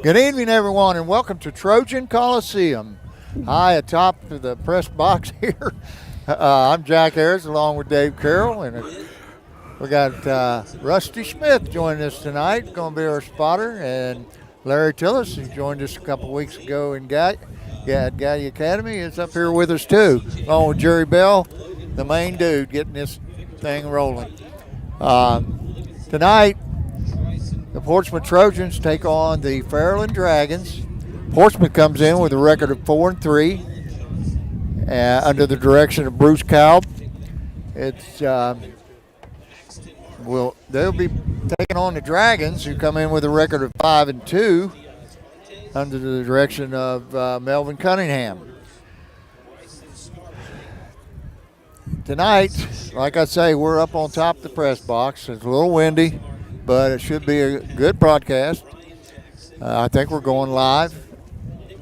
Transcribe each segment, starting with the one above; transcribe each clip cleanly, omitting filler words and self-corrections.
Good evening, everyone, and welcome to Trojan Coliseum. High atop of the press box here. I'm Jack Harris along with Dave Carroll, and we got Rusty Smith joining us tonight, going to be our spotter, and Larry Tillis, who joined us a couple weeks ago in Galley Academy, is up here with us too, along with Jerry Bell, the main dude, getting this thing rolling. Tonight, the Portsmouth Trojans take on the Fairland Dragons. Portsmouth comes in with a record of 4-3 under the direction of Bruce Kalb. They'll be taking on the Dragons, who come in with a record of 5-2 under the direction of Melvin Cunningham. Tonight, like I say, we're up on top of the press box. It's a little windy, but it should be a good broadcast. I think we're going live,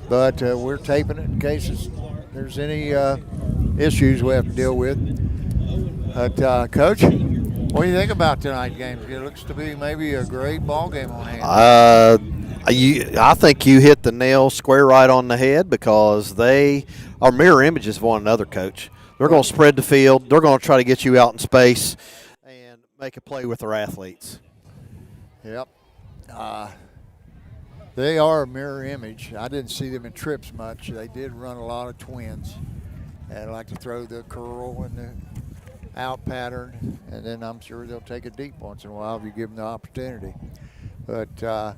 but we're taping it in case there's any issues we have to deal with. But, Coach, what do you think about tonight's game? It looks to be maybe a great ball game on hand. I think you hit the nail square right on the head because they are mirror images of one another, Coach. They're going to spread the field. They're going to try to get you out in space and make a play with their athletes. Yep. They are a mirror image. I didn't see them in trips much. They did run a lot of twins. And like to throw the curl and the out pattern, and then I'm sure they'll take it deep once in a while if you give them the opportunity. But I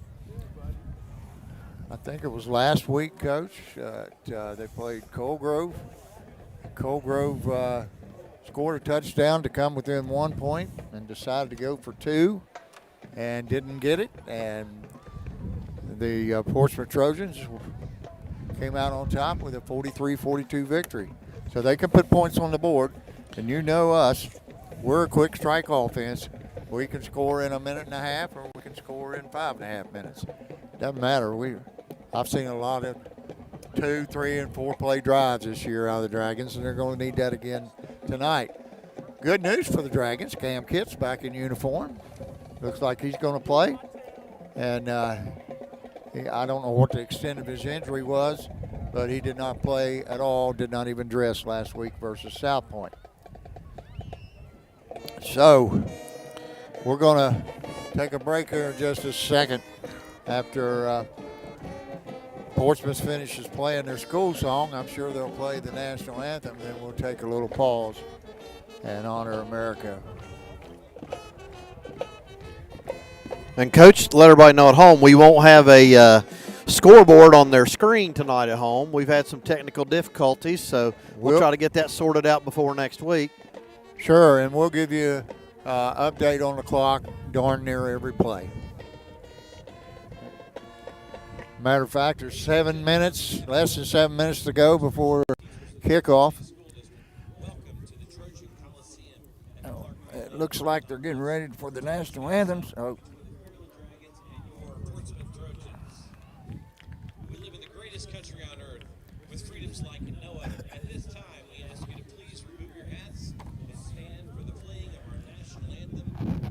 think it was last week, Coach, they played Colegrove. Colegrove scored a touchdown to come within 1 point and decided to go for two and didn't get it. And the Portsmouth Trojans came out on top with a 43-42 victory. So they can put points on the board. And you know us, we're a quick strike offense. We can score in a minute and a half, or we can score in 5.5 minutes. Doesn't matter. I've seen a lot of 2, 3, and 4 play drives this year out of the Dragons, and they're going to need that again tonight. Good news for the Dragons. Cam Kitt's back in uniform. Looks like he's going to play. And I don't know what the extent of his injury was, but he did not play at all, did not even dress last week versus South Point. So we're going to take a break here in just a second after Portsmouth finishes playing their school song. I'm sure they'll play the national anthem, then we'll take a little pause and honor America. And, Coach, let everybody know at home, we won't have a scoreboard on their screen tonight at home. We've had some technical difficulties, so we'll try to get that sorted out before next week. Sure, and we'll give you an update on the clock darn near every play. Matter of fact, there's less than 7 minutes to go before kickoff. It looks like they're getting ready for the national anthems. Oh. We live in the greatest country on earth with freedoms like no other. At this time, we ask you to please remove your hats and stand for the playing of our national anthem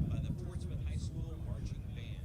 by the Portsmouth High School Marching Band.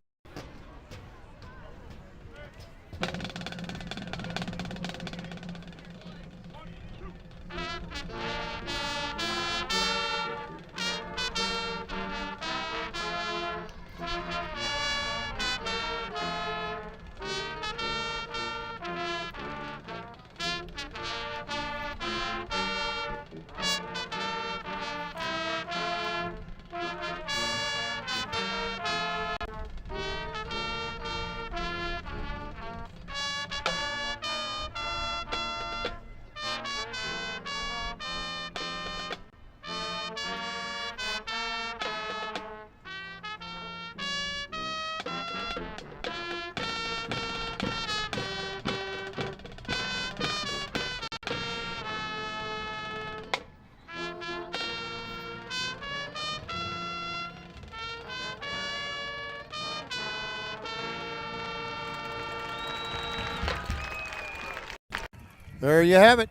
There you have it,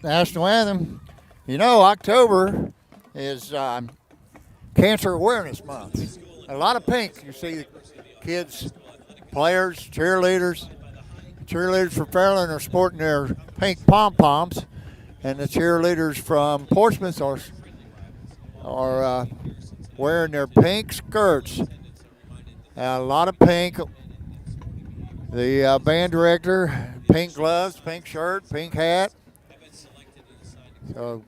national anthem. You know, October is Cancer Awareness Month. A lot of pink. You see kids, players, cheerleaders, cheerleaders for Fairland are sporting their pink pom-poms, and the cheerleaders from Portsmouth are wearing their pink skirts. A lot of pink. The band director, pink gloves, pink shirt, pink hat. So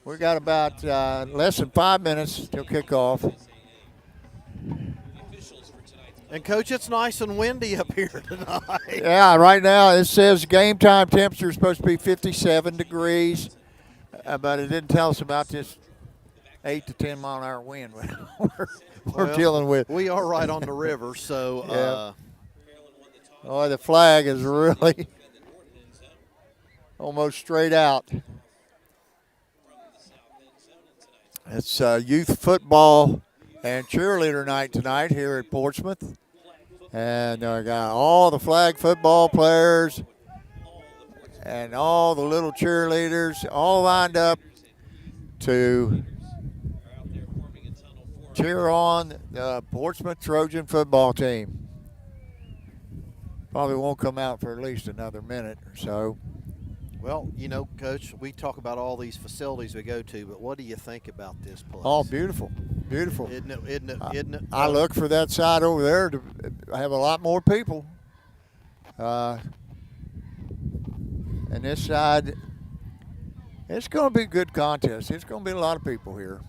we got about less than 5 minutes till kickoff. And, Coach, it's nice and windy up here tonight. Yeah, right now it says game time temperature is supposed to be 57 degrees, but it didn't tell us about this 8 to 10 mile an hour wind we're dealing with. We are right on the river, so. Yeah. Oh, the flag is really almost straight out. It's youth football and cheerleader night tonight here at Portsmouth. And I got all the flag football players and all the little cheerleaders all lined up to cheer on the Portsmouth Trojan football team. Probably won't come out for at least another minute or so. Well, you know, Coach, we talk about all these facilities we go to, but what do you think about this place? Oh, beautiful. Beautiful. Isn't it? I look for that side over there to have a lot more people. And this side, it's going to be a good contest. It's going to be a lot of people here.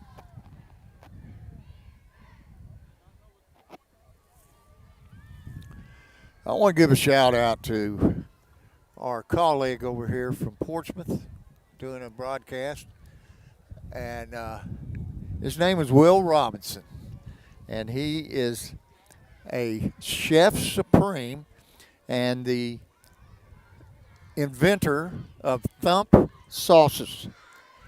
I want to give a shout out to our colleague over here from Portsmouth doing a broadcast. And his name is Will Robinson. And he is a chef supreme and the inventor of Thump sauces.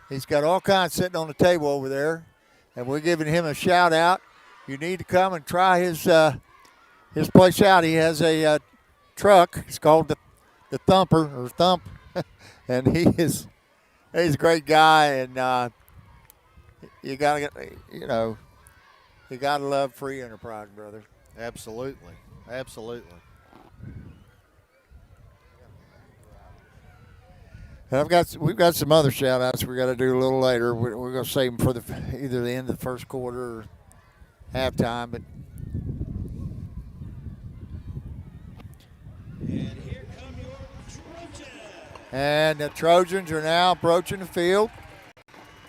He's got all kinds sitting on the table over there. And we're giving him a shout out. You need to come and try his place out. He has a truck. It's called the Thumper or Thump, and he's a great guy. And you gotta love free enterprise, brother. Absolutely. And we've got some other shout outs we got to do a little later. We're going to save them for either the end of the first quarter or halftime, but. And here come your Trojans. And the Trojans are now approaching the field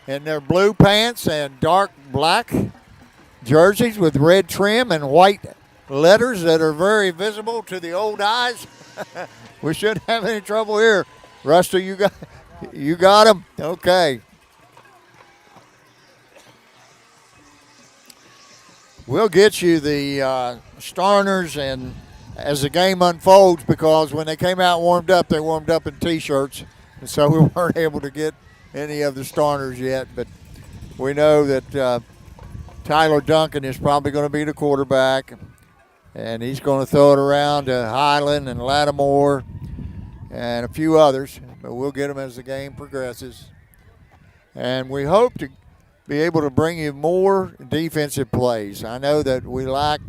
in their blue pants and dark black jerseys with red trim and white letters that are very visible to the old eyes. We shouldn't have any trouble here. Rusty, you got him? Okay. We'll get you the starters and as the game unfolds, because when they came out and warmed up, they warmed up in T-shirts, and so we weren't able to get any of the starters yet. But we know that Tyler Duncan is probably going to be the quarterback, and he's going to throw it around to Highland and Lattimore and a few others, but we'll get them as the game progresses. And we hope to be able to bring you more defensive plays. I know that we like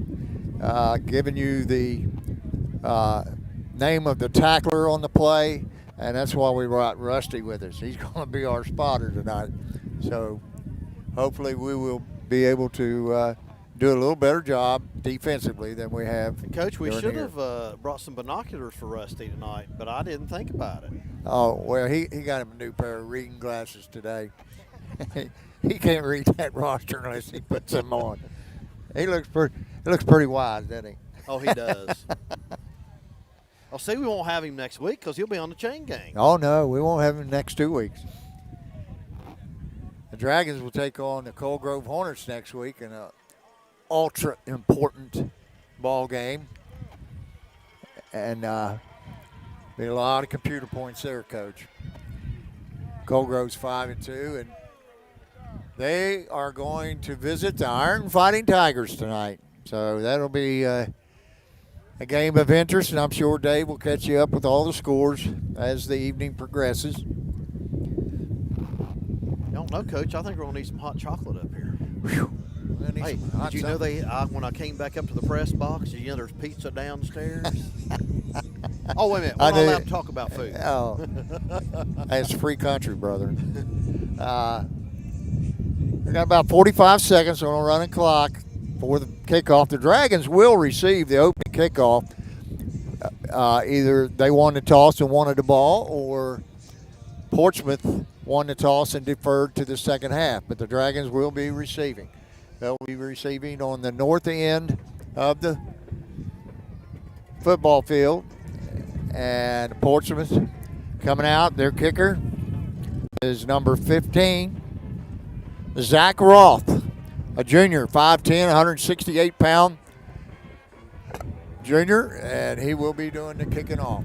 giving you the name of the tackler on the play, and that's why we brought Rusty with us. He's going to be our spotter tonight. So hopefully we will be able to do a little better job defensively than we have. Coach, we should have brought some binoculars for Rusty tonight, but I didn't think about it. Oh, well, he got him a new pair of reading glasses today. He can't read that roster unless he puts them on. He looks pretty wise, doesn't he? Oh, he does. I'll say we won't have him next week because he'll be on the chain gang. Oh, no, we won't have him next 2 weeks. The Dragons will take on the Coal Grove Hornets next week in an ultra-important ball game. And be a lot of computer points there, Coach. Coal Grove's 5-2, and they are going to visit the Iron Fighting Tigers tonight. So that'll be a game of interest, and I'm sure Dave will catch you up with all the scores as the evening progresses. I don't know, Coach. I think we're going to need some hot chocolate up here. Hey, did you know when I came back up to the press box, did you know there's pizza downstairs? Oh, wait a minute. I We're not knew- allowed to talk about food. Oh, it's free country, brother. We got about 45 seconds on a running clock for the kickoff. The Dragons will receive the opening kickoff. Either they won the toss and wanted the ball, or Portsmouth won the toss and deferred to the second half. But the Dragons will be receiving. They'll be receiving on the north end of the football field. And Portsmouth coming out, their kicker is number 15, Zach Roth, a junior, 5'10", 168-pound junior, and he will be doing the kicking off.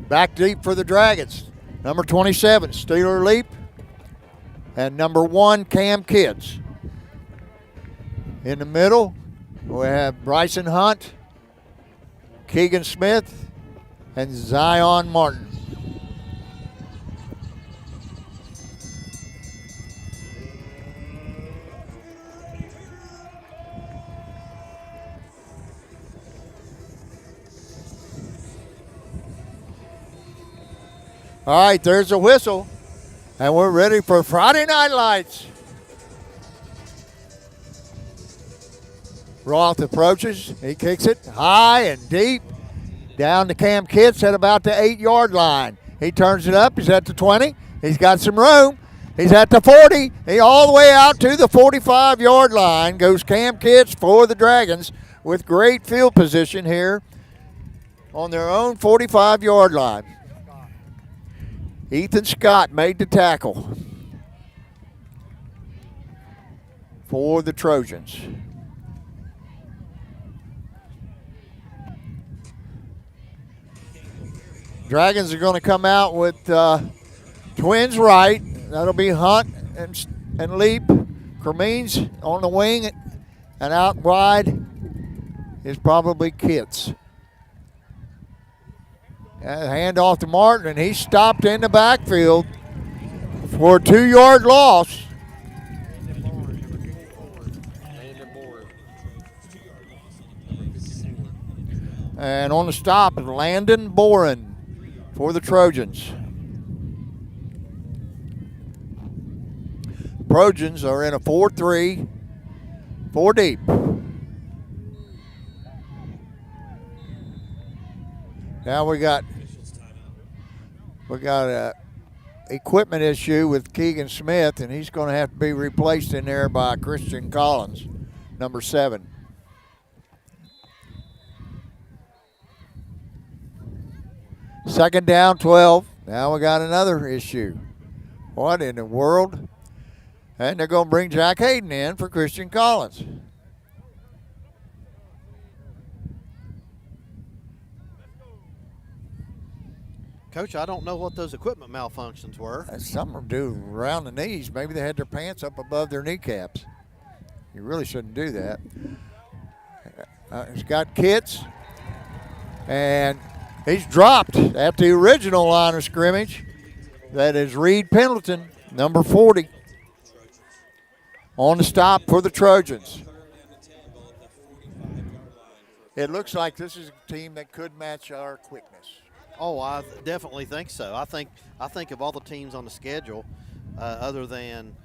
Back deep for the Dragons, number 27, Steeler Leap, and number 1, Cam Kids. In the middle, we have Bryson Hunt, Keegan Smith, and Zion Martin. All right, there's a whistle, and we're ready for Friday Night Lights. Roth approaches. He kicks it high and deep down to Cam Kitts at about the 8-yard line. He turns it up. He's at the 20. He's got some room. He's at the 40. He all the way out to the 45-yard line goes Cam Kitts for the Dragons with great field position here on their own 45-yard line. Ethan Scott made the tackle for the Trojans. Dragons are going to come out with twins right. That'll be Hunt and Leap. Cremines on the wing, and out wide is probably Kitts. Hand off to Martin, and he stopped in the backfield for a 2-yard loss. And on the stop is Landon Boren for the Trojans. Trojans are in a 4-3, 4 deep. Now we got a equipment issue with Keegan Smith, and he's going to have to be replaced in there by Christian Collins, number 7. Second down, 12. Now we got another issue. What in the world? And they're going to bring Jack Hayden in for Christian Collins. Coach, I don't know what those equipment malfunctions were. Some of them do around the knees. Maybe they had their pants up above their kneecaps. You really shouldn't do that. He's got Kitts, and he's dropped at the original line of scrimmage. That is Reed Pendleton, number 40. On the stop for the Trojans. It looks like this is a team that could match our quickness. Oh, I definitely think so. I think of all the teams on the schedule, other than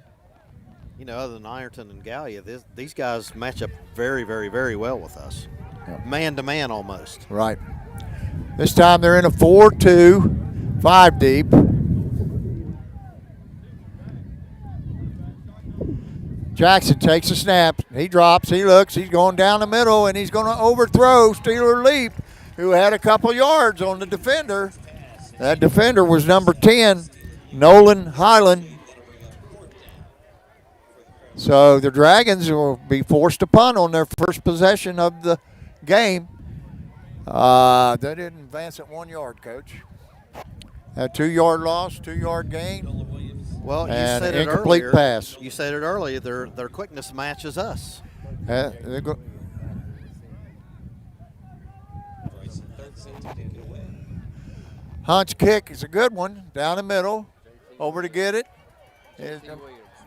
Ironton and Gallia, these guys match up very, very, very well with us. Yep. Man to man almost. Right. This time they're in a 4-2, 5 deep. Jackson takes a snap. He drops. He looks. He's going down the middle, and he's going to overthrow Steeler Leap, who had a couple yards on the defender. That defender was number 10, Nolan Highland. So the Dragons will be forced to punt on their first possession of the game. They didn't advance at 1 yard, Coach. A 2-yard loss, 2-yard gain. Well, you and said an it incomplete earlier. pass. You said it earlier. Their quickness matches us. Hunt's kick is a good one, down the middle, over to get it.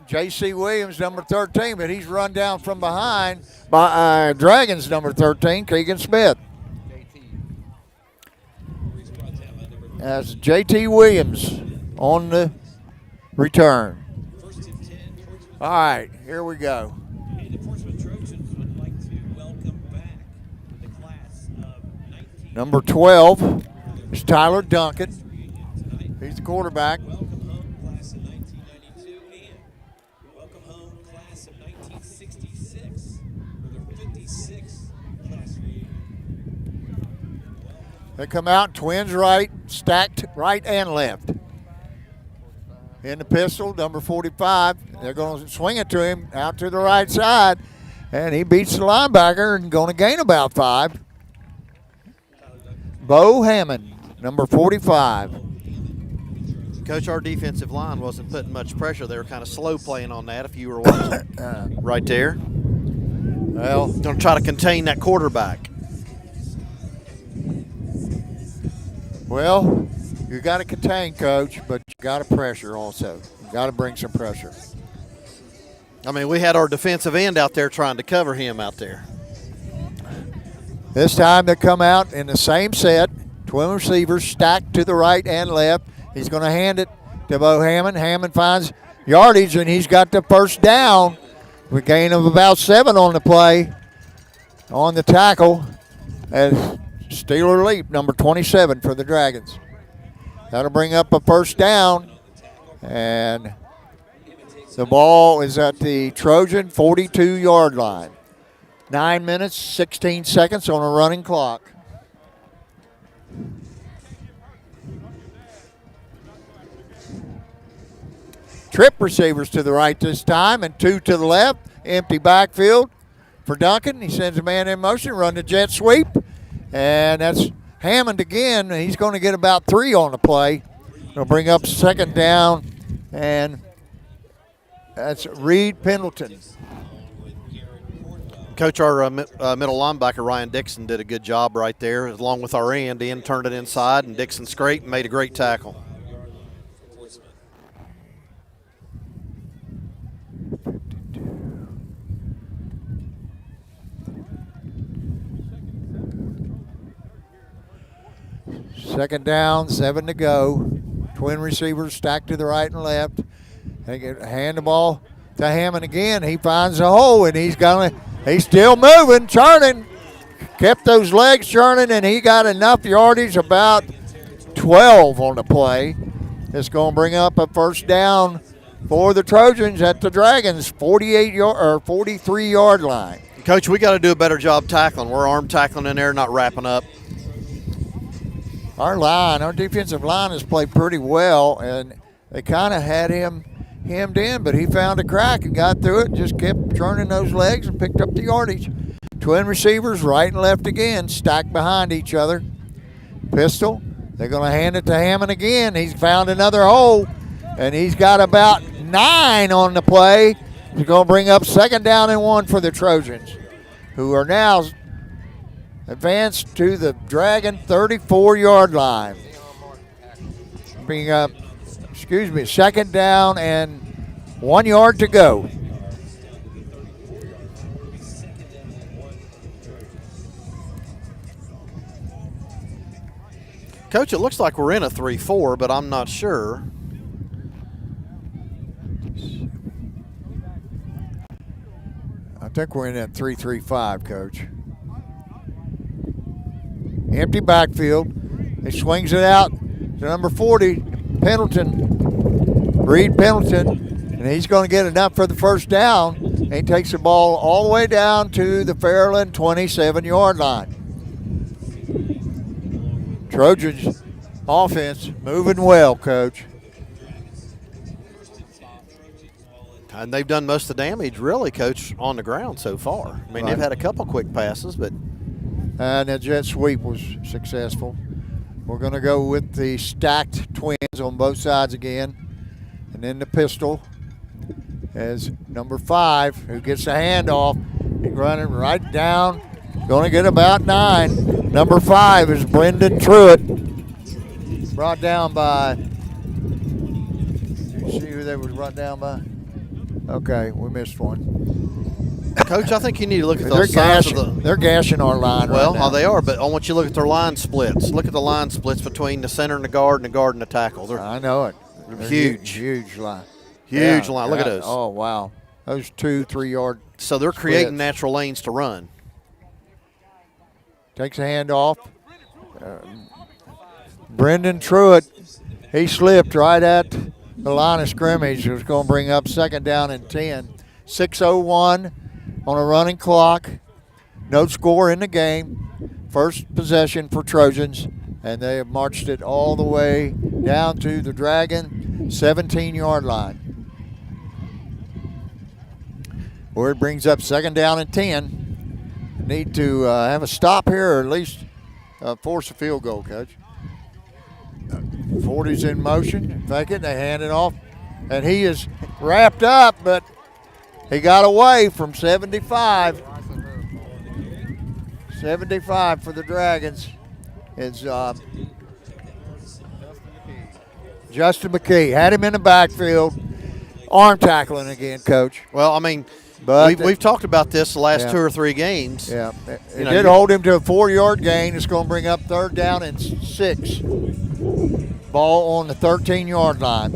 J.C. Williams, number 13, but he's run down from behind by Dragons, number 13, Keegan Smith. as J.T. Williams on the return. All right, here we go. Hey, the Portsmouth Trojans would like to welcome back the class of 19. Number 12 is Tyler Duncan. He's the quarterback. Welcome home, class of 1992, and welcome home, class of 1966, for the 56th class reunion. They come out, twins right, stacked right and left. In the pistol, number 45. They're going to swing it to him out to the right side, and he beats the linebacker and going to gain about 5. Bo Hammond, number 45. Coach, our defensive line wasn't putting much pressure. They were kind of slow playing on that if you were watching. Right there. Well, Going to try to contain that quarterback. Well, you got to contain, Coach, but you got to pressure also. You got to bring some pressure. I mean, we had our defensive end out there trying to cover him out there. This time they come out in the same set, twin receivers stacked to the right and left. He's going to hand it to Bo Hammond. Hammond finds yardage, and he's got the first down. We gain of about 7 on the play, on the tackle, as Steeler Leap, number 27 for the Dragons. That'll bring up a first down, and the ball is at the Trojan 42-yard line. 9 minutes, 16 seconds on a running clock. Trip receivers to the right this time and 2 to the left. Empty backfield for Duncan. He sends a man in motion, run the jet sweep. And that's Hammond again. He's going to get about 3 on the play. He'll bring up second down. And that's Reed Pendleton. Coach, our middle linebacker, Ryan Dixon, did a good job right there, along with our end. Ian turned it inside, and Dixon scraped and made a great tackle. Second down, 7 to go. Twin receivers stacked to the right and left. They hand the ball to Hammond again. He finds a hole, and he's still moving, churning. Kept those legs churning, and he got enough yardage, about 12 on the play. It's going to bring up a first down for the Trojans at the Dragons' 43-yard line. Coach, we got to do a better job tackling. We're arm tackling in there, not wrapping up. Our defensive line has played pretty well, and they kind of had him hemmed in, but he found a crack and got through it and just kept churning those legs and picked up the yardage. Twin receivers, right and left again, stacked behind each other. Pistol, they're going to hand it to Hammond again. He's found another hole, and he's got about 9 on the play. He's going to bring up second down and 1 for the Trojans, who are now advanced to the Dragon 34-yard line. Bring up, second down and 1 yard to go. Coach, it looks like we're in a 3-4, but I'm not sure. I think we're in that 3-3-5, Coach. Empty backfield. He swings it out to number 40, Pendleton, Reed Pendleton, and he's going to get enough for the first down. And he takes the ball all the way down to the Fairland 27-yard line. Trojans offense moving well, Coach. And they've done most of the damage, really, Coach, on the ground so far. I mean, They've had a couple quick passes, but... And the jet sweep was successful. We're going to go with the stacked twins on both sides again. And then the pistol as number 5, who gets the handoff. He's running right down. Going to get about 9. Number 5 is Brendan Truitt. Brought down by, see who they was brought down by? Okay, we missed one. Coach, I think you need to look at They're those sides of gashing, they're gashing our line Well, right now. they are, but I want you to look at their line splits. Look at the line splits between the center and the guard and the tackle. They're I know it. They're huge. Huge line. Huge line. Look at those. Oh, wow. Those 2-3 yard. So they're creating splits. natural lanes to run. Takes a hand off. Brendan Truitt, he slipped right at the line of scrimmage. It was going to bring up 2nd down and 10. 6:01 on a running clock. No score in the game. First possession for Trojans, and they have marched it all the way down to the Dragon 17-yard line, where it brings up 2nd down and 10. Need to have a stop here, or at least force a field goal, Coach. 40's in motion. Fake it. They hand it off, and he is wrapped up, but he got away from 75. 75 for the Dragons. It's Justin McKee. Had him in the backfield. Arm tackling again, Coach. Well, I mean, But we've talked about this the last Yeah. 2 or 3 games. Yeah, it You know, did hold him to a 4-yard gain. It's going to bring up 3rd down and 6. Ball on the 13-yard line.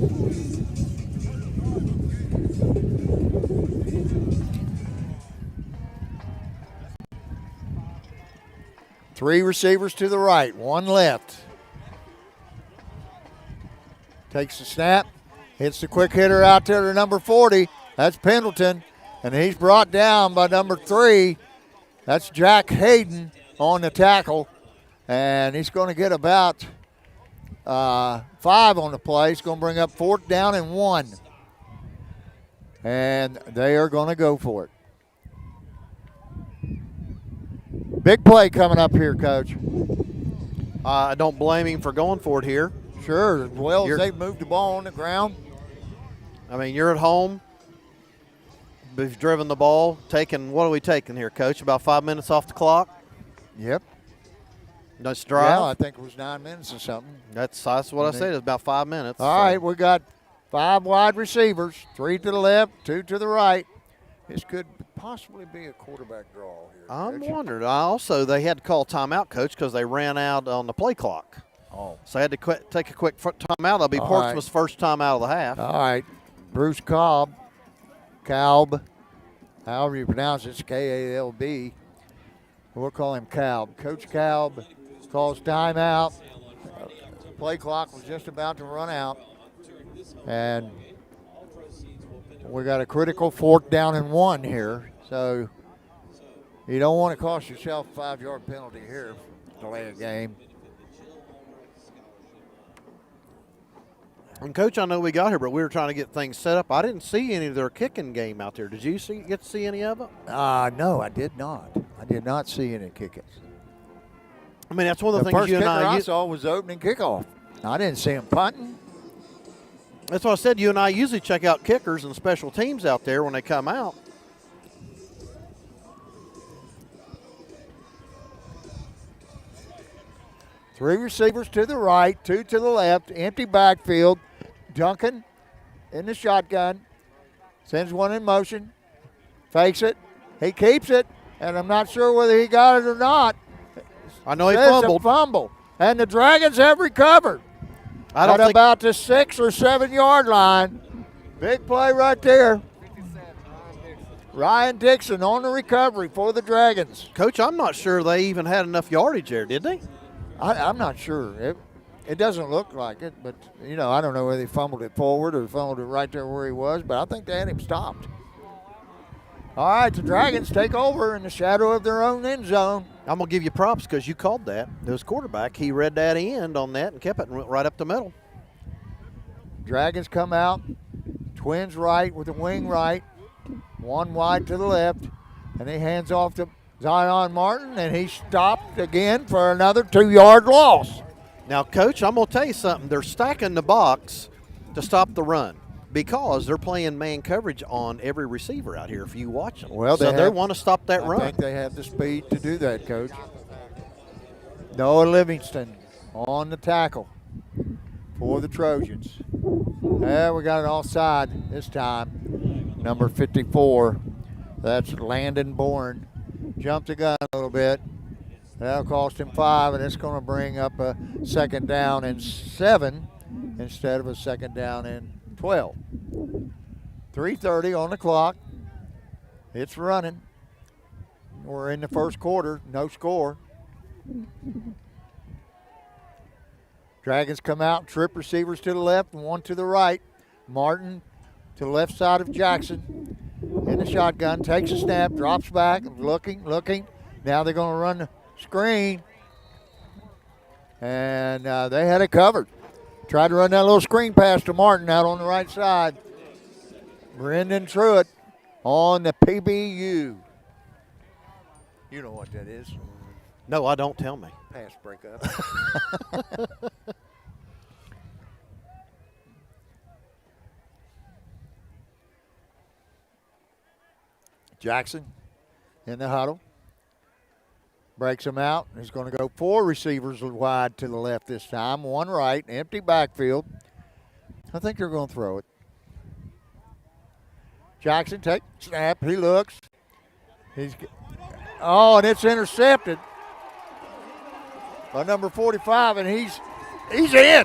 Three receivers to the right, 1 left. Takes the snap, hits the quick hitter out there to number 40. That's Pendleton, and he's brought down by number 3. That's Jack Hayden on the tackle, and he's going to get about 5 on the play. He's going to bring up 4th down and 1, and they are going to go for it. Big play coming up here, Coach. I don't blame him for going for it here. Sure, as well as they've moved the ball on the ground. I mean, you're at home. We've driven the ball. What are we taking here, Coach? About 5 minutes off the clock? Yep. Nice drive. Yeah, I think it was 9 minutes or something. That's what I said. It's about 5 minutes. All right, we got 5 wide receivers, 3 to the left, 2 to the right. This could possibly be a quarterback draw here. I'm Coach. wondering. They had to call timeout, Coach, because they ran out on the play clock. Oh. So they had to take a quick timeout. That'll be All Portsmouth's first time out of the half. All right, Bruce Kalb, however you pronounce it, it's Kalb. We'll call him Kalb. Coach Kalb calls timeout. Play clock was just about to run out, and we got a critical 4th down and 1 here. So you don't want to cost yourself a 5-yard penalty here. Delay a game. And Coach, I know we got here, but we were trying to get things set up. I didn't see any of their kicking game out there. Did you get to see any of it? No, I did not. I did not see any kickers. I mean, that's one of the, The things first you and kicker I I saw was opening kickoff. I didn't see him punting. That's what I said. You and I usually check out kickers and special teams out there when they come out. Three receivers to the right, 2 to the left, empty backfield. Duncan in the shotgun, sends one in motion, fakes it, he keeps it, and I'm not sure whether he got it or not. I know he Says fumbled. A fumble, and the Dragons have recovered. I don't At think about the 6 or 7 yard line. Big play right there. Ryan Dixon on the recovery for the Dragons. Coach, I'm not sure they even had enough yardage there, did they? I'm not sure. It doesn't look like it, but, I don't know whether he fumbled it forward or fumbled it right there where he was, but I think they had him stopped. All right, the Dragons take over in the shadow of their own end zone. I'm going to give you props because you called that. This quarterback, he read that end on that and kept it and went right up the middle. Dragons come out, twins right with the wing right, 1 wide to the left, and he hands off to Zion Martin, and he stopped again for another 2-yard loss. Now, Coach, I'm going to tell you something. They're stacking the box to stop the run because they're playing man coverage on every receiver out here if you watch them. Well, they want to stop that run. I think they have the speed to do that, Coach. Noah Livingston on the tackle for the Trojans. Yeah, we got it offside this time. Number 54 That's Landon Bourne. Jumped the gun a little bit. That'll cost him 5, and it's going to bring up a second down and 7 instead of a second down and 12. 3:30 on the clock. It's running. We're in the first quarter. No score. Dragons come out, trip receivers to the left and one to the right. Martin to the left side of Jackson in the shotgun, takes a snap, drops back, looking. Now they're going to run the screen. And they had it covered. Tried to run that little screen pass to Martin out on the right side. Brendan Truitt on the PBU. You know what that is. No, I don't. Tell me. Pass breakup. Jackson in the huddle. Breaks him out. He's going to go 4 receivers wide to the left this time. 1 right. Empty backfield. I think they're going to throw it. Jackson takes snap. He looks. And it's intercepted by number 45, and he's in.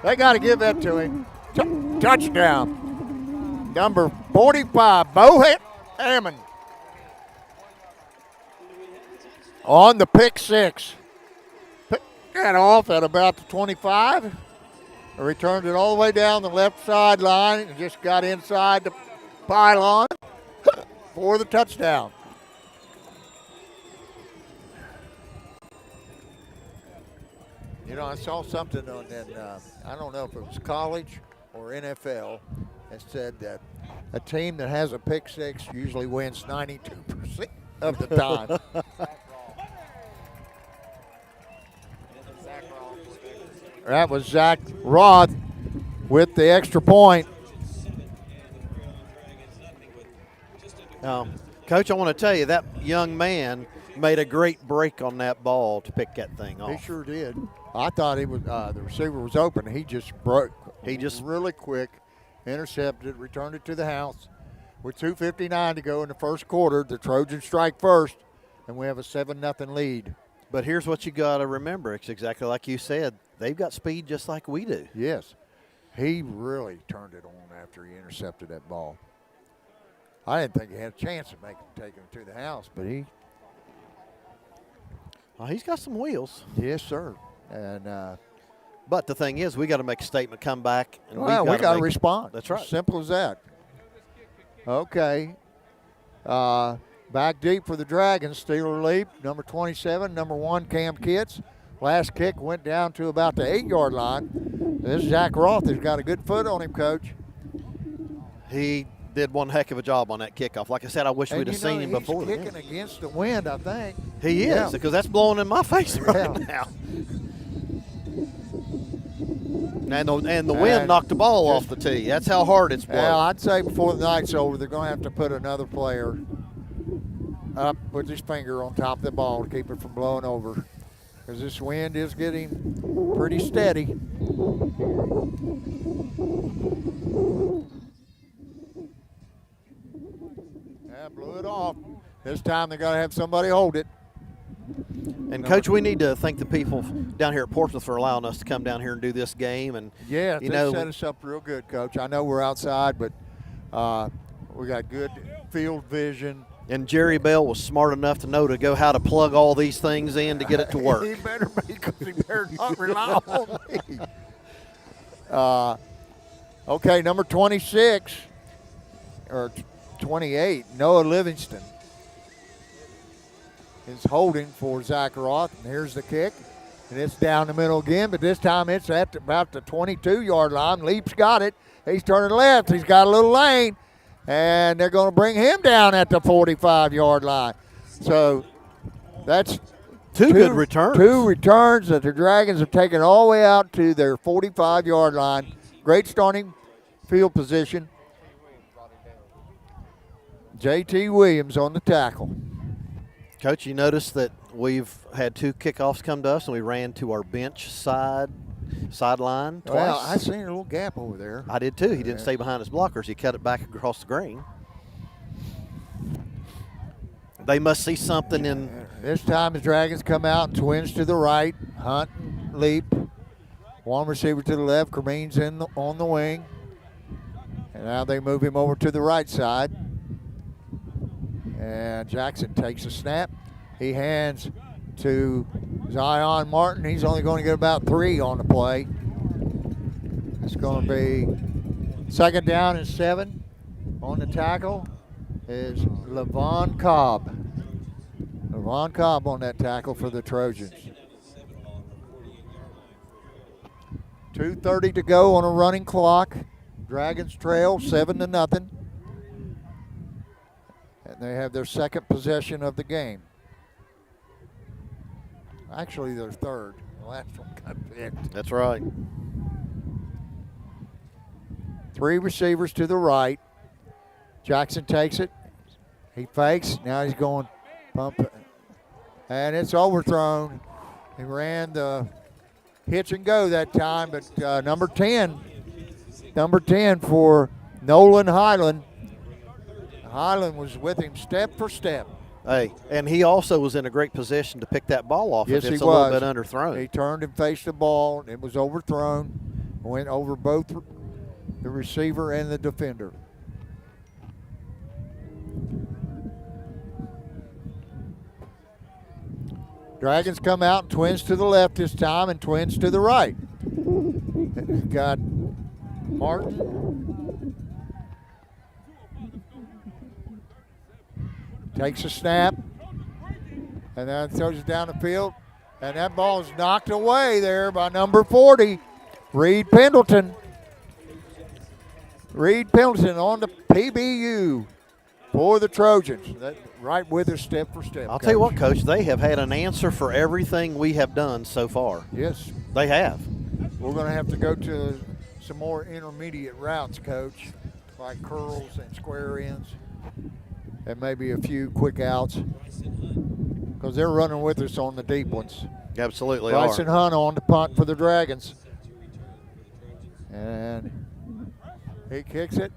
They got to give that to him. Touchdown. Number 45, Bo Hammond. On the pick 6. Picked that off at about the 25. Returned it all the way down the left sideline and just got inside the pylon for the touchdown. You know, I saw something on that, I don't know if it was college or NFL, that said that a team that has a pick 6 usually wins 92% of the time. That was Zach Roth with the extra point. Coach, I want to tell you, that young man made a great break on that ball to pick that thing off. He sure did. I thought he was the receiver was open. He just broke. He just really quick, intercepted, returned it to the house. With 2:59 to go in the first quarter, the Trojans strike first, and we have a 7-0 lead. But here's what you got to remember. It's exactly like you said. They've got speed just like we do. Yes. He really turned it on after he intercepted that ball. I didn't think he had a chance of taking it to the house, but he's got some wheels. Yes, sir. And but the thing is, we got to make a statement, come back, and we got to respond. That's right. Simple as that. Okay. Back deep for the Dragons. Steeler leap, number 27, number 1, Cam Kitts. Last kick went down to about the 8-yard line. This Zach Roth has got a good foot on him, Coach. He did one heck of a job on that kickoff. Like I said, I wish we'd have seen him before. He's kicking against the wind, I think. He is, because that's blowing in my face right now. And the wind knocked the ball off the tee. That's how hard it's blowing. Well, I'd say before the night's over, they're going to have to put another player up with his finger on top of the ball to keep it from blowing over, because this wind is getting pretty steady. Yeah, blew it off. This time they got to have somebody hold it. And, Coach, we need to thank the people down here at Portsmouth for allowing us to come down here and do this game. And yeah, they set us up real good, Coach. I know we're outside, but we got good field vision. And Jerry Bell was smart enough to know to go how to plug all these things in to get it to work. He better be, because he better not rely on me. Okay, number 26, or 28, Noah Livingston is holding for Zach Roth. And here's the kick. And it's down the middle again, but this time it's at about the 22-yard line. Leap's got it. He's turning left. He's got a little lane. And they're going to bring him down at the 45-yard line. So that's two good returns. 2 returns that the Dragons have taken all the way out to their 45-yard line. Great starting field position. J.T. Williams on the tackle. Coach, you notice that we've had 2 kickoffs come to us, and we ran to our bench sideline twice. Well, I seen a little gap over there. I did too. He didn't stay behind his blockers. He cut it back across the green. They must see something in. This time the Dragons come out, twins to the right, Hunt and Leap. One receiver to the left, Cremeen's on the wing. And now they move him over to the right side. And Jackson takes a snap. He hands to Zion Martin. He's only going to get about 3 on the play. It's going to be 2nd down and 7. On the tackle is Levon Cobb. Levon Cobb on that tackle for the Trojans. 2:30 to go on a running clock. Dragons trail 7-0. And they have their 2nd possession of the game. Actually, their 3rd. The last one got picked. That's right. 3 receivers to the right. Jackson takes it. He fakes. Now he's going pump it. And it's overthrown. He ran the hitch and go that time, but number 10 for Nolan Highland. Highland was with him step for step. Hey, and he also was in a great position to pick that ball off Yes, if it's he a little was. bit underthrown. He turned and faced the ball. It was overthrown. Went over both the receiver and the defender. Dragons come out and twins to the left this time and twins to the right. Got Martin. Takes a snap. And then throws it down the field. And that ball is knocked away there by number 40, Reed Pendleton. Reed Pendleton on the PBU for the Trojans. That right with us step for step. I'll tell you what, Coach, they have had an answer for everything we have done so far. Yes. They have. We're going to have to go to some more intermediate routes, Coach, like curls and square ends, and maybe a few quick outs, because they're running with us on the deep ones. Absolutely Bryson are. Hunt on the punt for the Dragons. And he kicks it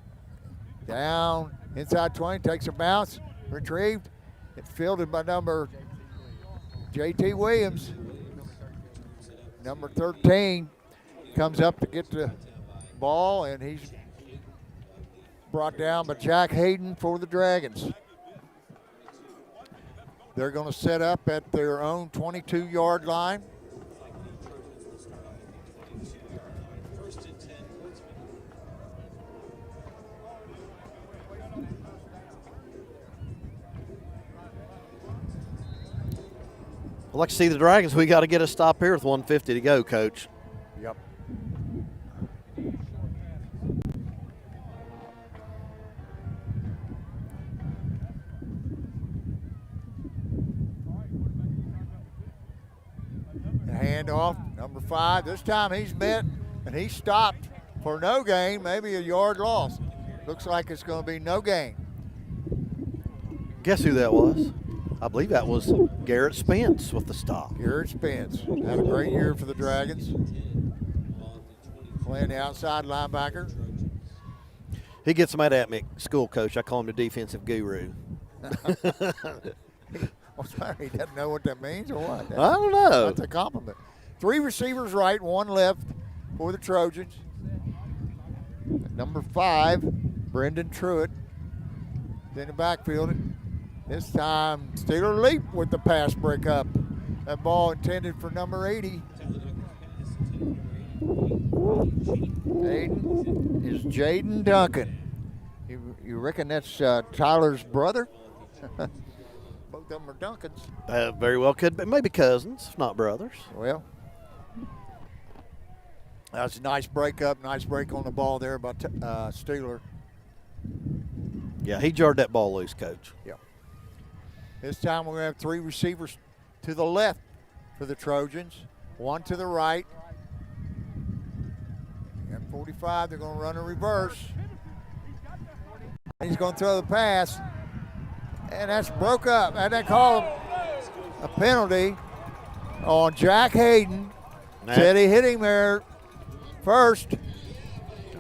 down inside 20, takes a bounce, retrieved. It's fielded by number J.T. Williams. Number 13 comes up to get the ball, and he's brought down by Jack Hayden for the Dragons. They're going to set up at their own 22-yard line. I'd like to see the Dragons. We got to get a stop here with 150 to go, Coach. Yep. The handoff, number 5. This time he's met and he stopped for no gain, maybe a yard loss. Looks like it's going to be no gain. Guess who that was? I believe that was Garrett Spence with the stop. Garrett Spence had a great year for the Dragons. Playing the outside linebacker. He gets mad at me at school, Coach. I call him the defensive guru. What's the matter? He doesn't know what that means or what? I don't know. That's a compliment. 3 receivers right, 1 left for the Trojans. Number 5, Brendan Truitt. In the backfield. This time, Steeler Leap with the pass breakup. That ball intended for number 80. Aiden is Jaden Duncan. You reckon that's Tyler's brother? Both of them are Duncans. Very well could be. Maybe cousins, if not brothers. Well, that's a nice breakup, nice break on the ball there by Steeler. Yeah, he jarred that ball loose, Coach. Yeah. This time we're going to have 3 receivers to the left for the Trojans, 1 to the right. At 45, they're going to run a reverse. He's going to throw the pass, and that's broke up. And they call a penalty on Jack Hayden. Said he hit him there first.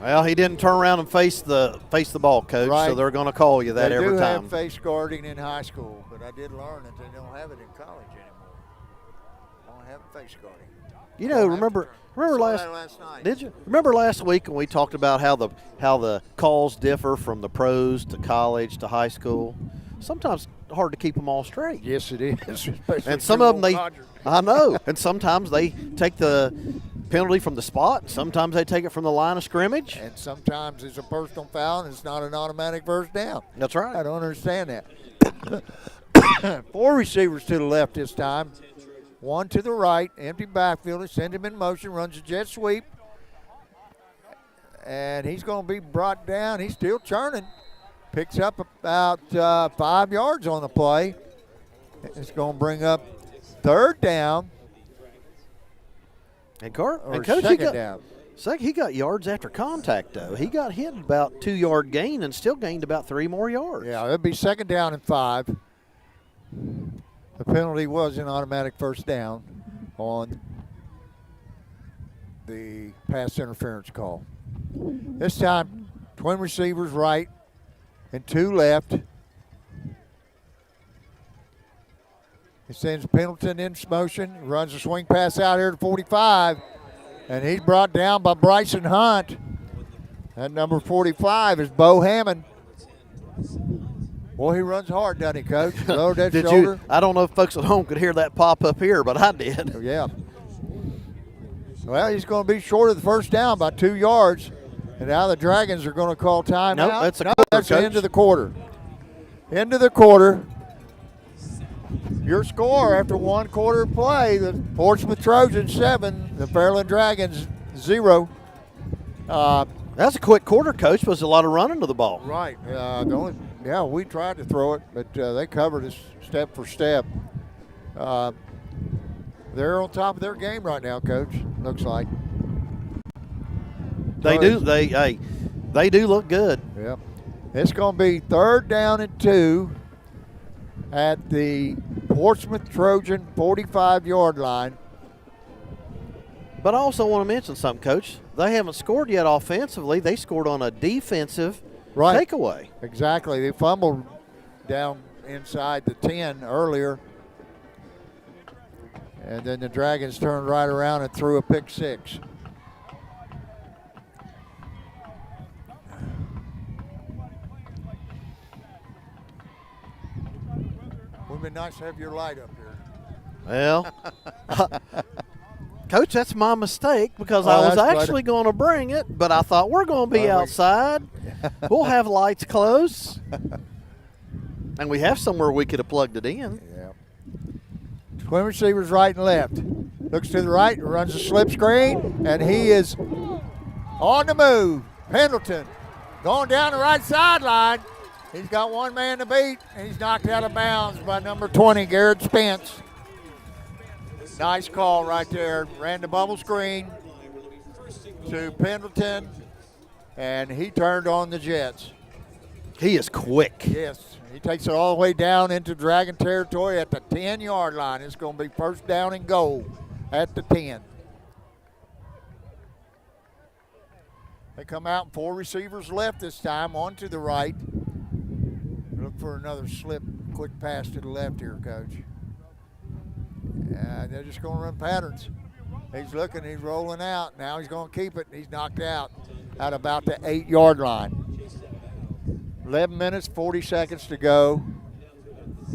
Well, he didn't turn around and face the ball, Coach, Right. so they're going to call you that They every do time. have face guarding in high school, but I did learn that they don't have it in college anymore. Don't have face guarding. You know, remember last night. Did you remember last week when we talked about how the calls differ from the pros to college to high school? Sometimes hard to keep them all straight. Yes, it is. Especially And some of them Roger. I know. And sometimes they take the penalty from the spot. Sometimes they take it from the line of scrimmage. And sometimes it's a personal foul and it's not an automatic first down. That's right. I don't understand that. 4 receivers to the left this time. 1 to the right, empty backfield. They send him in motion, runs a jet sweep. And he's going to be brought down. He's still churning. Picks up about 5 yards on the play. It's going to bring up 3rd down. And Or Coach, second down. he got yards after contact, though. He got hit about 2-yard gain and still gained about 3 more yards. Yeah, it'll be 2nd down and 5. The penalty was an automatic first down on the pass interference call. This time, twin receivers right and 2 left. He sends Pendleton in motion, runs a swing pass out here to 45, and he's brought down by Bryson Hunt. That number 45 is Bo Hammond. Boy, he runs hard, doesn't he, Coach? Lowered that Did shoulder. you? I don't know if folks at home could hear that pop up here, but I did. Yeah. Well, he's going to be short of the first down by 2 yards. And now the Dragons are going to call timeout. Nope, that's a no, quarter, that's the Coach. end of the quarter. End of the quarter. Your score after 1 quarter of play, the Portsmouth Trojans 7, the Fairland Dragons 0. That's a quick quarter, Coach. Was a lot of running to the ball. Right. We tried to throw it, but they covered us step for step. They're on top of their game right now, Coach. Looks like. They do. They do look good. Yep. It's going to be 3rd down and 2 at the Portsmouth Trojan 45-yard line. But I also want to mention something, Coach. They haven't scored yet offensively. They scored on a defensive takeaway. Exactly. They fumbled down inside the 10 earlier. And then the Dragons turned right around and threw a pick 6. Would be nice to have your light up here. Well, Coach, that's my mistake because Oh, I was that's actually going to bring it, but I thought we're going to be Oh, outside. We'll have lights close. And we have somewhere we could have plugged it in. Yeah. Twin receivers right and left. Looks to the right, runs a slip screen, and he is on the move. Pendleton going down the right sideline. He's got one man to beat, and he's knocked out of bounds by number 20, Garrett Spence. Nice call right there. Ran the bubble screen to Pendleton, and he turned on the Jets. He is quick. Yes, he takes it all the way down into Dragon territory at the 10-yard line. It's going to be 1st down and goal at the 10. They come out, 4 receivers left this time, one to the right. Look for another slip, quick pass to the left here, Coach. Yeah, they're just going to run patterns. He's looking, he's rolling out. Now he's going to keep it, and he's knocked out at about the 8-yard line. 11 minutes, 40 seconds to go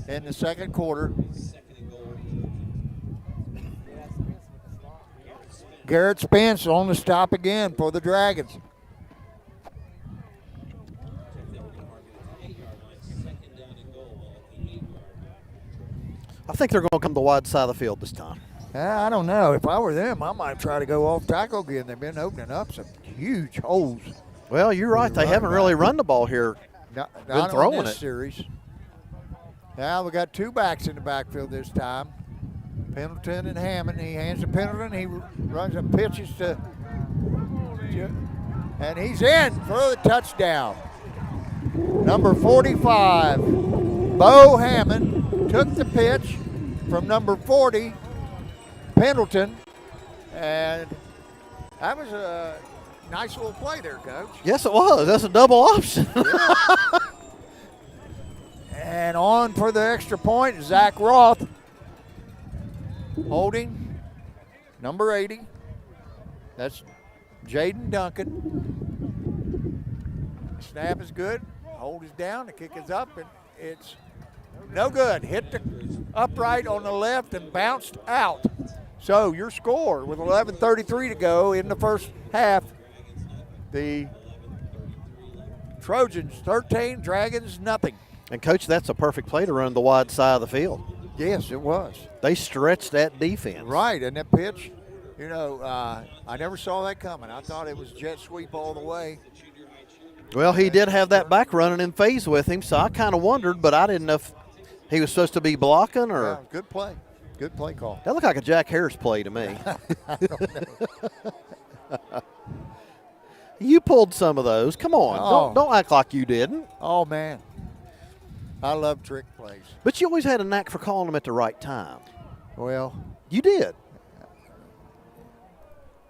in the 2nd quarter. Garrett Spence on the stop again for the Dragons. I think they're going to come to the wide side of the field this time. I don't know. If I were them, I might try to go off tackle again. They've been opening up some huge holes. Well, you're right. They haven't really run the ball here. Not throwing on this it. series. Now we got 2 backs in the backfield this time. Pendleton and Hammond. He hands to Pendleton. He runs and pitches to, and he's in for the touchdown. Number 45, Bo Hammond, took the pitch from number 40, Pendleton, and that was nice little play there, Coach. Yes, it was. That's a double option. And on for the extra point, Zach Roth. Holding, number 80. That's Jaden Duncan. Snap is good. Hold is down. The kick is up, and it's no good. Hit the upright on the left and bounced out. So your score with 11:33 to go in the first half, the Trojans 13, Dragons nothing. And, Coach, that's a perfect play to run the wide side of the field. Yes, it was. They stretched that defense. Right, and that pitch, you know, I never saw that coming. I thought it was jet sweep all the way. Well, he did have that back running in phase with him, so I kind of wondered, but I didn't know if he was supposed to be blocking or. Yeah, good play. Good play call. That looked like a Jack Harris play to me. I don't know. You pulled some of those. Come on. Oh. Don't act like you didn't. Oh, man. I love trick plays. But you always had a knack for calling them at the right time. Well, You did.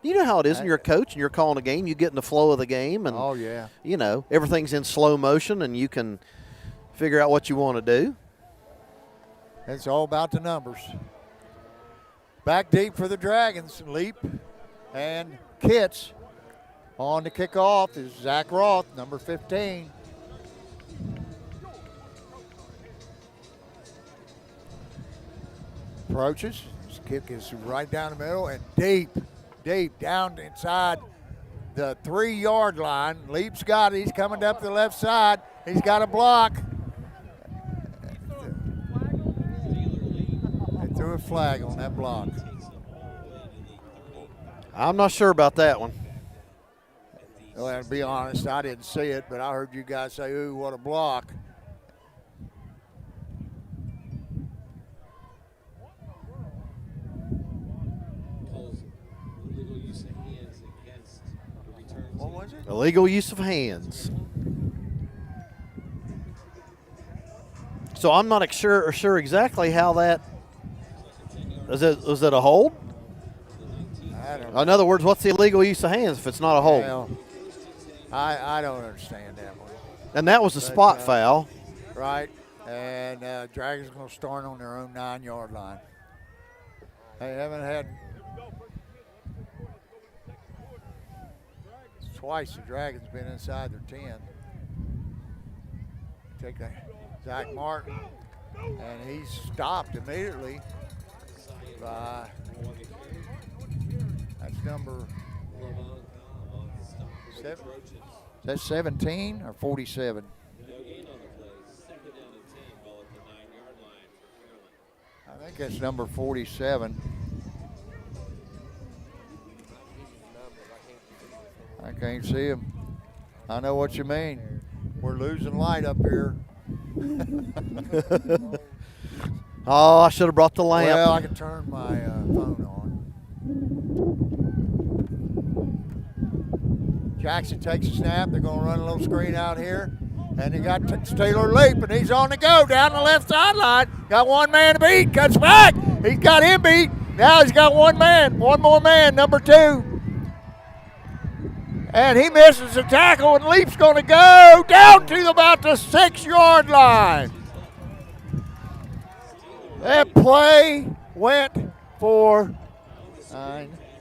You know how it is when you're a coach and you're calling a game. You get in the flow of the game, and oh, yeah. you know everything's in slow motion, and you can figure out what you want to do. It's all about the numbers. Back deep for the Dragons. Leap and Kits. On the kickoff is Zach Roth, number 15. Approaches. His kick is right down the middle and deep down inside the 3-yard line. Leap's got it. He's coming up the left side. He's got a block. They threw a flag on that block. I'm not sure about that one. Well, to be honest, I didn't see it, but I heard you guys say, ooh, what a block. What was it? Illegal use of hands. So I'm not sure exactly how that was it a hold? I don't know. In other words, what's the illegal use of hands if it's not a hold? Well, I don't understand that one. And that was a spot foul. Right, and Dragons going to start on their own 9-yard line. They haven't had twice the Dragons been inside their 10. Take Zach Martin, and he's stopped immediately by, that's number 7. Is that 17 or 47? I think that's number 47. I can't see him. I know what you mean. We're losing light up here. Oh, I should have brought the lamp. Well, I can turn my phone on. Jackson takes a snap. They're going to run a little screen out here. And they got Taylor Leap, and he's on the go down the left sideline. Got one man to beat. Cuts back. He's got him beat. Now he's got one more man, number 2. And he misses the tackle, and Leap's going to go down to about the 6-yard line. That play went for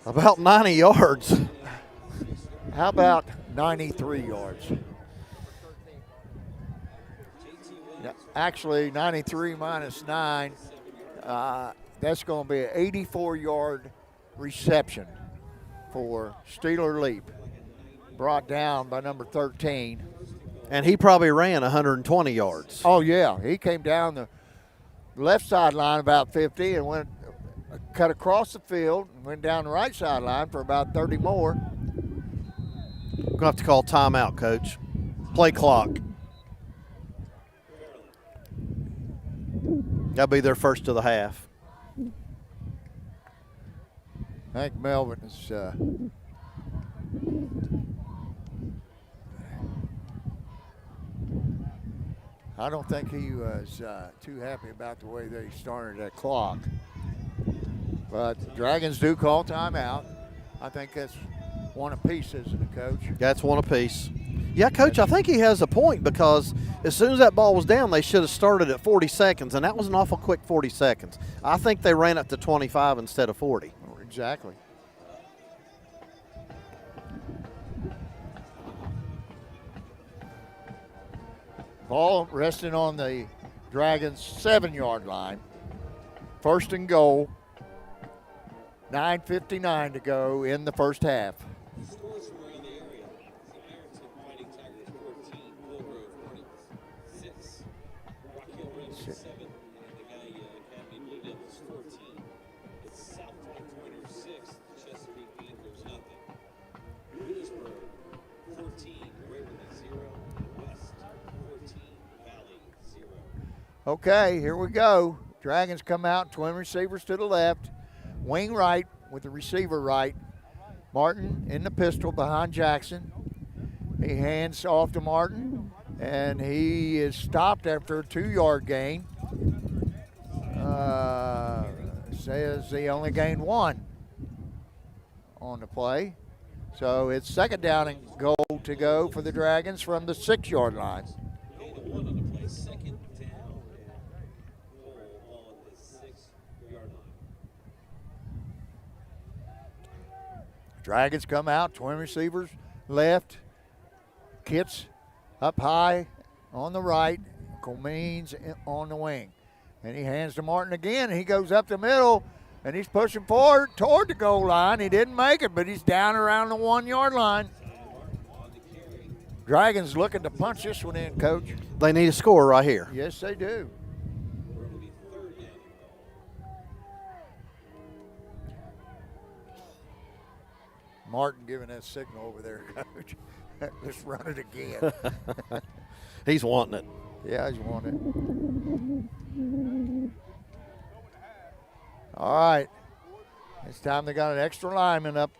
About 90 yards. how about 93 yards? Actually, 93 minus 9, that's going to be an 84-yard reception for Steeler Leap, brought down by number 13. And he probably ran 120 yards. Oh, yeah. He came down the left sideline about 50 and went cut across the field and went down the right sideline for about 30 more. We're going to have to call timeout, Coach. Play clock. That'll be their first of the half. I think Melvin is I don't think he was too happy about the way they started that clock. But the Dragons do call timeout. I think that's one apiece, isn't it, Coach? That's one apiece. Yeah, Coach, I think he has a point because as soon as that ball was down, they should have started at 40 seconds, and that was an awful quick 40 seconds. I think they ran it to 25 instead of 40. Exactly. Ball resting on the Dragons' 7-yard line. First and goal. 9:59 to go in the first half. Scores from around the area. Ironton Fighting Tigers 14, Hillgrove Hornets 6, Rock Hill Rangers 7, and the Guy Academy Blue Devils 14. It's South Point Pointers 6, Chesapeake Panthers nothing. Lewisburg 14, Waverly 0, West 14, Valley 0. Okay, here we go. Dragons come out, twin receivers to the left. Wing right with the receiver right. Martin in the pistol behind Jackson. He hands off to Martin, and he is stopped after a 2-yard gain. Says he only gained 1 on the play. So it's second down and goal to go for the Dragons from the 6-yard line. Gain of 1 on the play, second down, and goal on the 6-yard line. Dragons come out, twin receivers left. Kitts up high on the right. Comines on the wing. And he hands to Martin again. He goes up the middle, and he's pushing forward toward the goal line. He didn't make it, but he's down around the 1-yard line. Dragons looking to punch this one in, Coach. They need a score right here. Yes, they do. Martin giving that signal over there, Coach. Let's run it again. He's wanting it. Yeah, he's wanting it. All right. This time they got an extra lineman up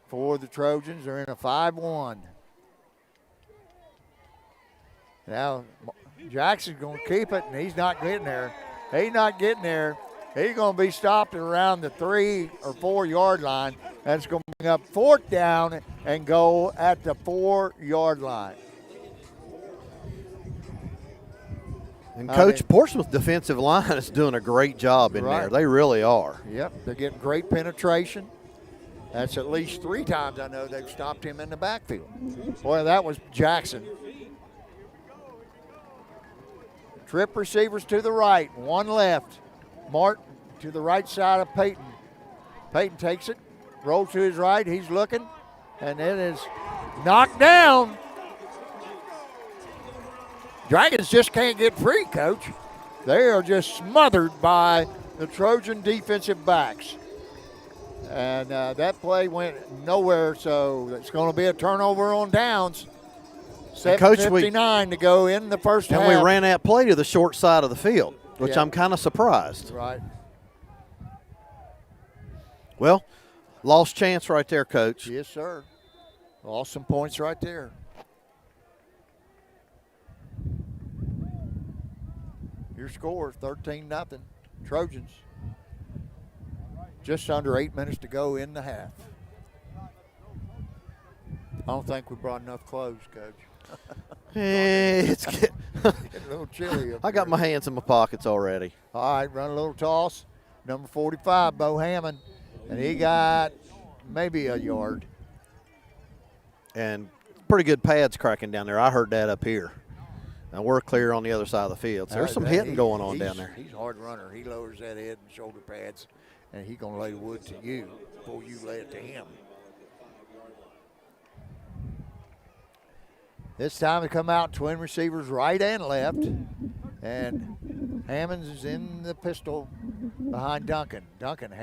for the Trojans. They're in a 5-1. Now, Jackson's going to keep it, and he's not getting there. He's not getting there. He's going to be stopped at around the 3 or 4-yard line. That's going to bring up 4th down and go at the 4-yard line. And Coach, Portsmouth defensive line is doing a great job in there. They really are. Yep, they're getting great penetration. That's at least 3 times I know they've stopped him in the backfield. Boy, that was Jackson. Trip receivers to the right, 1 left. Martin to the right side of Peyton. Peyton takes it, rolls to his right, he's looking, and it is knocked down. Dragons just can't get free, Coach. They are just smothered by the Trojan defensive backs. And that play went nowhere, so it's going to be a turnover on downs. 7:59 to go in the first half. And we ran that play to the short side of the field, which I'm kind of surprised. Right. Well, lost chance right there, Coach. Yes, sir. Lost some points right there. Your score, 13-0. Trojans. Just under 8 minutes to go in the half. I don't think we brought enough clothes, Coach. It's getting a little chilly up I got here. my hands in my pockets already. All right, run a little toss. Number 45, Bo Hammond. And he got maybe a yard. And pretty good pads cracking down there. I heard that up here. Now we're clear on the other side of the field. So there's some hitting going on down there. He's a hard runner. He lowers that head and shoulder pads, and he's going to lay the wood to you before you lay it to him. This time they come out twin receivers right and left, and Hammonds is in the pistol behind Duncan. Duncan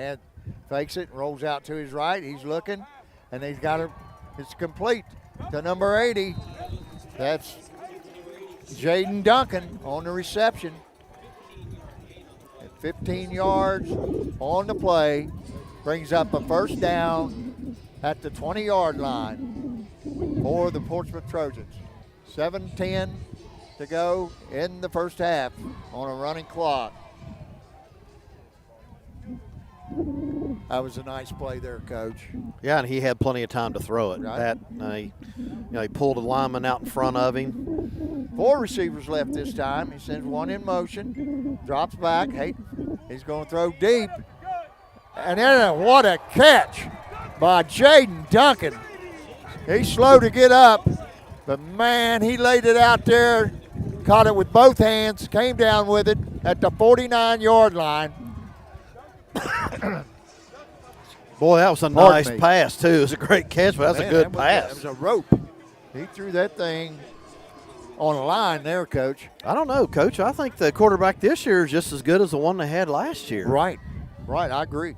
fakes it, rolls out to his right. He's looking, and he's got it. It's complete to number 80. That's Jaden Duncan on the reception. At 15 yards on the play, brings up a first down at the 20-yard line for the Portsmouth Trojans. 7:10 to go in the first half on a running clock. That was a nice play there, Coach. Yeah, and he had plenty of time to throw it. Right. He pulled a lineman out in front of him. 4 receivers left this time. He sends one in motion, drops back. Hey, he's going to throw deep. And then what a catch by Jaden Duncan. He's slow to get up, but man, he laid it out there, caught it with both hands, came down with it at the 49-yard line. Boy, that was a nice pass, too. It was a great catch, but that was a good pass. That was a rope. He threw that thing on a line there, Coach. I don't know, Coach. I think the quarterback this year is just as good as the one they had last year. Right, I agree.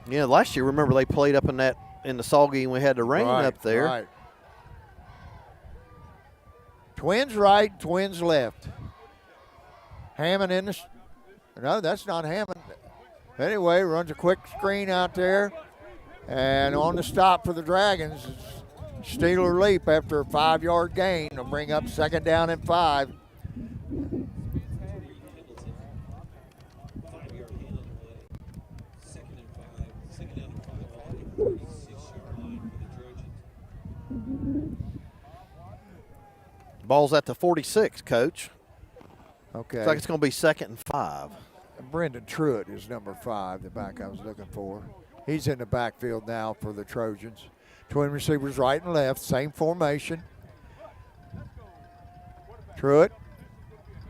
Yeah, last year, remember, they played up in the Soggy and we had the rain up there. Right. Twins right, twins left. Hammond in the – no, that's not Hammond. Anyway, runs a quick screen out there. And on the stop for the Dragons, Steeler leap after a 5-yard gain. They'll bring up 2nd down and 5. Ball's at the 46, Coach. Okay. Looks like it's going to be 2nd and 5. Brendan Truitt is number 5, the back I was looking for. He's in the backfield now for the Trojans. Twin receivers right and left, same formation. Truitt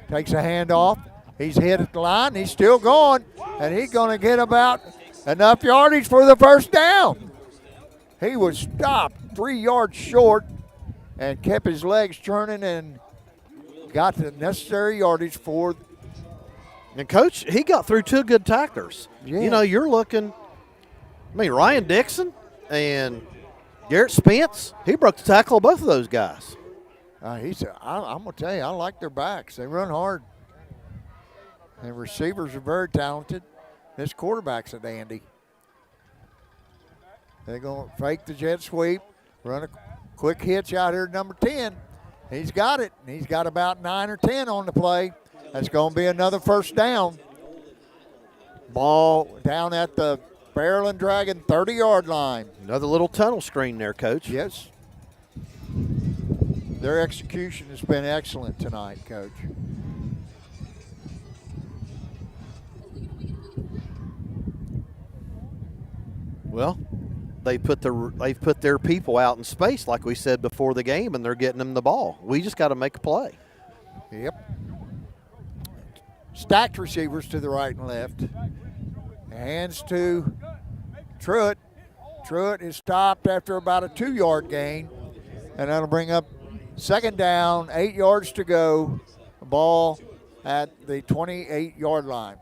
takes a handoff. He's hit at the line. He's still going, and he's going to get about enough yardage for the 1st down. He was stopped 3 yards short and kept his legs turning and got the necessary yardage for. And, Coach, he got through 2 good tacklers. Yeah. You know, you're looking – Ryan Dixon and Garrett Spence, he broke the tackle of both of those guys. I'm going to tell you, I like their backs. They run hard. And receivers are very talented. This quarterback's a dandy. They're going to fake the jet sweep, run a quick hitch out here to number 10. He's got it. He's got about 9 or 10 on the play. That's going to be another 1st down. Ball down at the Fairland Dragon 30-yard line. Another little tunnel screen there, Coach. Yes. Their execution has been excellent tonight, Coach. Well, they've put their people out in space, like we said before the game, and they're getting them the ball. We just got to make a play. Yep. Stacked receivers to the right and left. Hands to Truitt. Truitt is stopped after about a 2-yard gain, and that'll bring up 2nd down, 8 yards to go. The ball at the 28-yard line.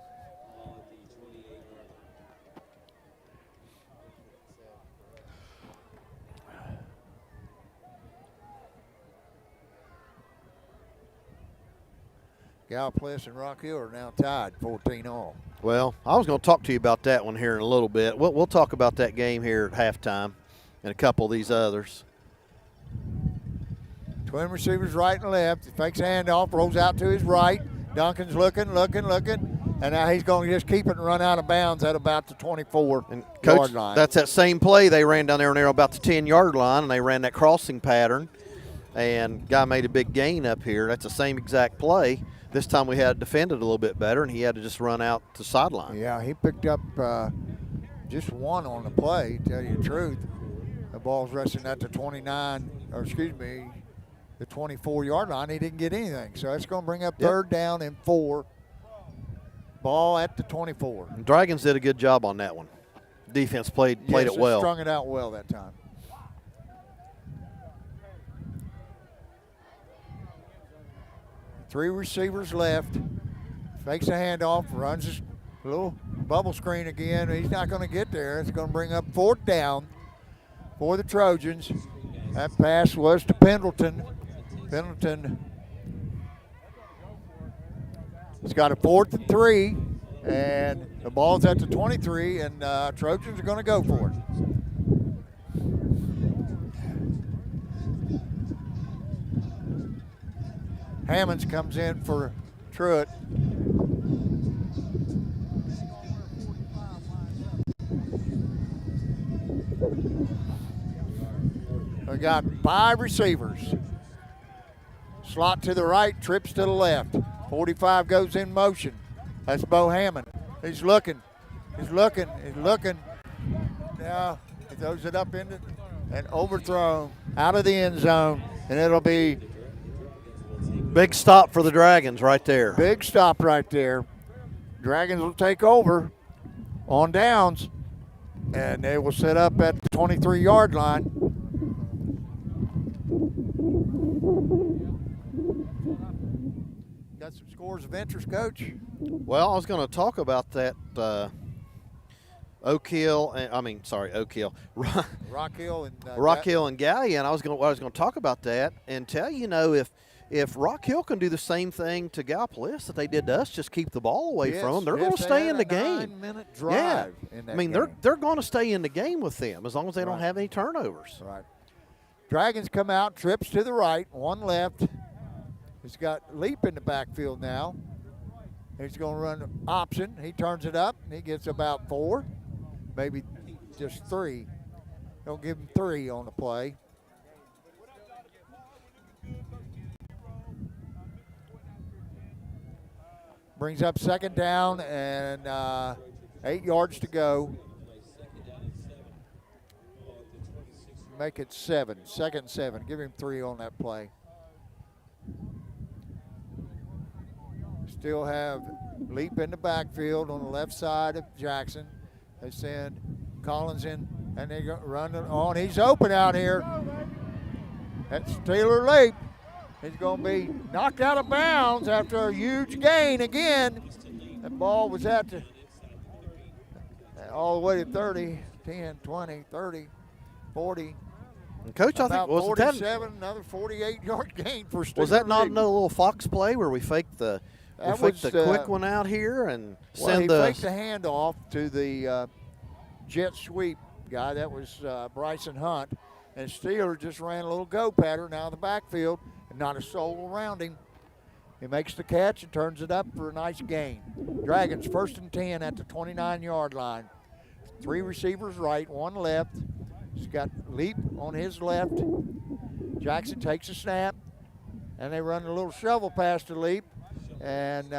Gallipolis and Rock Hill are now tied 14-all. Well, I was going to talk to you about that one here in a little bit. We'll talk about that game here at halftime and a couple of these others. Twin receivers right and left. He fakes a handoff, rolls out to his right. Duncan's looking, and now he's going to just keep it and run out of bounds at about the 24-yard line. That's that same play they ran down there and they're about the 10-yard line, and they ran that crossing pattern, and guy made a big gain up here. That's the same exact play. This time we had defended a little bit better, and he had to just run out to sideline. Yeah, he picked up just 1 on the play, to tell you the truth. The ball's resting at the 24-yard line. He didn't get anything. So it's going to bring up 3rd down and 4. Ball at the 24. Dragons did a good job on that one. Defense played it well. Strung it out well that time. Three receivers left. Fakes a handoff, runs a little bubble screen again. He's not going to get there. It's going to bring up 4th down for the Trojans. That pass was to Pendleton. Pendleton has got a 4th and 3, and the ball's at the 23, and Trojans are going to go for it. Hammonds comes in for Truitt. We got 5 receivers. Slot to the right, trips to the left. 45 goes in motion. That's Bo Hammond. He's looking. Now he throws it up into and overthrown out of the end zone, and it'll be Big stop for the Dragons right there. big stop right there. Dragons will take over on downs, and they will set up at the 23-yard line. Got some scores of interest, Coach? Well, I was going to talk about that Rock Hill. Rock Hill and Rock Hill and Gallia, and I was going to talk about that and tell you, if Rock Hill can do the same thing to Gallipolis that they did to us, just keep the ball away from them, they're going to stay in the game. 9-minute drive in that game. They're going to stay in the game with them as long as they don't have any turnovers. Right. Dragons come out, trips to the right, one left. He's got Leap in the backfield now. He's going to run option. He turns it up, and he gets about 4, maybe just 3. Don't give him 3 on the play. Brings up second down and 8 yards to go. Make it 7. Second 7. Give him 3 on that play. Still have Leap in the backfield on the left side of Jackson. They send Collins in, and they run it on. He's open out here. That's Taylor Leap. He's going to be knocked out of bounds after a huge gain again. That ball was all the way to 30, 10, 20, 30, 40. And Coach, I think, was 47, another 48-yard gain for Steve. Was that not another little fox play where we faked the quick one out here and he faked the handoff to the jet sweep guy. That was Bryson Hunt. And Steeler just ran a little go pattern out of the backfield and not a soul around him. He makes the catch and turns it up for a nice gain. Dragons 1st and 10 at the 29-yard line. 3 receivers right, 1 left. He's got Leap on his left. Jackson takes a snap, and they run a little shovel pass to Leap, and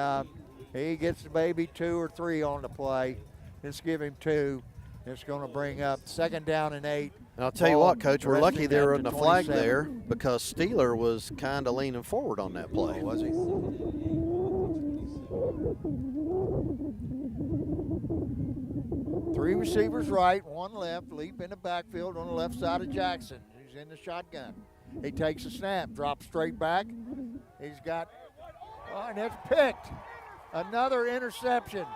he gets maybe 2 or 3 on the play. Let's give him 2. It's going to bring up 2nd down and 8. And I'll tell you what, Coach, we're lucky there were wasn't a flag there because Steeler was kind of leaning forward on that play. Was he? Three receivers right, 1 left. Leap in the backfield on the left side of Jackson. He's in the shotgun. He takes a snap, drops straight back. He's got, and it's picked. Another interception.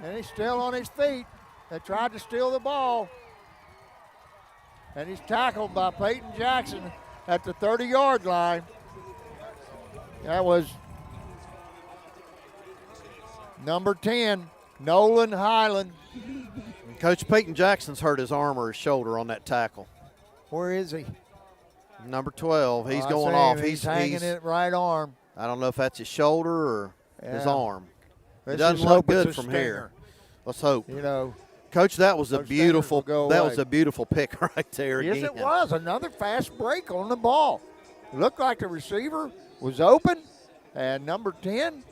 And he's still on his feet. They tried to steal the ball. And he's tackled by Peyton Jackson at the 30-yard line. That was number 10, Nolan Highland. Coach, Peyton Jackson's hurt his arm or his shoulder on that tackle. Where is he? Number 12. He's going off. He's hanging it right arm. I don't know if that's his shoulder or his arm. Let's it doesn't just look hope it's good a from stinger. here. Let's hope. You know, Coach, that was a those beautiful stingers will go that away. was a beautiful pick right there. Yes, again. it was. Another fast break on the ball. It looked like the receiver was open, and number 10.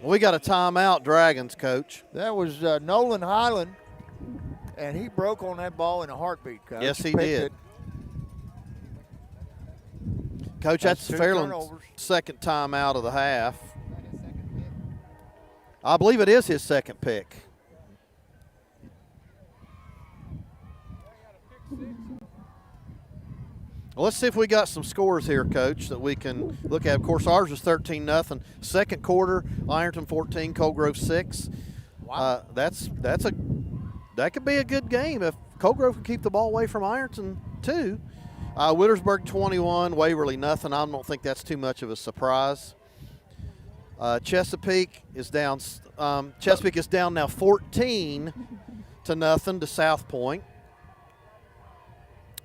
We got a timeout, Dragons, Coach. That was Nolan Highland, and he broke on that ball in a heartbeat, Coach. Yes, he Picked did. it. Coach, that's 2 Fairland's turnovers. second timeout of the half. I believe it is his second pick. Well, let's see if we got some scores here, Coach, that we can look at. Of course, ours was 13-0. Second quarter, Ironton 14, Cold Grove 6. Wow. That could be a good game if Cold Grove can keep the ball away from Ironton too. Wittersburg 21, Waverly nothing. I don't think that's too much of a surprise. Chesapeake is down. Chesapeake is down now 14-0 to South Point.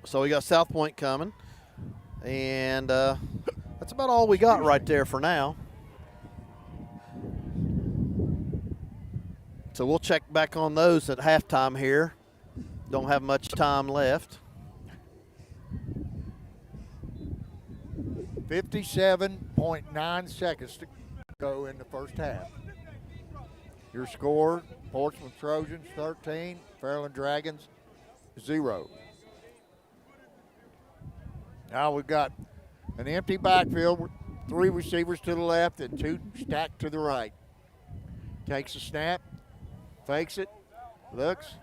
So we got South Point coming, and that's about all we got right there for now. So we'll check back on those at halftime here. Don't have much time left. 57.9 seconds to go in the first half. Your score, Portsmouth Trojans 13, Fairland Dragons 0. Now we've got an empty backfield with 3 receivers to the left and 2 stacked to the right. Takes a snap, fakes it, looks,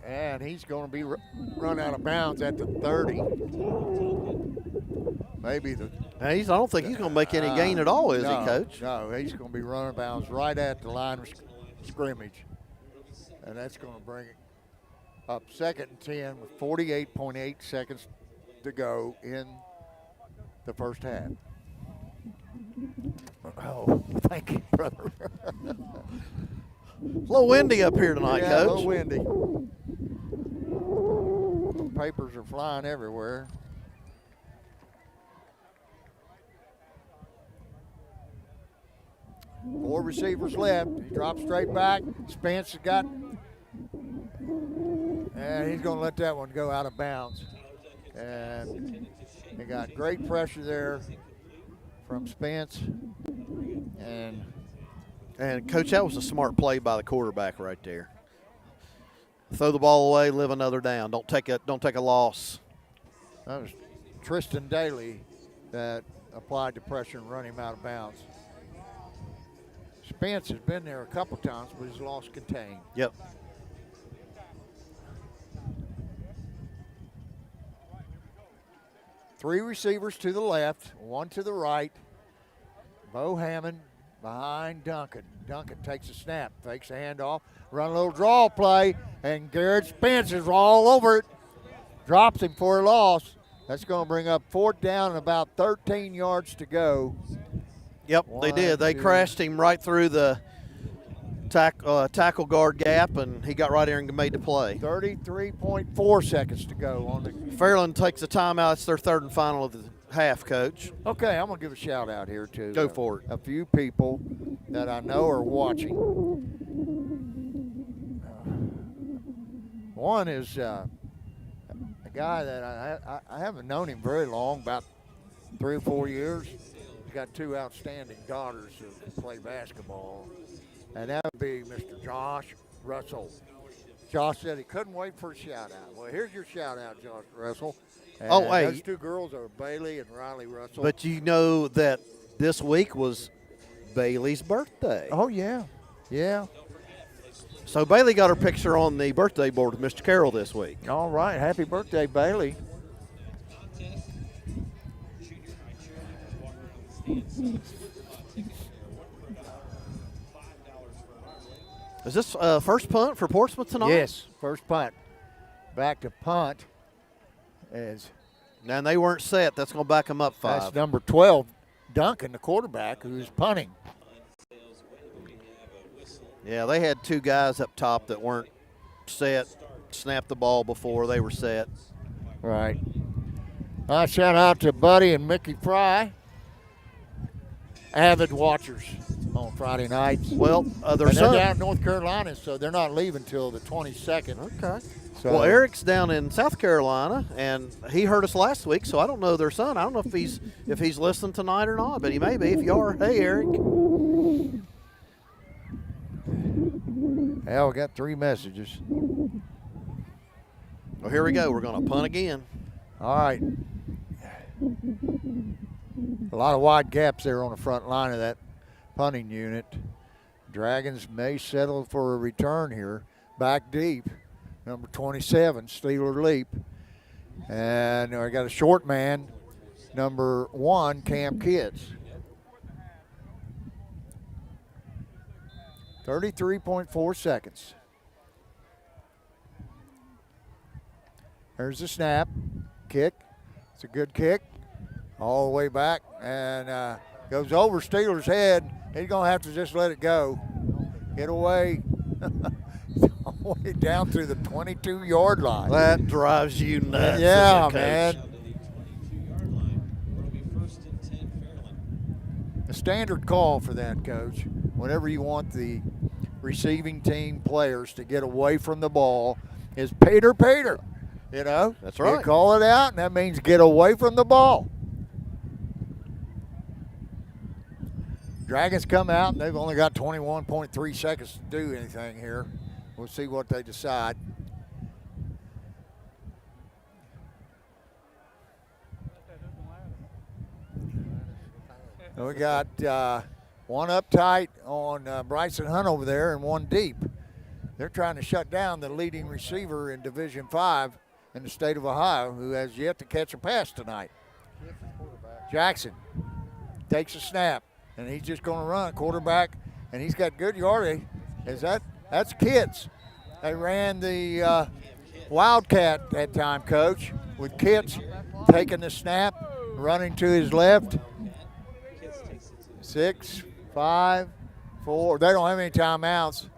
and he's going to be run out of bounds at the 30. Maybe the. I don't think he's going to make any gain at all, is he, Coach? No, he's going to be running bounds right at the line of scrimmage, and that's going to bring it up 2nd and 10 with 48.8 seconds to go in the first half. Oh, thank you, brother. A little windy up here tonight, yeah, Coach. a little windy. Papers are flying everywhere. Four receivers left. He drops straight back. Spence has got, and he's going to let that one go out of bounds. And they got great pressure there from Spence. And Coach, that was a smart play by the quarterback right there. Throw the ball away, live another down. Don't take a loss. That was Tristan Daly that applied the pressure and run him out of bounds. Spence has been there a couple times, but he's lost contained. Yep. Three receivers to the left, one to the right. Bo Hammond behind Duncan. Duncan takes a snap, fakes a handoff, run a little draw play, and Garrett Spence is all over it. Drops him for a loss. That's going to bring up 4th down and about 13 yards to go. Yep, they did. They crashed him right through the tackle guard gap, and he got right there and made the play. 33.4 seconds to go on the. Fairland takes a timeout. It's their 3rd and final of the half, Coach. Okay, I'm going to give a shout out here to Go for it. A few people that I know are watching. One is a guy that I haven't known him very long, about 3 or 4 years. He's got 2 outstanding daughters who play basketball, and that would be Mr. Josh Russell. Josh said he couldn't wait for a shout-out. Well, here's your shout-out, Josh Russell. And hey. those 2 girls are Bailey and Riley Russell. But you know that this week was Bailey's birthday. Oh, yeah. Yeah. So Bailey got her picture on the birthday board with Mr. Carroll this week. All right. Happy birthday, Bailey. Is this first punt for Portsmouth tonight? Yes, first punt. Back to punt. And they weren't set. That's going to back them up 5. That's number 12, Duncan, the quarterback, who's punting. Yeah, they had 2 guys up top that weren't set, snapped the ball before they were set. Right. Shout out to Buddy and Mickey Fry, avid watchers on Friday nights. Well, they're down in North Carolina, so they're not leaving till the 22nd. Okay. So, well, Eric's down in South Carolina, and he heard us last week, so I don't know their son. I don't know if he's listening tonight or not, but he may be. If you are, hey, Eric. Yeah, we got 3 messages. Well, here we go. We're going to punt again. All right. A lot of wide gaps there on the front line of that punting unit. Dragons may settle for a return here. Back deep. Number 27, Steeler Leap. And I got a short man, number 1, Cam Kids. 33.4 seconds. There's the snap. Kick. It's a good kick. All the way back. And goes over Steeler's head. He's going to have to just let it go. Get away. All the way down to the 22-yard line. That drives you nuts. Yeah, man. The standard call for that, Coach. Whenever you want the receiving team players to get away from the ball, is Peter. You know? That's right. You call it out, and that means get away from the ball. Dragons come out, and they've only got 21.3 seconds to do anything here. We'll see what they decide. We got one up tight on Bryson Hunt over there and one deep. They're trying to shut down the leading receiver in Division 5 in the state of Ohio, who has yet to catch a pass tonight. Jackson takes a snap, and he's just going to run quarterback, and he's got good yardage. That's Kitts. They ran the Wildcat that time, Coach, with Kitts taking the snap, running to his left. 6, 5, 4. They don't have any timeouts.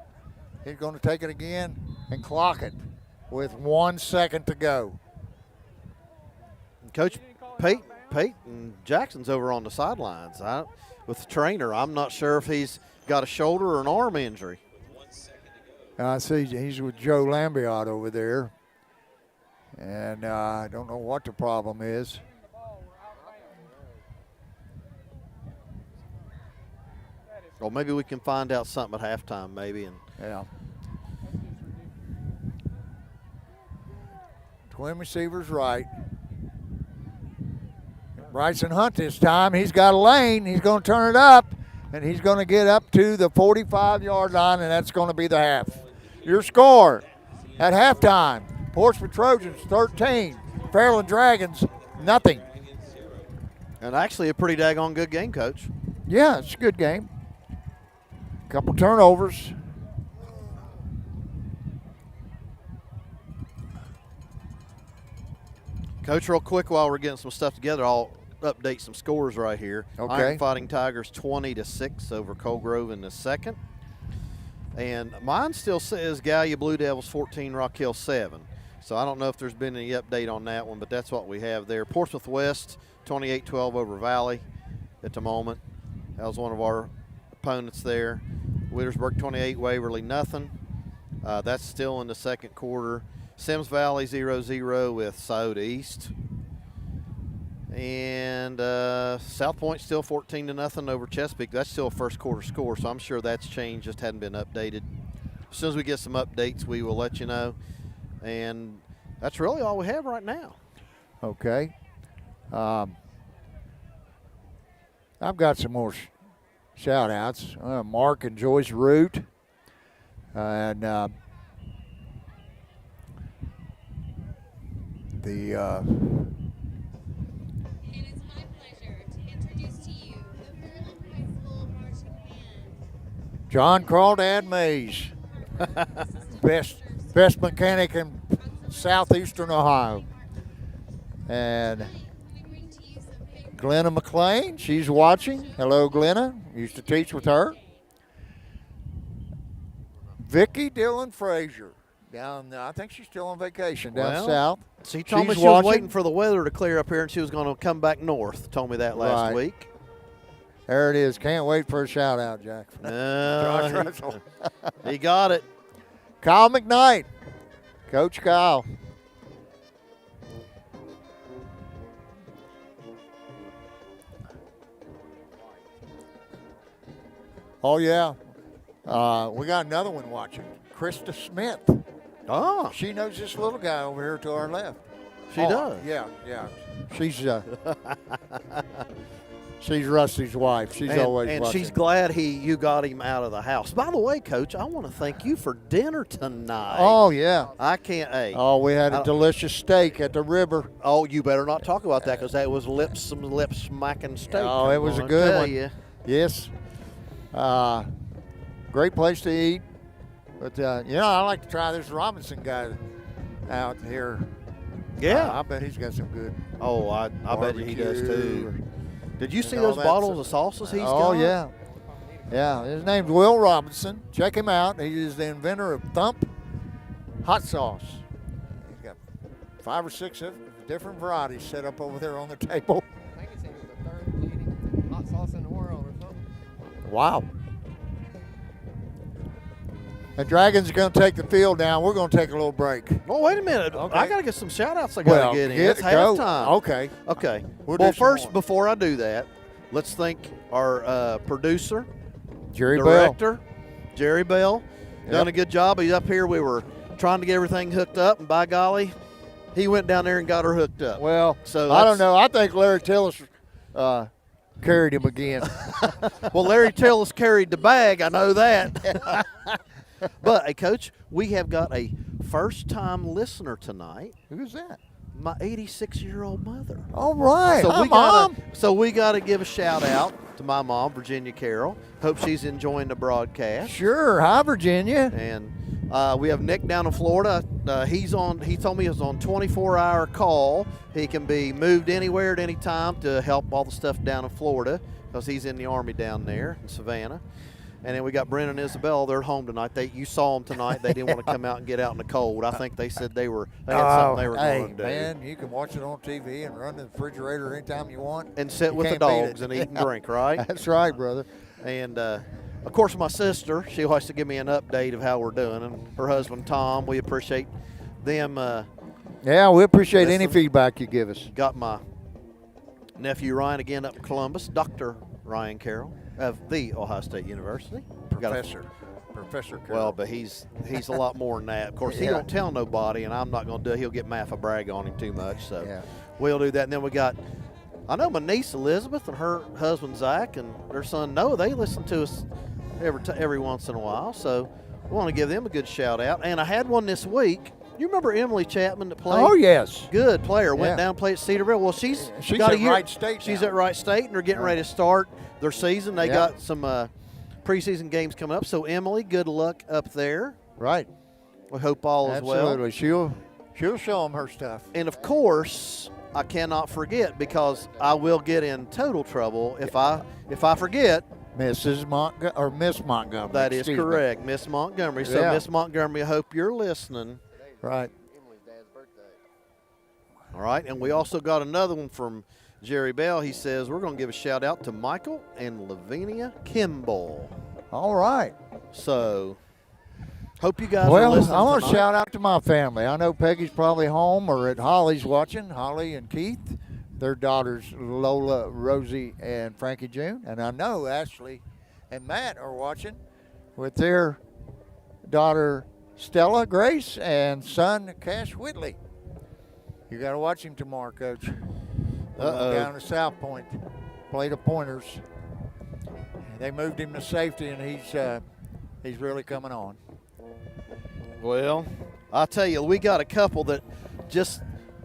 He's going to take it again and clock it with 1 second to go. Coach Peyton Jackson's over on the sidelines with the trainer. I'm not sure if he's got a shoulder or an arm injury. I see he's with Joe Lambiot over there. And I don't know what the problem is. Well, maybe we can find out something at halftime, maybe. Yeah. Twin receivers right. Bryson Hunt this time. He's got a lane. He's going to turn it up, and he's going to get up to the 45-yard line, and that's going to be the half. Your score at halftime, Portsmouth Trojans 13, Fairland Dragons nothing. And actually a pretty daggone good game, Coach. Yeah, it's a good game. Couple turnovers. Coach, real quick while we're getting some stuff together, I'll update some scores right here. Okay. Iron Fighting Tigers 20-6 over Cold Grove in the second. And mine still says Gallia Blue Devils 14, Rock Hill 7. So I don't know if there's been any update on that one, but that's what we have there. Portsmouth West 28-12 over Valley at the moment. That was one of our opponents there. Wittersburg 28, Waverly nothing. That's still in the second quarter. Sims Valley 0-0 with Scioto East. And South Point still 14-0 over Chesapeake. That's still a first quarter score, so I'm sure that's changed, just hadn't been updated. As soon as we get some updates, we will let you know. And that's really all we have right now. Okay. I've got some more shout-outs. Mark and Joyce Root. And And it's my pleasure to introduce to you the Fairland High School Marching Band. John Crawdad Mays, best mechanic in southeastern Ohio. And We bring to you some big Glenna McLean, she's watching. Hello, Glenna. Used to teach with her. Vicki Dillon Frazier, down, I think she's still on vacation down Well, south. She told me She's she was watching. waiting for the weather to clear up here and she was going to come back north. Told me that last Right. week. There it is. Can't wait for a shout out, Jack. Josh Russell. He got it. Kyle McKnight, Coach Kyle. Oh, yeah. We got another one watching. Krista Smith. Oh, She knows this little guy over here to our left. she does. Yeah. She's Rusty's wife. She's always and watching. she's glad you got him out of the house. By the way, Coach, I want to thank you for dinner tonight. Oh, yeah. I can't. Hey. Oh, we had a delicious steak at the river. Oh, you better not talk about that because that was some lip smacking steak. Oh, it was a I'm good gonna one. tell you. Yes. Great place to eat. But, I like to try this Robinson guy out here. Yeah. I bet he's got some good Oh, I bet you he does too. barbecue. Did you see all those that bottles of stuff. sauces he's got? Oh, yeah. Yeah, his name's Will Robinson. Check him out. He is the inventor of Thump hot sauce. He's got 5 or 6 different varieties set up over there on the table. I think he said it was the third leading hot sauce in the world or something. Wow. The Dragons are going to take the field now. We're going to take a little break. Oh, wait a minute. Okay. I got to get some shout-outs I got to get in. It's go. halftime. Okay. Okay. We'll Well, do some first, more. before I do that, let's thank our producer, Jerry Bell. director, Jerry Bell. Yep. Done a good job. He's up here. We were trying to get everything hooked up, and by golly, he went down there and got her hooked up. Well, So I that's- don't know. I think Larry Tillis carried him again. Well, Larry Tillis carried the bag. I know that. But, hey, Coach, we have got a first-time listener tonight, Who's that? my 86-year-old mother. All right. Hi, we Mom. gotta give a shout-out to my mom, Virginia Carroll. Hope she's enjoying the broadcast. Sure. Hi, Virginia. And we have Nick down in Florida. He told me he was on 24-hour call. He can be moved anywhere at any time to help all the stuff down in Florida because he's in the Army down there in Savannah. And then we got Brennan and Isabel. They're home tonight. You saw them tonight. They didn't want to come out and get out in the cold. I think they said they had something they were going to do. Man, you can watch it on TV and run to the refrigerator anytime you want. And sit You with the can't beat dogs it. and eat and drink, right? That's right, brother. And, of course, my sister, she likes to give me an update of how we're doing. And her husband, Tom, we appreciate them. Yeah, we appreciate any Listen. feedback you give us. Got my nephew Ryan again up in Columbus, Dr. Ryan Carroll of the Ohio State University. Got a- Professor Carroll. Well, but he's a lot more than that. Of course, he Yeah. don't tell nobody, and I'm not going to do it. He'll get mad if I brag on him too much. So Yeah. we'll do that. And then we got, I know my niece Elizabeth and her husband Zach and their son Noah, they listen to us every once in a while. So we want to give them a good shout out. And I had one this week. You remember Emily Chapman that played? Oh, yes. Good player. Went Yeah. down and played at Cedarville. Well, she's She's got a at year. Wright State She's now. at Wright State, and they're getting ready to start their season. They Yeah. got some preseason games coming up. So, Emily, good luck up there. Right. We hope all is well. Absolutely. She'll show them her stuff. And, of course, I cannot forget because I will get in total trouble if I forget. Miss Montgomery. That is excuse me. correct, Miss Montgomery. So, Yeah. Miss Montgomery, I hope you're listening. Right. All right, and we also got another one from Jerry Bell. He says we're going to give a shout out to Michael and Lavinia Kimball. All right. So, hope you guys are Well, listening. I want to tonight. shout out to my family. I know Peggy's probably home or at Holly's watching, Holly and Keith, their daughters Lola, Rosie, and Frankie June. And I know Ashley and Matt are watching with their daughter Stella Grace and son Cash Whitley. You got to watch him tomorrow, Coach. Uh-oh. Down to South Point, play the Pointers. They moved him to safety, and he's really coming on. Well, I'll tell you, we got a couple that just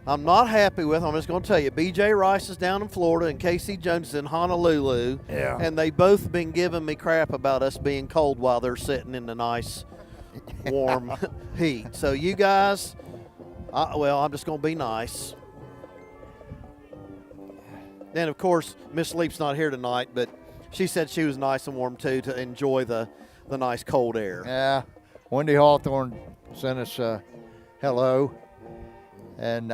I'm not happy with. I'm just going to tell you, B.J. Rice is down in Florida and Casey Jones is in Honolulu. Yeah. And they both been giving me crap about us being cold while they're sitting in the nice, warm heat. So you guys, I'm just going to be nice. And, of course, Miss Leap's not here tonight, but she said she was nice and warm, too, to enjoy the nice cold air. Yeah, Wendy Hawthorne sent us hello, and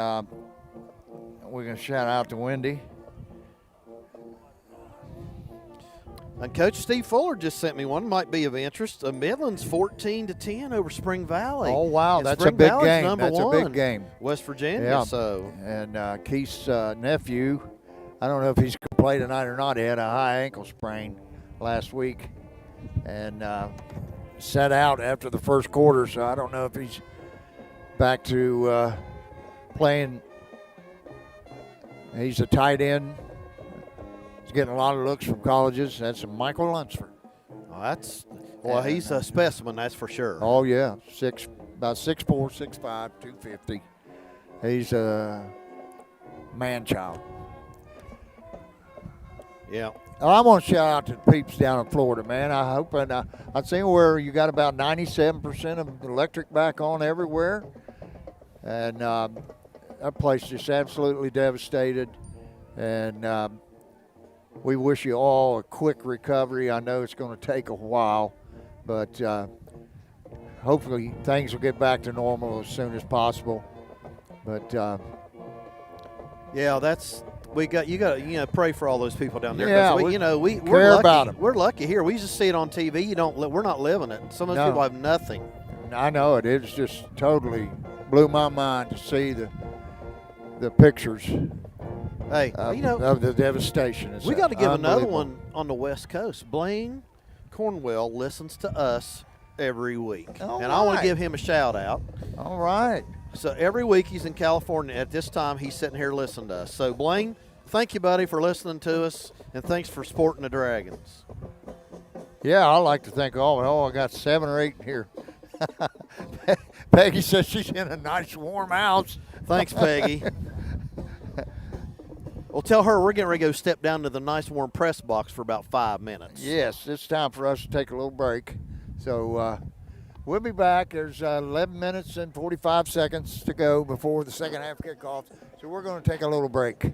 we're going to shout out to Wendy. And Coach Steve Fuller just sent me one. Might be of interest. Midland's 14-10 over Spring Valley. Oh, wow, And that's Spring a big Valley's game. number That's one, a big game. West Virginia. Yeah. So And Keith's nephew, I don't know if he's going to play tonight or not. He had a high ankle sprain last week and sat out after the first quarter, so I don't know if he's back to playing. He's a tight end. He's getting a lot of looks from colleges. That's Michael Lunsford. he's a specimen, that's for sure. Oh, yeah, about 6'4", 6'5", 250. He's a man-child. Yeah. I want to shout out to the peeps down in Florida, man. I hope, and I've seen where you got about 97% of electric back on everywhere. And that place just absolutely devastated. And we wish you all a quick recovery. I know it's going to take a while, but hopefully things will get back to normal as soon as possible. But Yeah, that's you got to pray for all those people down there. Yeah, 'cause we we're care lucky. about 'em. We're lucky here. We just see it on TV. We're not living it. Some of those No. people have nothing. I know it. It's just totally blew my mind to see the pictures Hey, of the devastation. It's we got to give another unbelievable. one on the West Coast. Blaine Cornwell listens to us every week, All and I want right. to give him a shout out. All right. So every week he's in California. At this time, he's sitting here listening to us. So Blaine, thank you, buddy, for listening to us, and thanks for supporting the Dragons. Yeah, I like to think I got 7 or 8 here. Peggy says she's in a nice warm house. Thanks, Peggy. Well, tell her we're getting ready to go step down to the nice warm press box for about 5 minutes. Yes, it's time for us to take a little break. So we'll be back. There's 11 minutes and 45 seconds to go before the second half kickoff. So we're going to take a little break.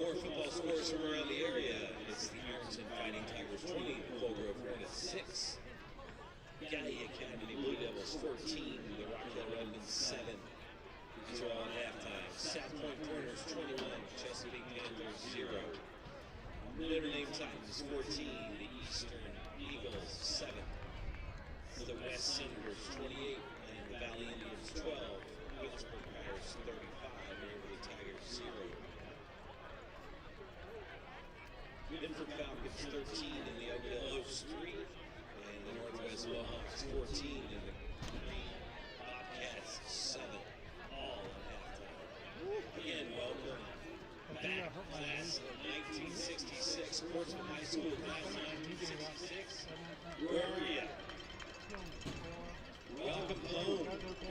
More football scores from around the area. It's the Ironton Fighting Tigers 20, Colgrove Hornets 6. Gallia Academy Blue Devils 14, the Rock Hill Redmonds 7. These are all at halftime. South Point Corners 21, Chesapeake Panthers 0. Notre Dame Titans 14, the Eastern Eagles 7. The West Senators 28, and the Valley Indians 12. Williamsburg Pirates 35, Waverly Tigers 0. Midford Falcons 13, and the Oakdale Oaks 3. And the Northwest Mohawks 14, and the Green Bobcats 7. All at halftime. Again, welcome back, class of 1966. Portsmouth High School, class of 1966. Where are you? Welcome home,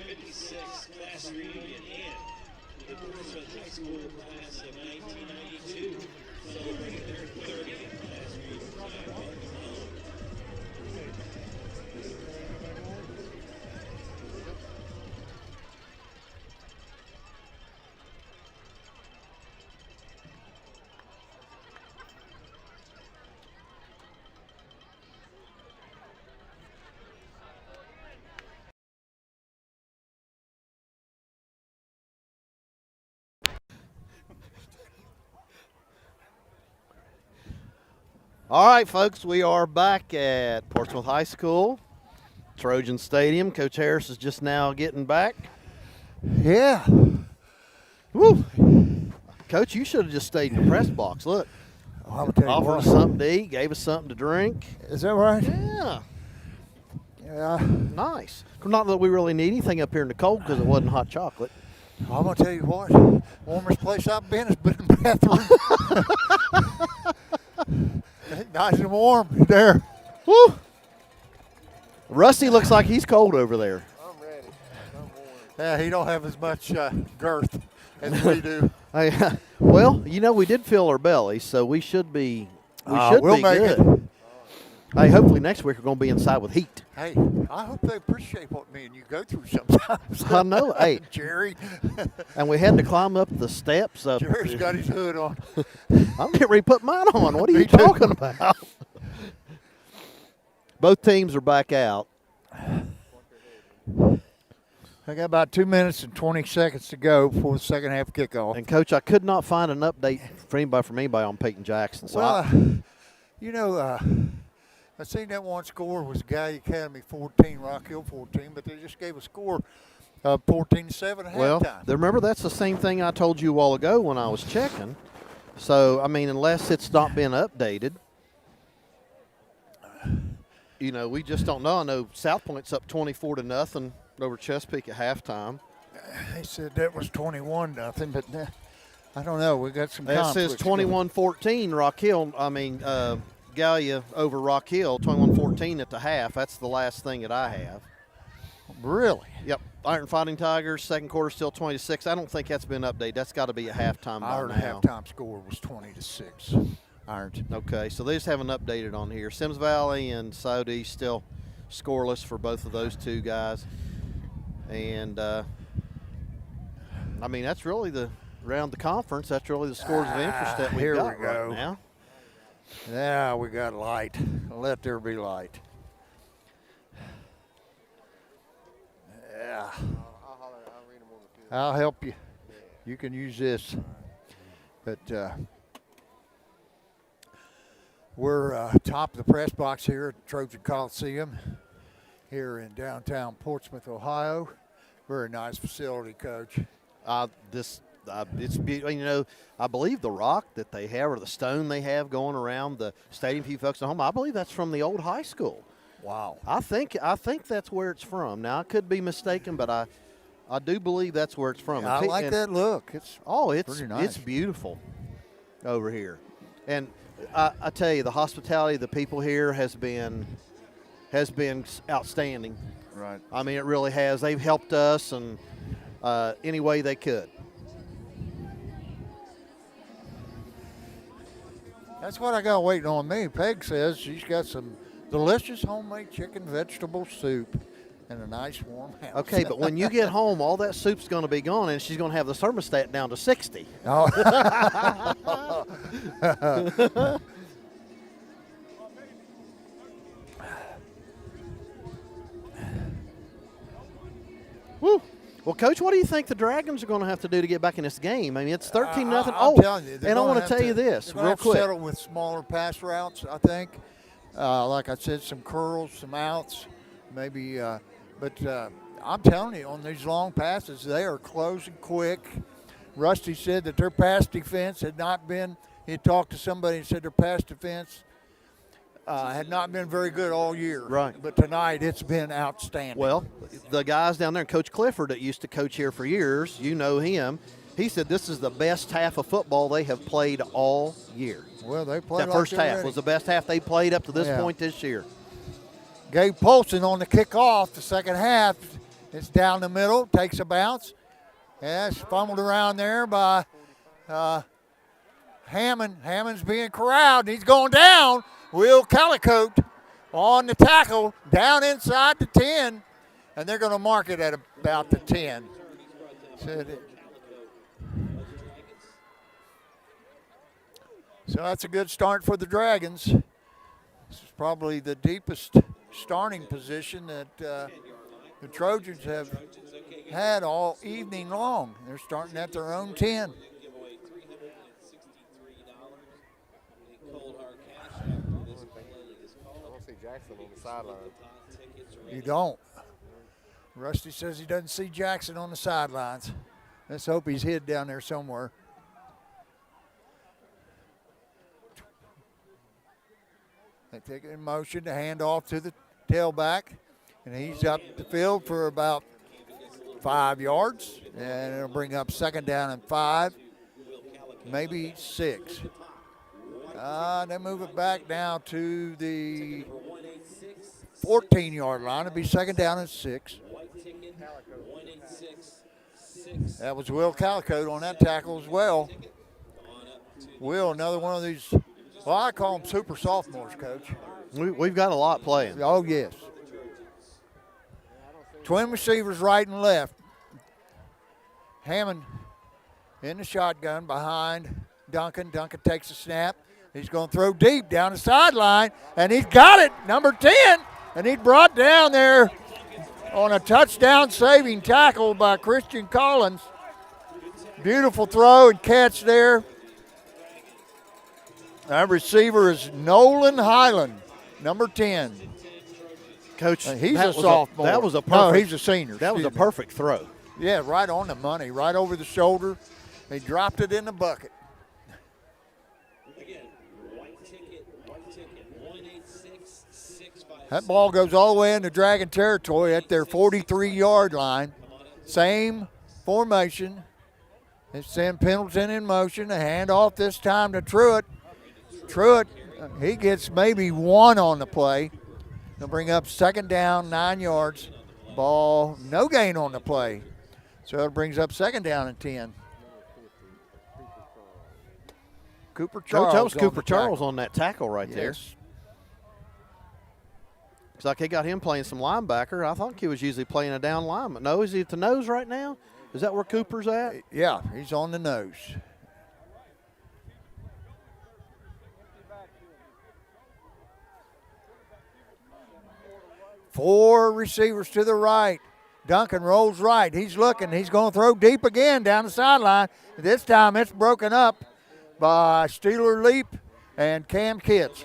56 class reunion, and the Portsmouth High School class of 1992 celebrating their 30th class reunion. Welcome home. All right, folks, we are back at Portsmouth High School, Trojan Stadium. Coach Harris is just now getting back. Yeah. Woo! Coach, you should have just stayed in the press box. Look, Well, I'm gonna tell you offered what. us something to eat, gave us something to drink. Is that right? Yeah, Yeah. nice. Not that we really need anything up here in the cold because it wasn't hot chocolate. Well, I'm gonna tell you what. Warmest place I've been has been in the bathroom. Nice and warm there. Woo! Rusty looks like he's cold over there. I'm ready. I'm warm. Yeah, he don't have as much girth as we do. Hey, well, you know, we did fill our bellies, so we should be. We'll make good. it. Hey, hopefully next week we're going to be inside with heat. Hey, I hope they appreciate what me and you go through sometimes. I know. Hey, Jerry. and we had to climb up the steps. Up. Jerry's got his hood on. I'm getting ready to put mine on. What are Me you too. talking about? Both teams are back out. I got about 2 minutes and 20 seconds to go before the second half kickoff. And Coach, I could not find an update from anybody on Peyton Jackson. So Well, you know, I seen that one score was Gallia Academy 14, Rock Hill 14, but they just gave a score of 14-7 at halftime. remember that's the same thing I told you a while ago when I was checking. So I mean, unless it's not been updated, you know, we just don't know. I know South Point's up 24-0 over Chesapeake at halftime. They said that was 21-0, but I don't know. We got some It says conflicts. 21-14 Rock Hill. I mean, Gallia over Rock Hill, 21-14 at the half. That's the last thing that I have. Really? Yep. Iron Fighting Tigers, second quarter still 20-6. I don't think that's been updated. That's got to be a halftime I by heard now. the halftime score was 20-6. Ironton. Okay, so they just haven't updated on here. Sims Valley and Southeast still scoreless for both of those two guys. And, I mean, that's really around the conference, that's really the scores of interest that we've here got we go. right now. Yeah, we got light. Let there be light. Yeah. I'll help you. You can use this. But we're top of the press box here at Trojan Coliseum here in downtown Portsmouth, Ohio. Very nice facility, Coach. It's beautiful. You know, I believe the rock that they have or the stone they have going around the stadium for you folks at home, I believe that's from the old high school. Wow. I think that's where it's from. Now I could be mistaken, but I do believe that's where it's from. I like that look. It's pretty nice. It's beautiful over here. And I tell you, the hospitality of the people here has been outstanding. right. I mean, it really has. They've helped us in any way they could. That's what I got waiting on me. Peg says she's got some delicious homemade chicken vegetable soup. and a nice warm house. Okay, but when you get home, all that soup's going to be gone, and she's going to have the thermostat down to 60. Oh. Woo. Well, Coach, what do you think the Dragons are going to have to do to get back in this game? I mean, it's 13-0. I'm telling you, and I want to tell you this they're real have to quick. settle with smaller pass routes, I think. Like I said, some curls, some outs, maybe. But I'm telling you, on these long passes, they are closing quick. Rusty said that their pass defense had not been. He talked to somebody and said their pass defense had not been very good all year. Right. But tonight it's been outstanding. Well, the guys down there, and Coach Clifford that used to coach here for years, you know him, he said this is the best half of football they have played all year. Well, they played That like first they're half ready. was the best half they played up to this Yeah. point this year. Gabe Polson on the kickoff, the second half. It's down the middle, takes a bounce. Yeah, it's fumbled around there by Hammond. Hammond's being corralled. He's going down. Will Calicote on the tackle, down inside the 10, and they're going to mark it at about the 10. So that's a good start for the Dragons. This is probably the deepest starting position that the Trojans have had all evening long. They're starting at their own 10. Give away $363 in cold hard cash after this play is called. I don't see Jackson on the sideline. Tickets are You don't. Rusty says he doesn't see Jackson on the sidelines. Let's hope he's hid down there somewhere. They take it in motion to hand off to the tailback, and he's up the field for about 5 yards, and it'll bring up second down and 5, maybe 6. They move it back now to the 14-yard line. It'll be second down and 6. That was Will Calicote on that tackle as well. Will, another one of these, well, I call them super sophomores, Coach. We've got a lot playing. Oh, yes. Twin receivers right and left. Hammond in the shotgun behind Duncan. Duncan takes a snap. He's going to throw deep down the sideline, and he's got it, number 10, and he's brought down there on a touchdown-saving tackle by Christian Collins. Beautiful throw and catch there. That receiver is Nolan Highland, number 10. Coach, He's that a sophomore. That was a perfect. No, he's a senior. That was a Excuse me. perfect throw. Yeah, right on the money, right over the shoulder. He dropped it in the bucket. Again, white ticket, 186-656. That ball goes all the way into Dragon territory at their 43-yard line. Same formation. It's send Pendleton in motion. A handoff this time to Truitt. Truitt, he gets maybe 1 on the play. They'll bring up second down, 9 yards. Ball, no gain on the play. So it brings up second down and 10. Cooper Charles. Coach, that was on Cooper the tackle. Charles on that tackle right there. Yes. Looks like they got him playing some linebacker. I thought he was usually playing a down lineman. No, is he at the nose right now? Is that where Cooper's at? Yeah, he's on the nose. Four receivers to the right. Duncan rolls right. He's looking. He's going to throw deep again down the sideline. This time it's broken up by Steeler Leap and Cam Kitts.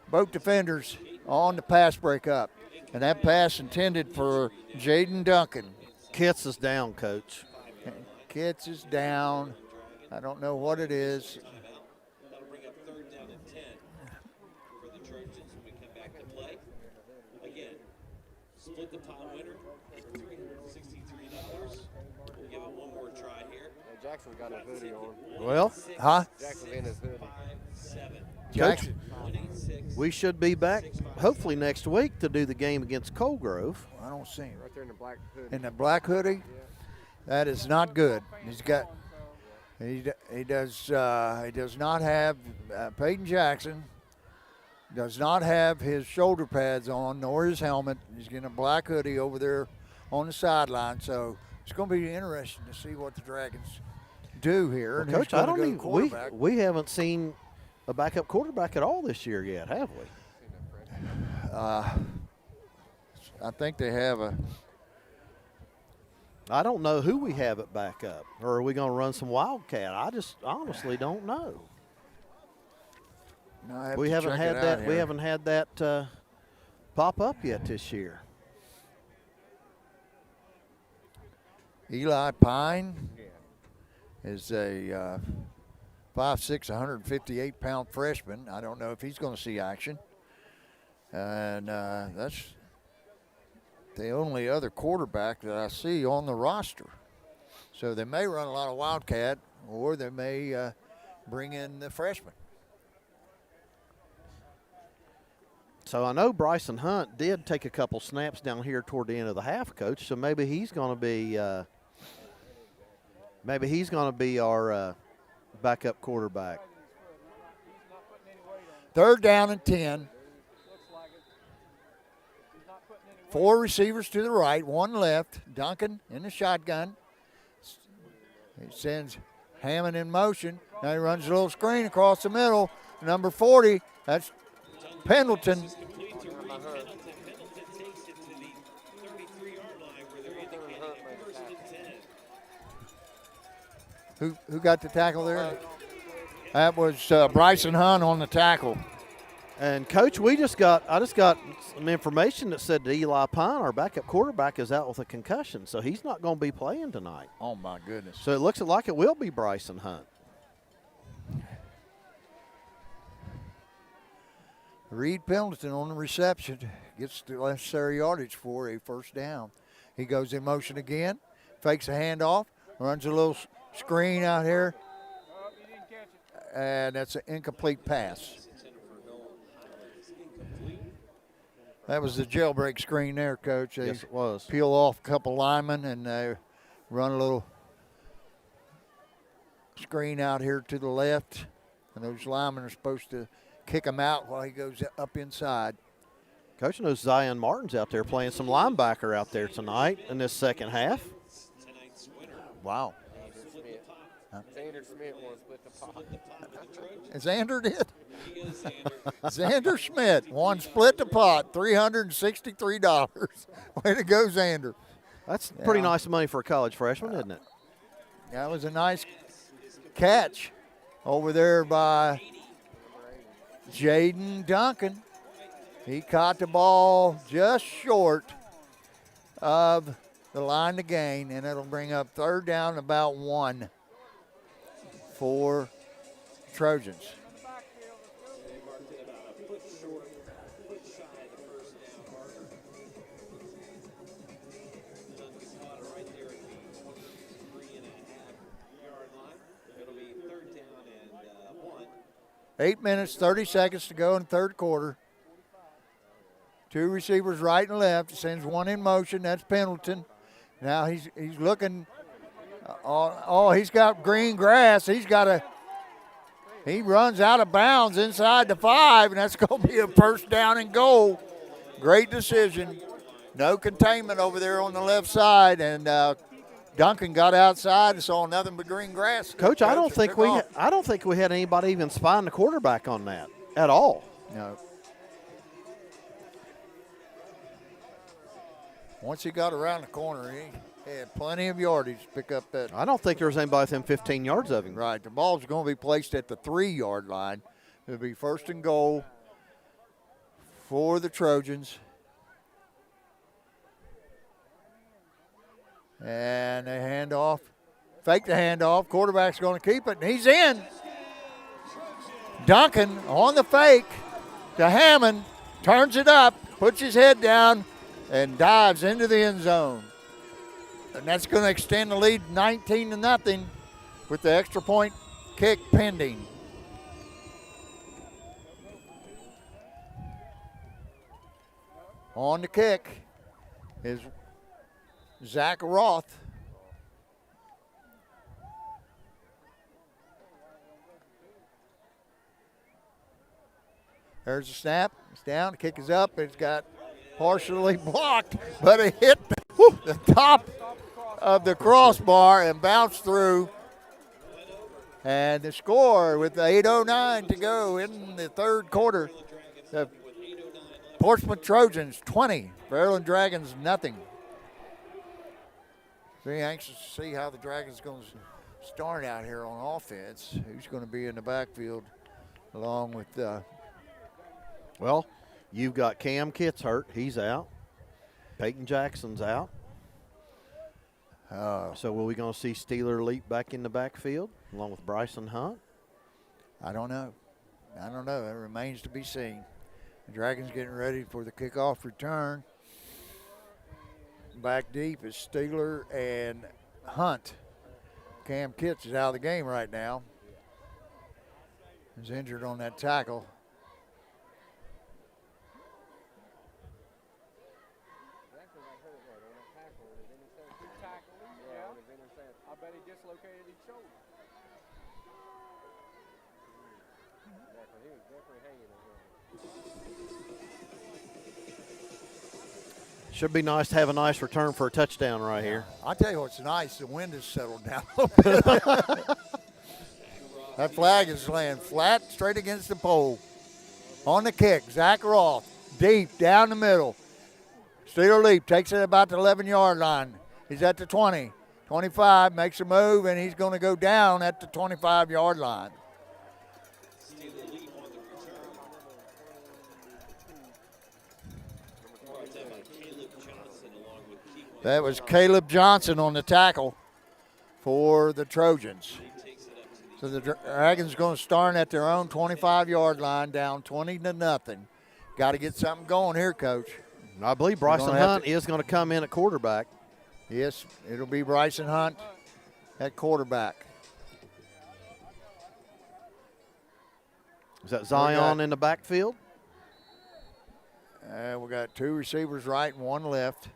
Both defenders on the pass breakup. And that pass intended for Jaden Duncan. Kitts is down, Coach. Kitts is down. I don't know what it is. That'll bring up third down and 10 for the Trojans when we come back to play. Again, split the pot winner for $363. We'll give it one more try here. Jackson's got his hoodie on. Well, Huh? Jackson's in his hoodie. 5-7. Jackson. 186. we should be back hopefully next week to do the game against Coalgrove. I don't see him. Right there in the black hoodie. In the black hoodie? That is not good. He's got. He does not have Peyton Jackson, does not have his shoulder pads on nor his helmet. He's getting a black hoodie over there on the sideline. So it's going to be interesting to see what the Dragons do here. Well, and Coach, who's I gonna don't go even quarterback. we haven't seen a backup quarterback at all this year yet, have we? I think they have a. I don't know who we have at backup. Or are we going to run some Wildcat? I just honestly don't know. No, I have We to haven't check had it that. out We here. haven't had that pop up yet this year. Eli Pine is a 5'6", 158-pound freshman. I don't know if he's going to see action. And that's the only other quarterback that I see on the roster. So they may run a lot of Wildcat, or they may bring in the freshman. So I know Bryson Hunt did take a couple snaps down here toward the end of the half, Coach. So maybe he's going to be our backup quarterback. 3rd down and 10. 4 receivers to the right, 1 left. Duncan in the shotgun. He sends Hammond in motion. Now he runs a little screen across the middle. Number 40, that's Pendleton. Complete to Reed. Pendleton takes it to the 33-yard line where they're indicating a 1st and 10. Who got the tackle there? That was Bryson Hunt on the tackle. And Coach, I just got some information that said that Eli Pine, our backup quarterback, is out with a concussion, so he's not going to be playing tonight. Oh my goodness. So it looks like it will be Bryson Hunt. Reed Pendleton on the reception gets the necessary yardage for a 1st down. He goes in motion again, fakes a handoff, runs a little screen out here, and that's an incomplete pass. That was the jailbreak screen there, Coach. They Yes, it was. peel off a couple linemen and they run a little screen out here to the left, and those linemen are supposed to kick him out while he goes up inside. Coach knows Zion Martin's out there playing some linebacker out there tonight in this second half. Wow. Xander Smith won split the pot. Xander did. Xander Schmidt won split the pot, $363. Way to go, Xander. That's pretty nice money for a college freshman, isn't it? That was a nice catch over there by Jaden Duncan. He caught the ball just short of the line to gain, and it'll bring up 3rd down and about 1 for Trojans. They marked it about a foot short, foot shy of the 1st down marker. Duncan caught it right there at the 23.5-yard line. It'll be 3rd down and 1. 8 minutes, 30 seconds to go in the 3rd quarter. 2 receivers right and left. He sends 1 in motion. That's Pendleton. Now he's looking. He's got green grass. He runs out of bounds inside the 5, and that's going to be a 1st down and goal. Great decision. No containment over there on the left side, and Duncan got outside and saw nothing but green grass. Coach, I don't think we off. had anybody even spying the quarterback on that at all. No. Once he got around the corner, he had plenty of yardage to pick up that. I don't think there was anybody within 15 yards of him. Right. The ball's going to be placed at the 3-yard line. It'll be 1st and goal for the Trojans. And they hand off. Fake the handoff. Quarterback's going to keep it, and he's in. Duncan on the fake to Hammond. Turns it up, puts his head down, and dives into the end zone. And that's going to extend the lead 19-0 with the extra point kick pending. On the kick is Zach Roth. There's a snap. It's down. The kick is up. It's got partially blocked, but it hit the top of the crossbar and bounced through. And the score with 8:09 to go in the third quarter, the Portsmouth Trojans 20, Fairland Dragons nothing. Very anxious to see how the Dragons going to start out here on offense. Who's going to be in the backfield along with Well, you've got Cam Kitts hurt. He's out. Peyton Jackson's out. So are we going to see Steeler Leap back in the backfield along with Bryson Hunt? I don't know. It remains to be seen. The Dragons getting ready for the kickoff return. Back deep is Steeler and Hunt. Cam Kitts is out of the game right now. He's injured on that tackle. I bet he dislocated his shoulder. Yeah, 'cause he was definitely hanging on him. Should be nice to have a nice return for a touchdown right here. I'll tell you what's nice, the wind has settled down a little bit. That flag is laying flat straight against the pole. On the kick, Zach Roth, deep down the middle. Steeler Leap takes it about the 11-yard line. He's at the 20, 25, makes a move, and he's going to go down at the 25-yard line. Steeler Leap on the return. Brought down by Caleb Johnson along with Keegan. That was Caleb Johnson on the tackle for the Trojans. So the Dragons going to start at their own 25-yard line, down 20-0. Got to get something going here, Coach. I believe Bryson Hunt is going to come in at quarterback. Yes, it'll be Bryson Hunt at quarterback. Is that Zion in the backfield? We got two receivers right and one left.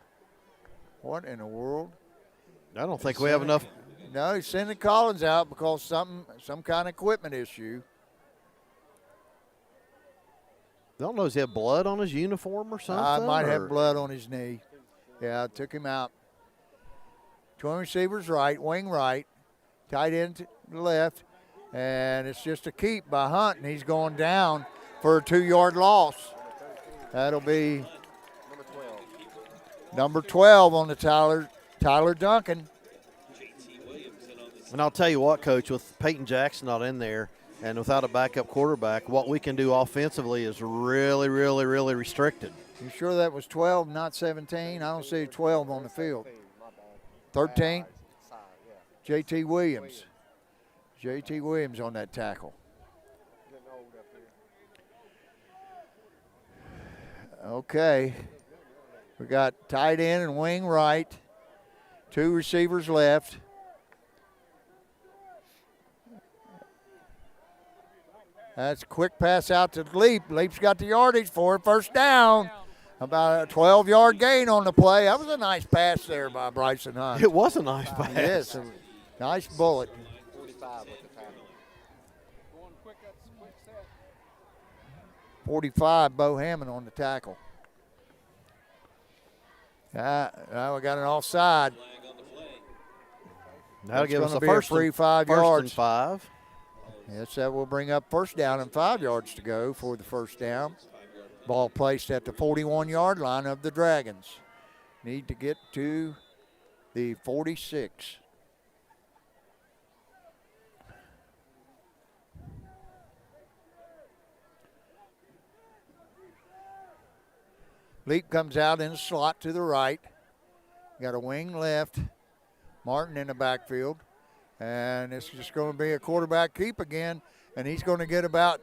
What in the world? I don't think we have enough. No, he's sending Collins out because some kind of equipment issue. I don't know. Does he have blood on his uniform or something? I might have blood on his knee. Yeah, took him out. Twin receivers right, wing right, tight end to the left, and it's just a keep by Hunt, and he's going down for a 2-yard loss. That'll be number 12 on the Tyler Duncan. And I'll tell you what, Coach, with Peyton Jackson not in there and without a backup quarterback, what we can do offensively is really, really, really restricted. You sure that was 12, not 17? I don't see 12 on the field. 13, J.T. Williams. J.T. Williams on that tackle. Okay. We got tight end and wing right. Two receivers left. That's a quick pass out to Leap. Leap's got the yardage for it. First down. About a 12-yard gain on the play. That was a nice pass there by Bryson Hunt. It was a nice pass. Yes, a nice bullet. 45 with the tackle. 45, Bo Hammond on the tackle. Now we got an offside. That'll give us a be first free 5 first yards. and 5. Yes, that will bring up first down and 5 yards to go for the first down. Ball placed at the 41-yard line of the Dragons. Need to get to the 46. Leap comes out in the slot to the right. Got a wing left. Martin in the backfield. And it's just going to be a quarterback keep again. And he's going to get about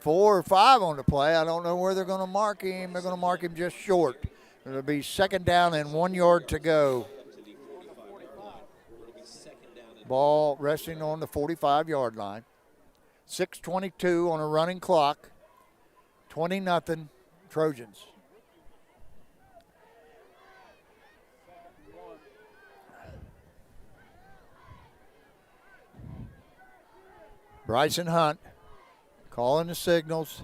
4 or 5 on the play. I don't know where they're going to mark him. They're going to mark him just short. It'll be second down and 1 yard to go. Ball resting on the 45-yard line. 6:22 on a running clock. 20-0 Trojans. Bryson Hunt calling the signals.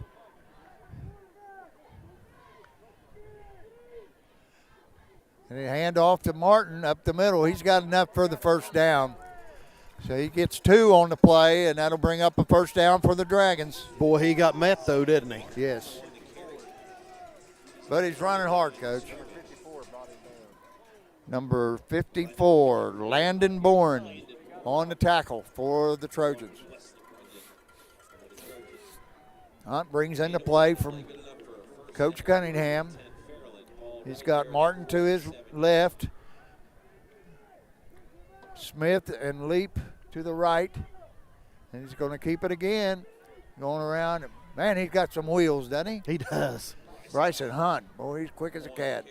And they hand off to Martin up the middle. He's got enough for the first down. So he gets 2 on the play, and that'll bring up a first down for the Dragons. Boy, he got met, though, didn't he? Yes. But he's running hard, Coach. Number 54, Landon Bourne on the tackle for the Trojans. Hunt brings in the play from Coach Cunningham. He's got Martin to his left. Smith and Leap to the right. And he's going to keep it again. Going around. Man, he's got some wheels, doesn't he? He does. Bryson Hunt. Boy, he's quick as a cat.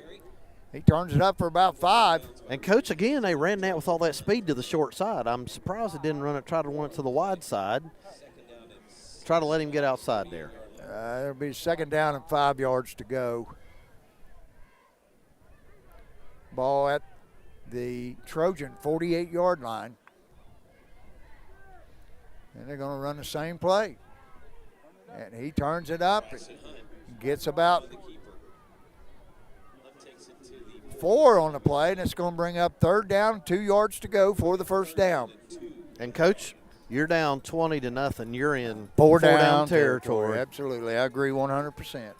He turns it up for about 5. And, Coach, again, they ran that with all that speed to the short side. I'm surprised they didn't try to run it to the wide side. Try to let him get outside there. It'll be 2nd down and 5 yards to go. Ball at the Trojan 48-yard line. And they're going to run the same play. And he turns it up. Gets about 4 on the play, and it's going to bring up 3rd down, 2 yards to go for the first down. And, Coach, you're down 20-0. You're in 4 down territory. Absolutely. I agree 100%.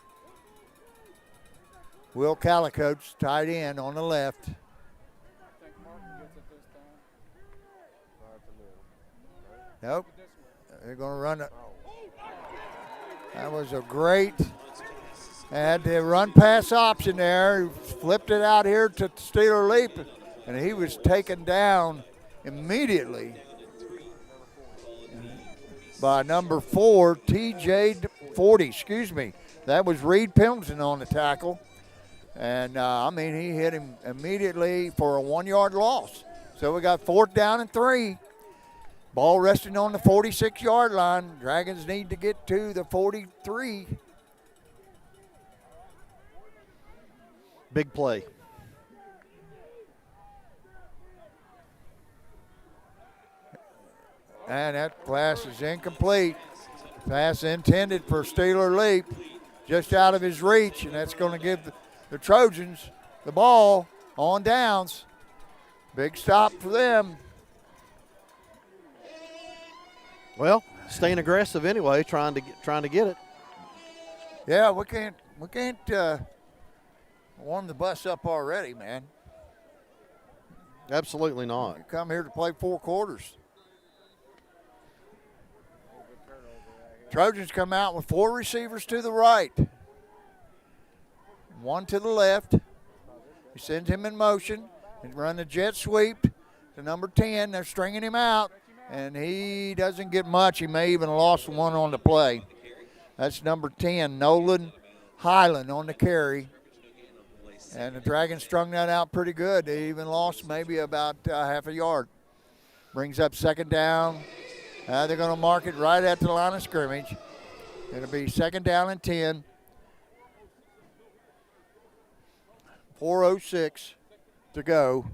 Will Calicote's tight end on the left. Nope. They're going to run it. That was a great, had the run pass option there. Flipped it out here to Steeler Leap, and he was taken down immediately by number 4, TJ 40. Excuse me. That was Reed Pendleton on the tackle. And, I mean, he hit him immediately for a 1-yard loss. So we got 4th down and 3. Ball resting on the 46-yard line. Dragons need to get to the 43. Big play. And that pass is incomplete. Pass intended for Steeler Leap, just out of his reach, and that's going to give the Trojans the ball on downs. Big stop for them. Well, staying aggressive anyway, trying to get it. Yeah, we can't warm the bus up already, man. Absolutely not. We come here to play 4 quarters. Trojans come out with 4 receivers to the right, 1 to the left. He sends him in motion and run the jet sweep to number 10. They're stringing him out, and he doesn't get much. He may even lost 1 on the play. That's number 10, Nolan Highland on the carry. And the Dragons strung that out pretty good. They even lost maybe about half a yard. Brings up 2nd down. They're going to mark it right at the line of scrimmage. It'll be 2nd down and 10. 4:06 to go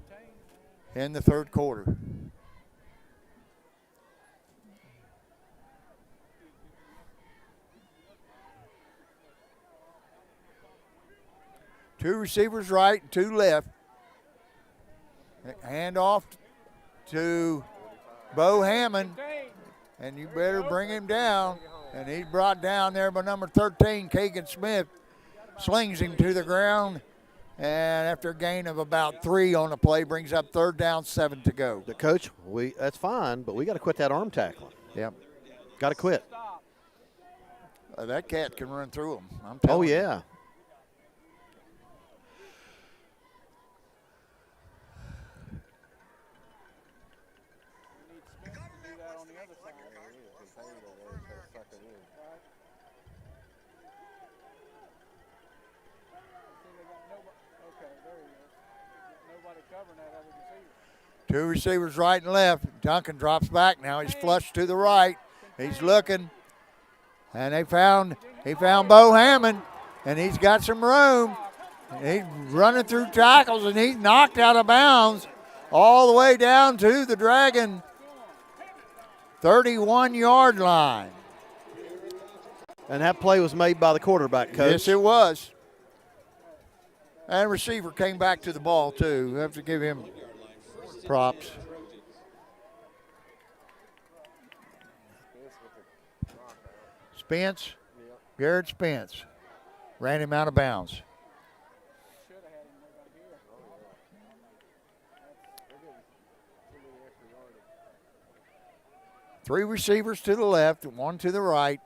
in the 3rd quarter. Two receivers right, 2 left. Hand off to Bo Hammond, and you better bring him down. And he's brought down there by number 13, Kagan Smith. Slings him to the ground, and after a gain of about 3 on the play, brings up 3rd down, 7 to go. The coach, that's fine, but we got to quit that arm tackling. Yep. Got to quit. That cat can run through him. I'm telling you. Oh, yeah. Two receivers right and left. Duncan drops back now. He's flushed to the right. He's looking. And they found Bo Hammond, and he's got some room. He's running through tackles, and he's knocked out of bounds all the way down to the Dragon 31-yard line. And that play was made by the quarterback, Coach. Yes, it was. And receiver came back to the ball, too. We have to give him props. Spence, Garrett Spence, ran him out of bounds. Three receivers to the left, one to the right.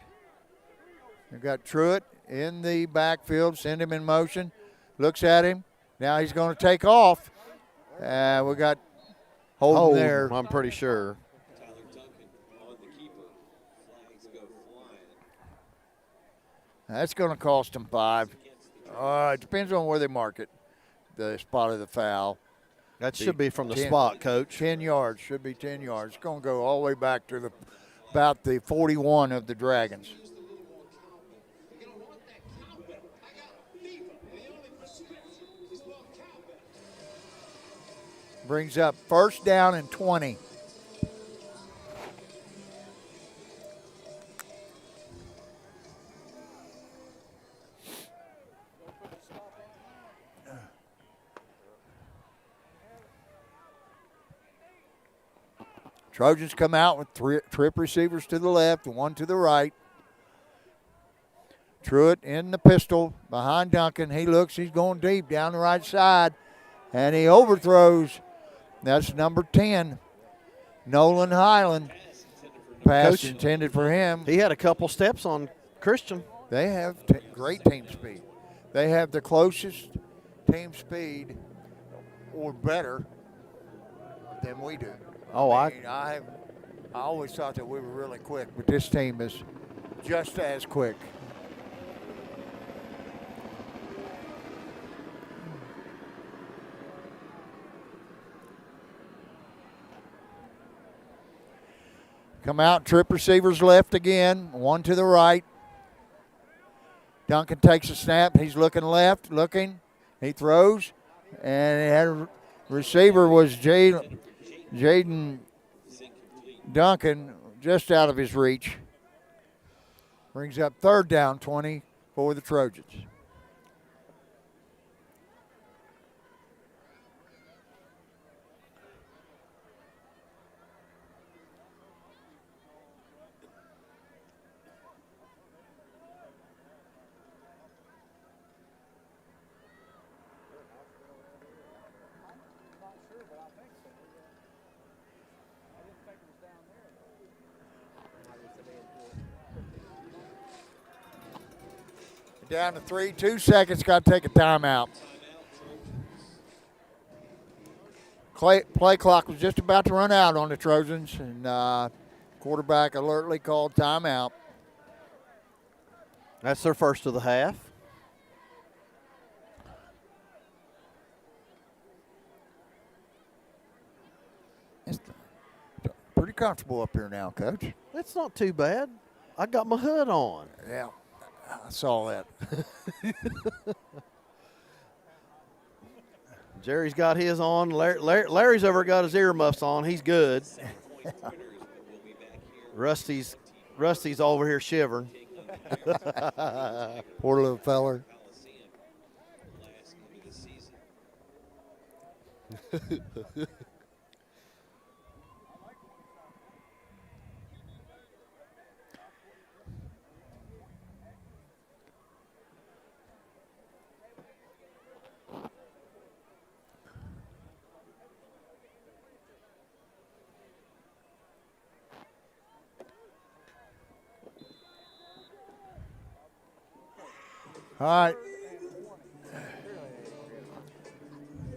We've got Truitt in the backfield, send him in motion, looks at him. Now he's going to take off. We got Holden there. I'm pretty sure. Tyler Duncan on the keeper. Flags go flying. That's going to cost him 5. It depends on where they mark it, the spot of the foul. That should be from the 10 spot, Coach. 10 yards, should be 10 yards. It's going to go all the way back to about the 41 of the Dragons. Brings up first down and 20. Trojans come out with trip receivers to the left and one to the right. Truitt in the pistol behind Duncan. He looks, he's going deep down the right side, and he overthrows. That's number 10, Nolan Highland. Pass Coach, intended for him. He had a couple steps on Christian. They have great team speed. They have the closest team speed or better than we do. Oh, I always thought that we were really quick, but this team is just as quick. Come out, trip receivers left again, one to the right. Duncan takes a snap. He's looking left, looking. He throws, and he had a receiver was Jaden Duncan, just out of his reach. Brings up third down, 20 for the Trojans. Down to 3, 2 seconds, got to take a timeout. Play clock was just about to run out on the Trojans, and quarterback alertly called timeout. That's their first of the half. It's pretty comfortable up here now, Coach. That's not too bad. I got my hood on. Yeah, I saw that. Jerry's got his on. Larry's over got his earmuffs on. He's good. Rusty's over here shivering. Poor little feller. All right.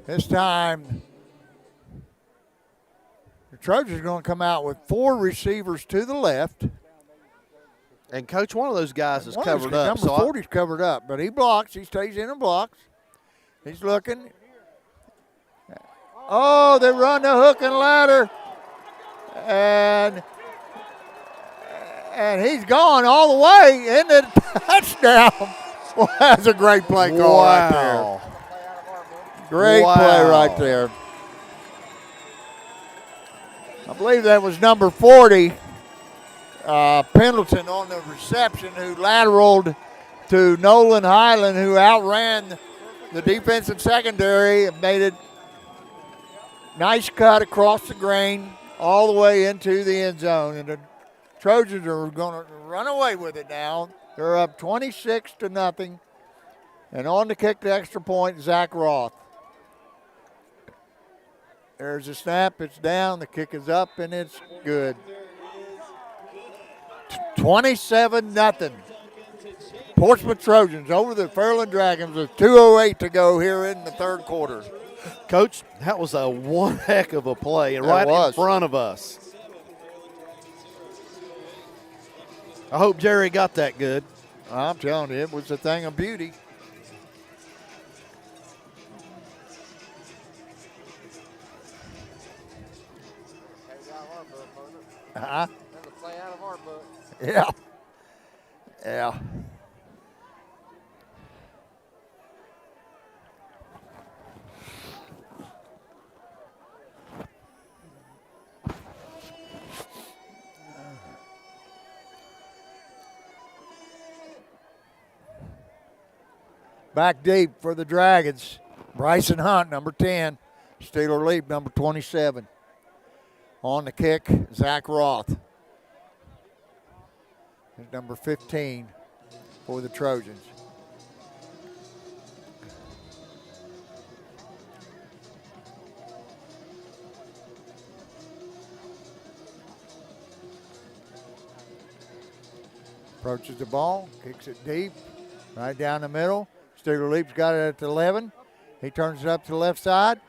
This time, the Trojans are going to come out with 4 receivers to the left. And, Coach, one of those guys is One of covered those- up. Number 40's covered up, but he blocks. He stays in and blocks. He's looking. Oh, they run the hook and ladder. And he's gone all the way in the touchdown. Well, that's a great play call right there. Great play right there. I believe that was number 40, Pendleton on the reception, who lateraled to Nolan Highland, who outran the defensive secondary have made it nice cut across the grain all the way into the end zone. And the Trojans are going to run away with it now. They're up 26-0. And on to kick the extra point, Zach Roth. There's a snap. It's down. The kick is up, and it's good. 27-0. Portsmouth Trojans over the Fairland Dragons with 2:08 to go here in the third quarter. Coach, that was a one heck of a play, and That right was. in front of us. I hope Jerry got that good. I'm telling you, it was a thing of beauty. Uh-huh. That's a play out of our book. Yeah. Yeah. Back deep for the Dragons. Bryson Hunt, number 10. Steeler Leap, number 27. On the kick, Zach Roth. Number 15 for the Trojans. Approaches the ball, kicks it deep, right down the middle. Steeler Leap's got it at the 11. He turns it up to the left side.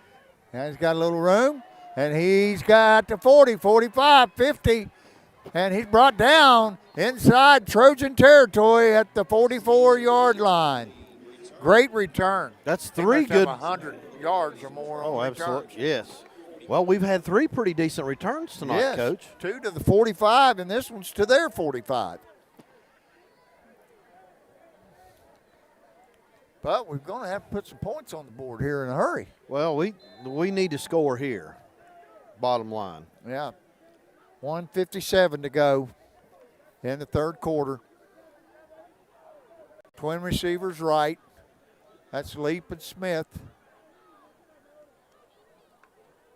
Now he's got a little room, and he's got the 40, 45, 50. And he's brought down inside Trojan territory at the 44-yard line. Great return. That's He three must have good. 100 yards or more. Oh, on absolutely. returns. Yes. Well, we've had three pretty decent returns tonight, Yes, Coach. 2 to the 45, and this one's to their 45. But we're going to have to put some points on the board here in a hurry. Well, we need to score here. Bottom line. Yeah. 1:57 to go in the third quarter. Twin receivers right. That's Leap and Smith.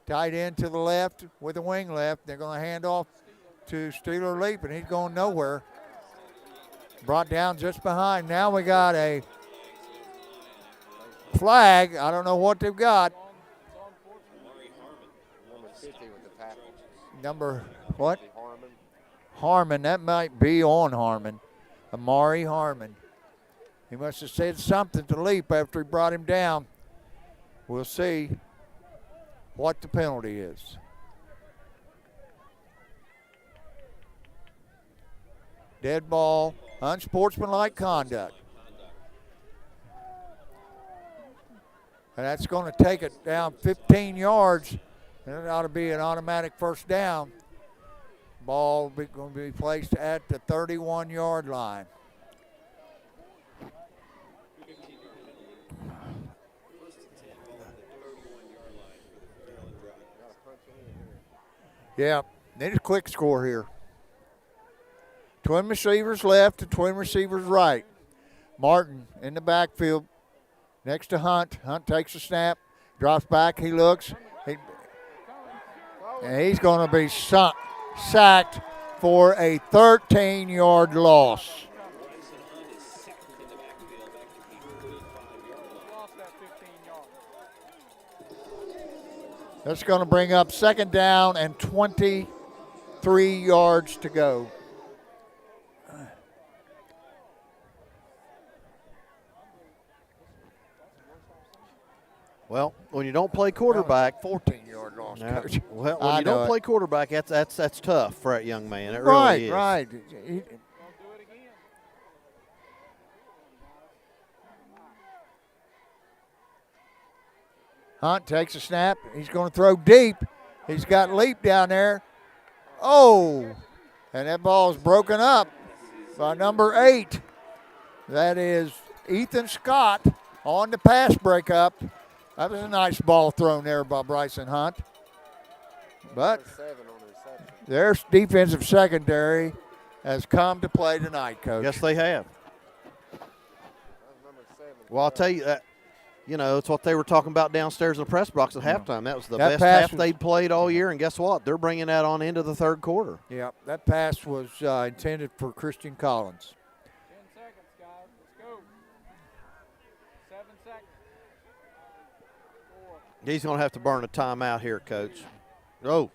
Tight end to the left with a wing left. They're going to hand off to Steeler Leap, and he's going nowhere. Brought down just behind. Now we got a flag. I don't know what they've got. Number 50 with the tackle. Number what? Harmon. Harmon. That might be on Harmon. Amari Harmon. He must have said something to Leap after he brought him down. We'll see what the penalty is. Dead ball, unsportsmanlike conduct. And that's going to take it down 15 yards. And it ought to be an automatic first down. Ball going to be placed at the 31-yard line. Yeah, need a quick score here. Twin receivers left and twin receivers right. Martin in the backfield next to Hunt. Hunt takes a snap, drops back, he looks. And he's going to be sacked for a 13-yard loss. That's going to bring up second down and 23 yards to go. Well, when you don't play quarterback, 14-yard loss, yeah, Coach. well, I when you know don't it. play quarterback, that's tough for that young man. It Right, really is. right. Hunt takes a snap. He's going to throw deep. He's got Leap down there. Oh, and that ball's broken up by number 8. That is Ethan Scott on the pass breakup. That was a nice ball thrown there by Bryson Hunt. But Number 7 on the reception. their defensive secondary has come to play tonight, Coach. Yes, they have. That was number 7. Well, I'll tell you that You know, it's what they were talking about downstairs in the press box at halftime. That was the That best pass half was- they'd played all year, and guess what? They're bringing that on into the third quarter. Yeah, that pass was intended for Christian Collins. 10 seconds, guys. Let's go. 7 seconds. 4. He's going to have to burn a timeout here, Coach. Oh,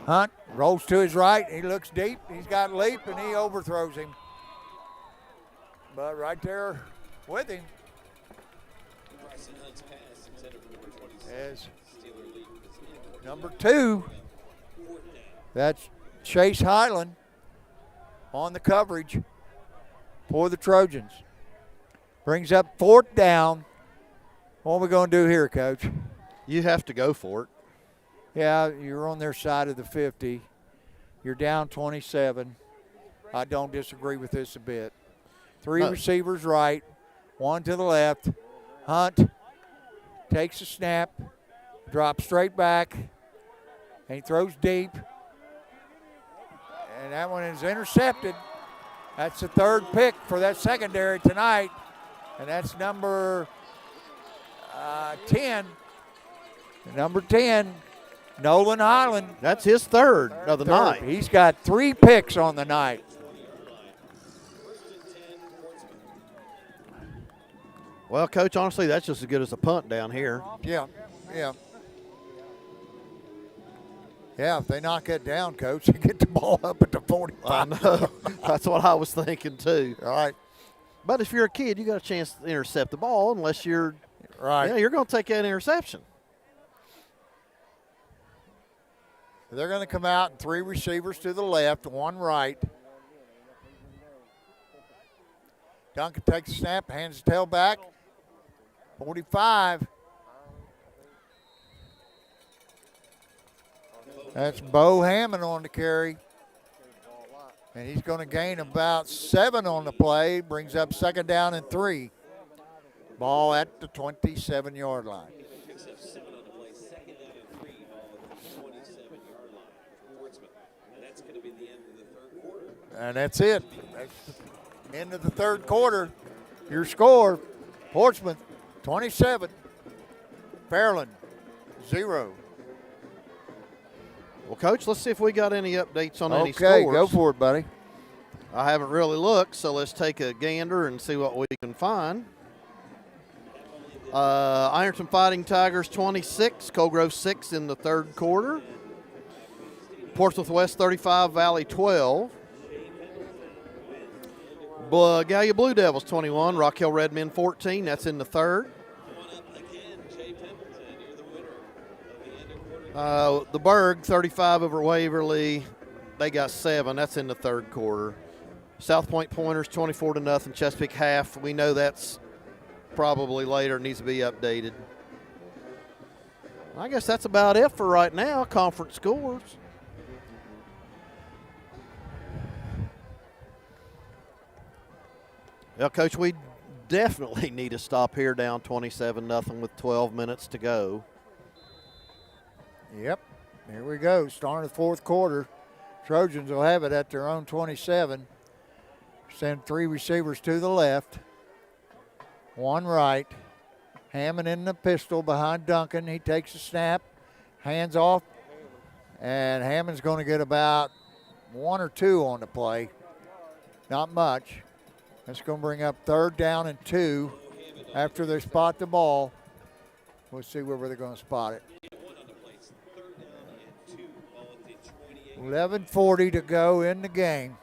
Hunt rolls to his right. He looks deep. He's got leap, and he overthrows him. But right there with him Bryson Hunt's pass intended for number 27. is Steeler lead is in. number 2. That's Chase Highland on the coverage for the Trojans. Brings up 4th down. What are we going to do here, Coach? you have to go for it. Yeah, you're on their side of the 50. You're down 27. I don't disagree with this a bit. 3 No. receivers right, 1 to the left. Hunt takes a snap, drops straight back, and he throws deep. And that one is intercepted. That's the 3rd pick for that secondary tonight. And that's number 10. Number 10, Nolan Highland. That's his third of the night. He's got 3 picks on the night. Well, Coach, honestly, that's just as good as a punt down here. Yeah, yeah. Yeah, if they knock it down, Coach, they get the ball up at the 45. I know. That's what I was thinking, too. All right, But if you're a kid, you got a chance to intercept the ball unless you're right. yeah, you're going to take that interception. They're going to come out, and 3 receivers to the left, 1 right. Duncan takes a snap, hands the tail back. 45. That's Bo Hammond on the carry. And he's going to gain about 7 on the play. Brings up 2nd down and 3. Ball at the 27-yard line. Picks up 7 on the play. 2nd down and 3. Ball at the 27-yard line for Portsmouth. And that's going to be the end of the 3rd quarter. And that's it. That's the end of the 3rd quarter. Your score, Portsmouth 27, Fairland 0. Well, Coach, let's see if we got any updates on any scores. Okay, go for it, buddy. I haven't really looked, so let's take a gander and see what we can find. Ironton Fighting Tigers 26, Colgrove 6 in the 3rd quarter. Portsmouth West 35, Valley 12. Gallia Blue Devils 21, Rock Hill Red Men 14. That's in the 3rd. Come on up again, Jay Pimpleton. You're the winner of the end of quarter. The Berg 35 over Waverly. They got 7. That's in the 3rd quarter. South Point Pointers 24-0. Chesapeake half. We know that's probably later. Needs to be updated. I guess that's about it for right now. Conference scores. Well, Coach, we definitely need to stop here down 27-0 with 12 minutes to go. Yep, here we go. Starting the 4th quarter. Trojans will have it at their own 27. Send 3 receivers to the left, 1 right. Hammond in the pistol behind Duncan. He takes a snap, hands off, and Hammond's going to get about 1 or 2 on the play. Not much. That's going to bring up 3rd down and 2 after they spot the ball. We'll see where they're going to spot it. 11:40 to go in the game.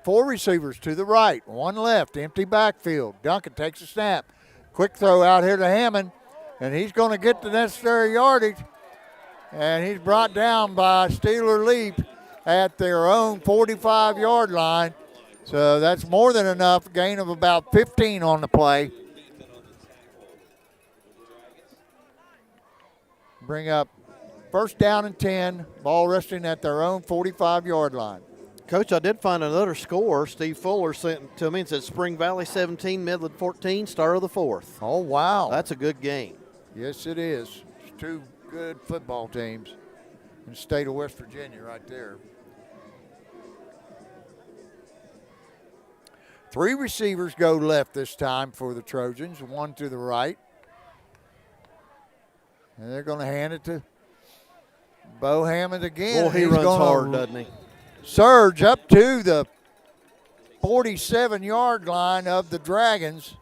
Four receivers to the right, 1 left, empty backfield. Duncan takes a snap. Quick throw out here to Hammond, and he's going to get the necessary yardage. And he's brought down by Steeler Leap at their own 45-yard line. So that's more than enough, gain of about 15 on the play. Bring up 1st down and 10, ball resting at their own 45-yard line. Coach, I did find another score. Steve Fuller sent it to me and said Spring Valley 17, Midland 14, start of the fourth. Oh, wow. That's a good game. Yes, it is. It's two good football teams in the state of West Virginia right there. 3 receivers go left this time for the Trojans, 1 to the right. And they're going to hand it to Bo Hammond again. Oh, he He's runs gonna hard, doesn't he? surge up to the 47-yard line of the Dragons.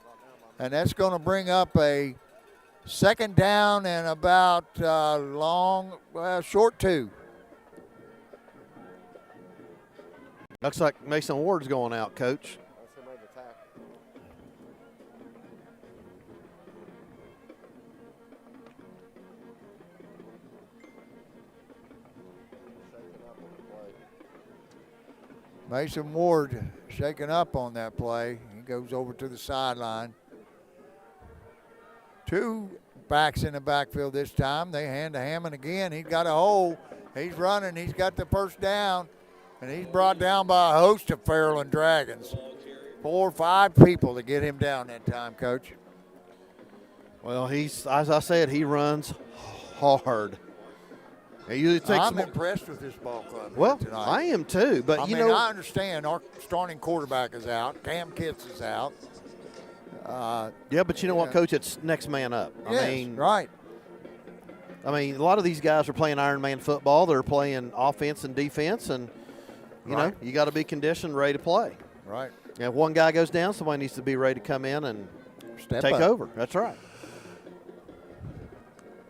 And that's going to bring up a second down and about short 2. Looks like Mason Ward's going out, Coach. Mason Ward shaking up on that play. He goes over to the sideline. 2 backs in the backfield this time. They hand to Hammond again. He's got a hole. He's running. He's got the first down. And he's brought down by a host of Fairland Dragons. 4 or 5 people to get him down that time, Coach. Well, he's, as I said, he runs hard. It usually takes I'm impressed with this ball club well, tonight. I am too, but you mean, know, I understand our starting quarterback is out. Cam Kitts is out. yeah, but you know what, Coach? It's next man up. Yes, I mean, right. I mean, a lot of these guys are playing Iron Man football. They're playing offense and defense, and you know, you got to be conditioned, ready to play. Right. And if one guy goes down, somebody needs to be ready to come in and take over. That's right.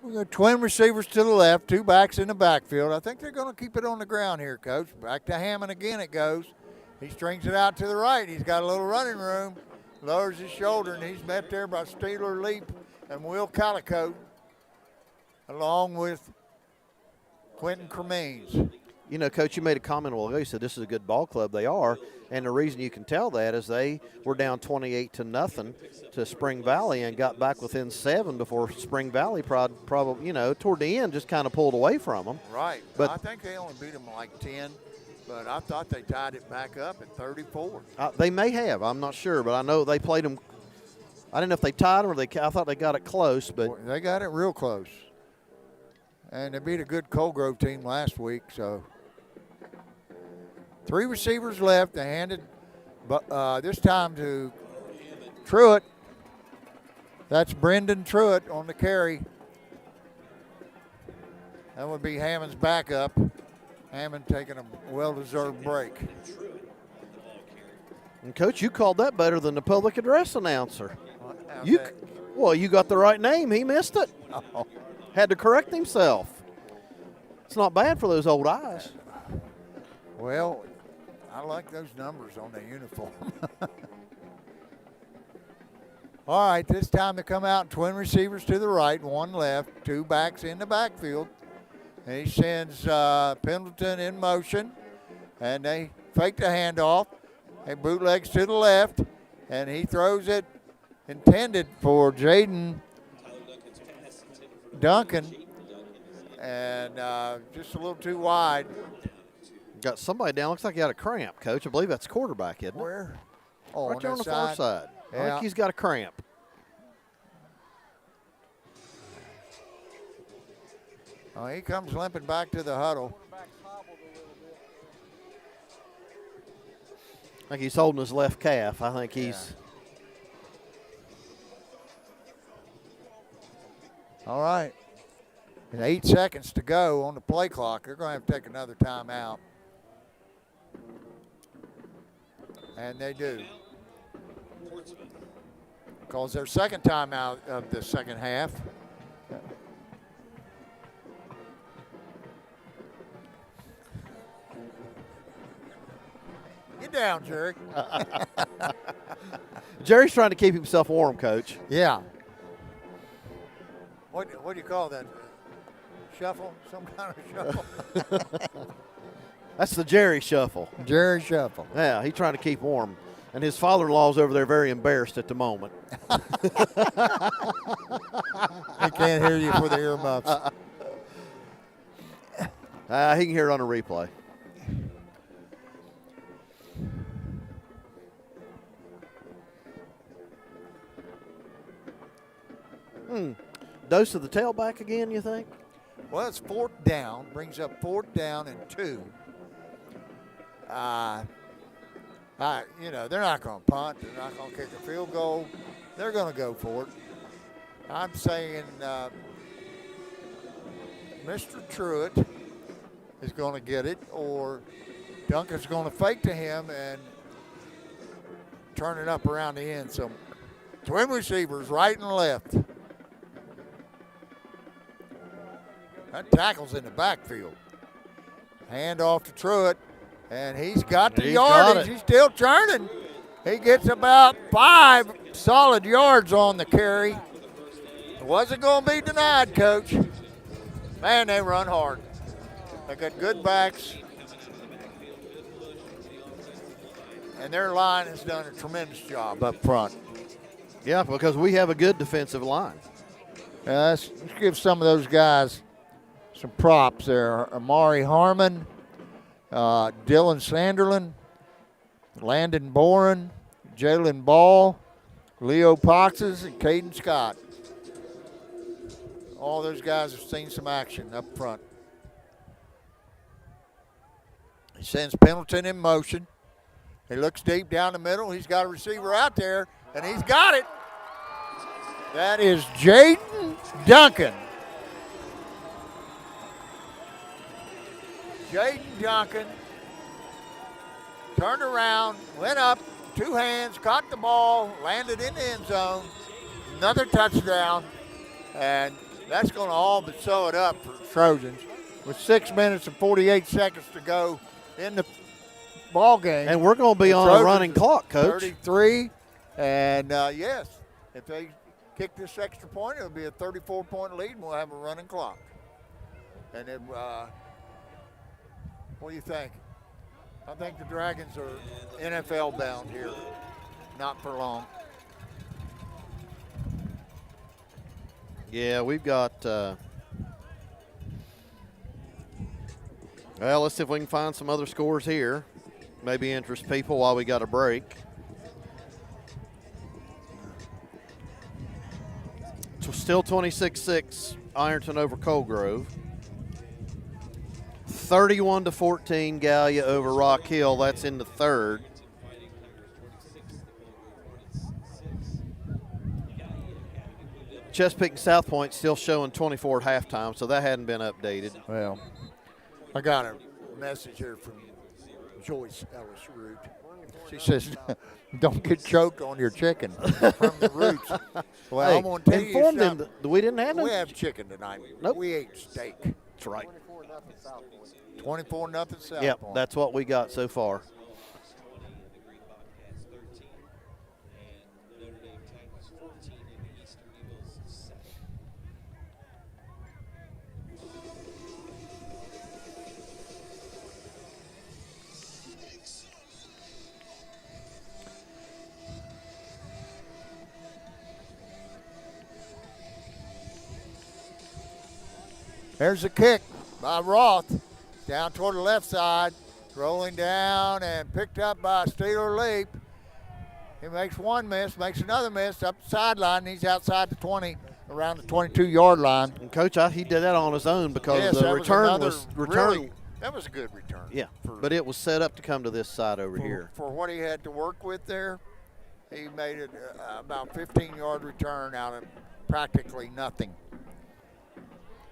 We got twin receivers to the left, 2 backs in the backfield. I think they're going to keep it on the ground here, Coach. Back to Hammond again it goes. He strings it out to the right. He's got a little running room, lowers his shoulder, and he's met there by Steeler Leap and Will Calico, along with Quentin Cremines. You know, Coach, you made a comment a while ago. You said this is a good ball club. They are. And the reason you can tell that is they were down 28-0 to Spring Valley and got back within 7 before Spring Valley probably, you know, toward the end just kind of pulled away from them. Right. But I think they only beat them like 10, but I thought they tied it back up at 34. They may have. I'm not sure, but I know they played them. I didn't know if they tied them or I thought they got it close, but They got it real close. And they beat a good Colgrove team last week, so. 3 receivers left. They handed this time to Truitt. That's Brendan Truitt on the carry. That would be Hammond's backup. Hammond taking a well-deserved break. And Coach, you called that better than the public address announcer. How's Well, you got the right name. He missed it. that? Had to correct himself. It's not bad for those old eyes. Well, I like those numbers on the uniform. All right, this time they come out, twin receivers to the right, 1 left, 2 backs in the backfield. And he sends Pendleton in motion, and they fake the handoff. He bootlegs to the left, and he throws it intended for Jaden Duncan, and just a little too wide. Got somebody down. Looks like he got a cramp, Coach. I believe that's quarterback, isn't it? Where? Oh, Right there on the far side. I Yeah. think he's got a cramp. Oh, he comes limping back to the huddle. Quarterback hobbled a little bit. I think he's holding his left calf. I think he's. All right. And 8 seconds to go on the play clock. They're going to have to take another timeout. And they do. Because their second timeout of the second half. Get down, Jerry. Jerry's trying to keep himself warm, Coach. Yeah. What do you call that? Shuffle? Some kind of shuffle? That's the Jerry shuffle. Jerry shuffle. Yeah, he's trying to keep warm. And his father-in-law's over there very embarrassed at the moment. He can't hear you for the earmuffs. He can hear it on a replay. Dose of the tailback again, you think? Well, it's 4th down, brings up 4th down and 2. They're not going to punt. They're not going to kick a field goal. They're going to go for it. I'm saying Mr. Truitt is going to get it, or Duncan's going to fake to him and turn it up around the end. So twin receivers, right and left. That tackle's in the backfield. Hand off to Truitt, and he's got the yardage. He's still churning. He gets about 5 solid yards on the carry. It wasn't going to be denied, Coach. Man, they run hard. They got good backs. And their line has done a tremendous job up front. Yeah, because we have a good defensive line. Let's give some of those guys some props there. Amari Harmon, Dylan Sanderlin, Landon Boren, Jalen Ball, Leo Poxes, and Caden Scott. All those guys have seen some action up front. He sends Pendleton in motion. He looks deep down the middle. He's got a receiver out there, and he's got it. That is Jaden Duncan. Jaden Duncan turned around, went up, 2 hands, caught the ball, landed in the end zone. Another touchdown, and that's going to all but sew it up for the Trojans. With 6 minutes and 48 seconds to go in the ball game. And we're going to be on a running clock, Coach. 33, and yes, if they kick this extra point, it'll be a 34-point lead, and we'll have a running clock. And then, what do you think? I think the Dragons are NFL bound here, not for long. Yeah, we've got. Well, let's see if we can find some other scores here. Maybe interest people while we got a break. Still 26-6, Ironton over Colegrove. 31-14, Gallia over Rock Hill. That's in the third. Chesapeake and South Point still showing 24 at halftime, so that hadn't been updated. Well, I got a message here from Joyce Ellis Root. She says, don't get choked on your chicken from the Roots. Well, Hey, I'm going to tell you inform them something. that we didn't have no. We have chicken tonight. Nope. We ate steak. That's right. 24-0 South Yep, Point. that's what we got so far. There's a kick by Roth down toward the left side, rolling down and picked up by Steeler Leap. He makes one miss, makes another miss up the sideline. He's outside the 20, around the 22-yard line. And Coach, he did that on his own because Yes, the that return was return. that was a good return. Yeah, for- but it was set up to come to this side over here. For what he had to work with there, he made it about 15-yard return out of practically nothing.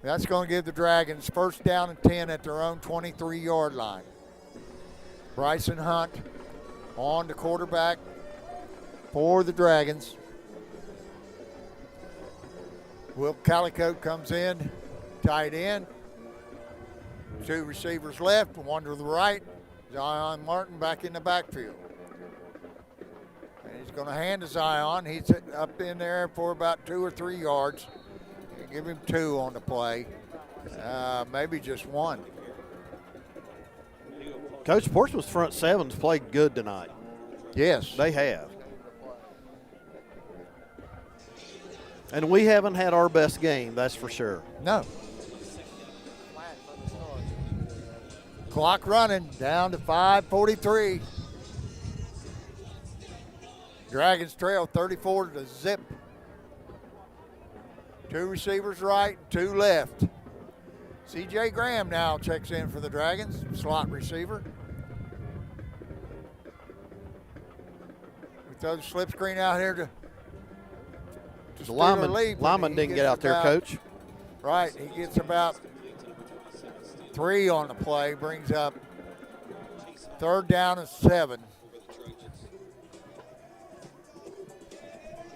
That's going to give the Dragons first down and 10 at their own 23-yard line. Bryson Hunt on the quarterback for the Dragons. Will Calico comes in, tight end. 2 receivers left, 1 to the right. Zion Martin back in the backfield. And he's going to hand to Zion. He's up in there for about 2 or 3 yards. Give him 2 on the play, maybe just 1. Coach, Portsmouth's front seven's played good tonight. Yes. They have. And we haven't had our best game, that's for sure. No. Clock running down to 5:43. Dragons trail 34 to zip. 2 receivers right, 2 left. C.J. Graham now checks in for the Dragons, slot receiver. We throw the slip screen out here to The lineman didn't get out there, Coach. Right, he gets about 3 on the play, brings up 3rd down and 7.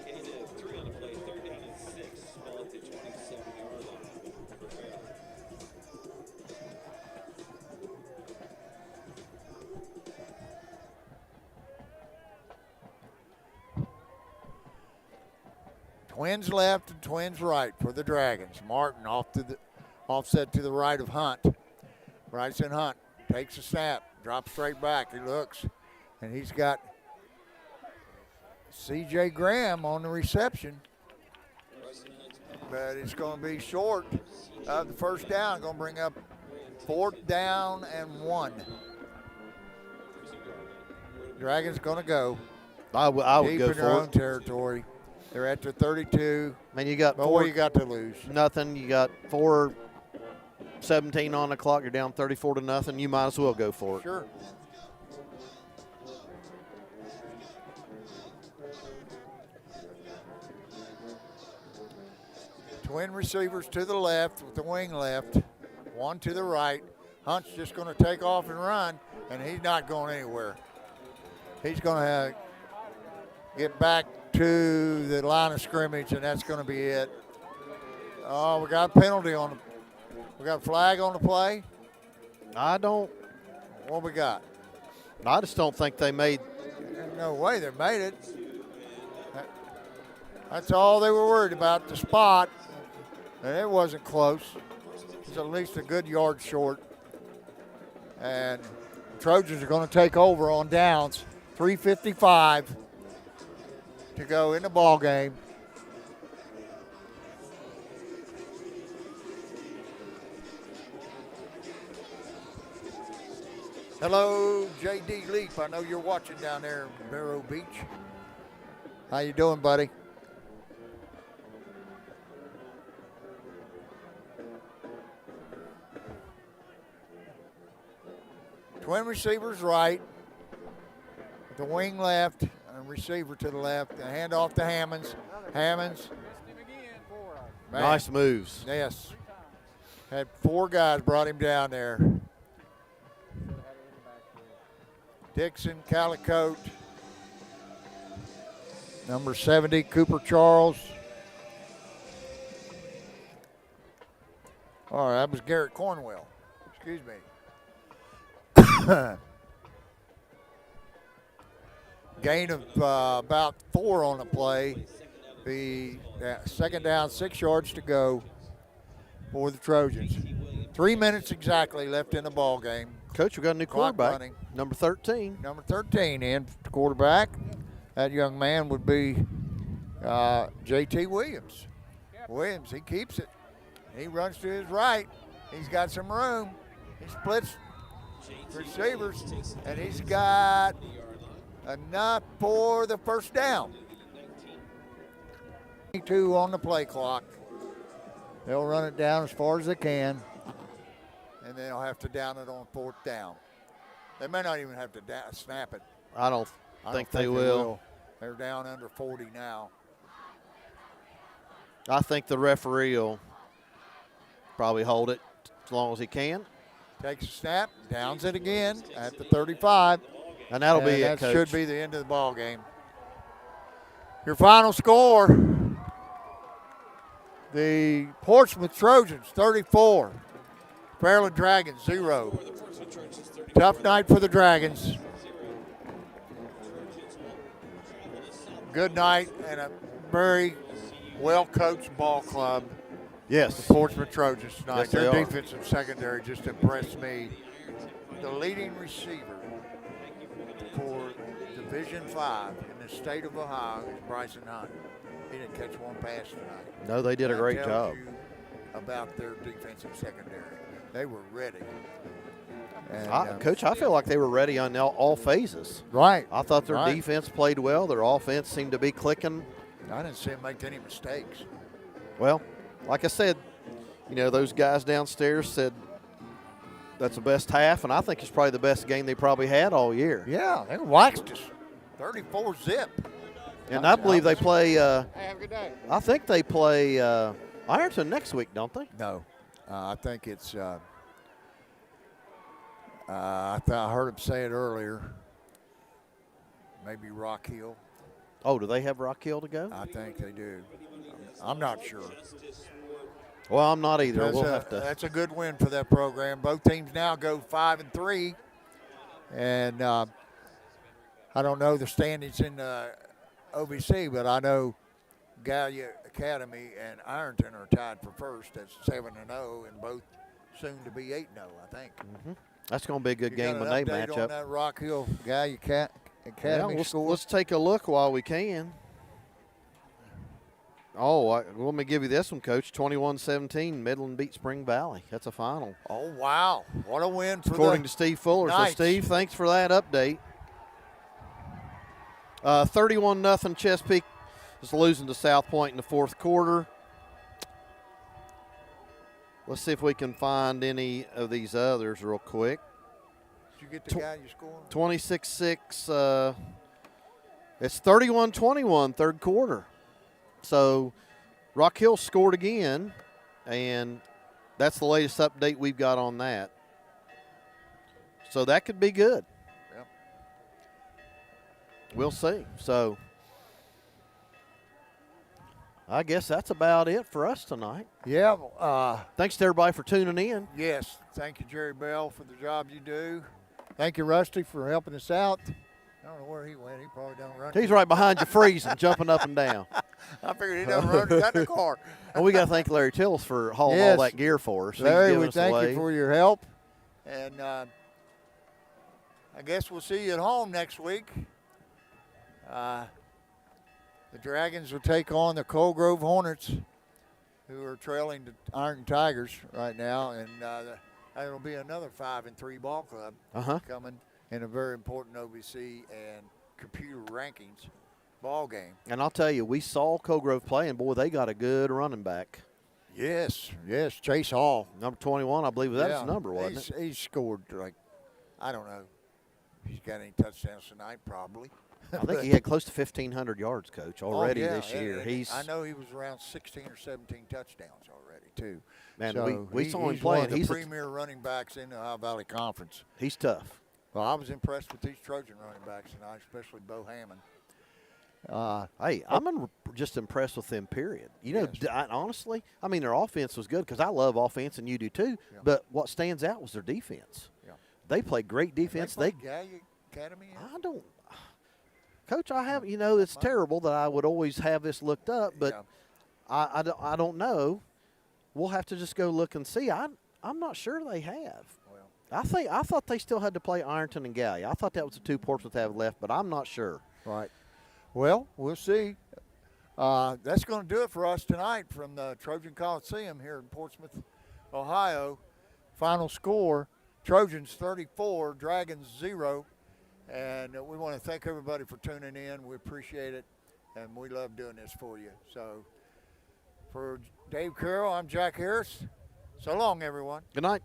Gain of 3 on the play, 3rd down and 6, ball at the 27-yard line for Fairland. Twins left and twins right for the Dragons. Martin offset to the right of Hunt. Bryson Hunt takes a snap, drops straight back. He looks, and he's got C.J. Graham on the reception. But it's going to be short of the 1st down. Going to bring up 4th down and 1. Dragons going to go. I would deep go in their for own it. territory. They're at their 32. Man, you got But what you got to lose? nothing. You got 4:17 on the clock. You're down 34-0. You might as well go for it. Sure. Twin receivers to the left with the wing left, 1 to the right. Hunt's just going to take off and run, and he's not going anywhere. He's going to get back to the line of scrimmage, and that's going to be it. Oh, we got a penalty on the. We got a flag on the play. I What we got? just don't think they made. There's no way they made it. That's all they were worried about, the spot. And it wasn't close. It was at least a good yard short. And the Trojans are going to take over on downs. 3:55 to go in the ball game. Hello, J.D. Leap. I know you're watching down there in Vero Beach. How you doing, buddy? Twin receivers right, the wing left, and receiver to the left. And hand off to Hammonds. Hammonds. Missed him again. 4 out. Man, Nice moves. yes. 3 times. Had 4 guys brought him down there. Should have had it in the backfield. Dixon, Calicote, number 70, Cooper Charles. All right, that was Garrett Cornwell. Excuse me. Gain of about 4 on the play. The 2nd down, 6 yards to go for the Trojans. 3 minutes exactly left in the ball game. Coach, we got a new Clock quarterback, running. number 13. Number 13 in for the quarterback. That young man would be J.T. Williams. Williams, he keeps it. He runs to his right. He's got some room. He splits receivers, and he's got enough for the 1st down. 22 on the play clock. They'll run it down as far as they can, and they'll have to down it on 4th down. They may not even have to snap it. I don't think they will. They're down under 40 now. I think the referee will probably hold it as long as he can. Takes a snap, downs it again at the 35. And that'll be it, That Coach. should be the end of the ball game. Your final score: the Portsmouth Trojans 34, Fairland Dragons 0. Tough night for the Dragons. Good night and a very well-coached ball club. Yes. Portsmouth Trojans tonight. Yes, they Their are. defensive secondary just impressed me. The leading receiver for Division 5 in the state of Ohio is Bryson Hunt. He didn't catch one pass tonight. No, they did a That great tells job. you about their defensive secondary. They were ready. And, Coach, I feel like they were ready on all phases. right. I thought their Right. defense played well. Their offense seemed to be clicking. I didn't see him make any mistakes. Well, like I said, those guys downstairs said that's the best half, and I think it's probably the best game they probably had all year. Yeah, they waxed us. 34 zip. And I believe they play. Hey, have a good day. I think they play Ironton next week, don't they? No, I think it's. I heard him say it earlier. Maybe Rock Hill. Oh, do they have Rock Hill to go? I think they do. I'm not sure. Well, I'm not either. We'll have to. That's a good win for that program. Both teams now go 5-3, and I don't know the standings in OVC, but I know Gallia Academy and Ironton are tied for first at 7-0, and both soon to be 8-0. I think. Mm-hmm. That's going to be a good You game got when an they update match on up. that Rock Hill Gallia Academy score? Let's take a look while we can. Let me give you this one, Coach. 21-17, Midland beat Spring Valley. That's a final. Oh, wow. What a win for According to Steve Fuller. Knights. So, Steve, thanks for that update. 31-0 Chesapeake is losing to South Point in the fourth quarter. Let's see if we can find any of these others real quick. Did you get the guy you scored? 26-6. It's 31-21, third quarter. So Rock Hill scored again, and that's the latest update we've got on that. So that could be good. Yep. We'll see. So I guess that's about it for us tonight. Yeah. Thanks to everybody for tuning in. Yes. Thank you, Jerry Bell, for the job you do. Thank you, Rusty, for helping us out. I don't know where he went. He probably don't run. He's right behind you freezing, jumping up and down. I figured he doesn't run. He got in the car. And we got to thank Larry Tillis for hauling Yes. all that gear for us. He's Larry, giving we us thank away. you for your help. And I guess we'll see you at home next week. The Dragons will take on the Coal Grove Hornets, who are trailing the Iron Tigers right now. And it'll be another 5-3 ball club coming in a very important OVC and computer rankings ball game. And I'll tell you, we saw Colgrove play, and boy, they got a good running back. Yes, Chase Hall. Number 21, I believe that's his number, wasn't it? He's scored, I don't know. He's got any touchdowns tonight, probably. I think he had close to 1,500 yards, Coach, already this and- year. and I know he was around 16 or 17 touchdowns already, too. Man, So we saw him he's playing. one of the He's premier running backs in the Ohio Valley Conference. he's tough. Well, I was impressed with these Trojan running backs tonight, especially Bo Hammond. Hey, I'm just impressed with them, period. Honestly, I mean, their offense was good because I love offense, and you do too. Yeah. But what stands out was their defense. Yeah. They played great defense. They Gallia Academy. I don't, Coach. I have. It's terrible that I would always have this looked up, but Yeah. I don't know. We'll have to just go look and see. I'm not sure they have. Well, I thought they still had to play Ironton and Gallia. I thought that was the two Portsmouth have left, but I'm not sure. right. Well, we'll see. That's going to do it for us tonight from the Trojan Coliseum here in Portsmouth, Ohio. Final score, Trojans 34, Dragons 0. And we want to thank everybody for tuning in. We appreciate it, and we love doing this for you. So for Dave Carroll, I'm Jack Harris. So long, everyone. Good night.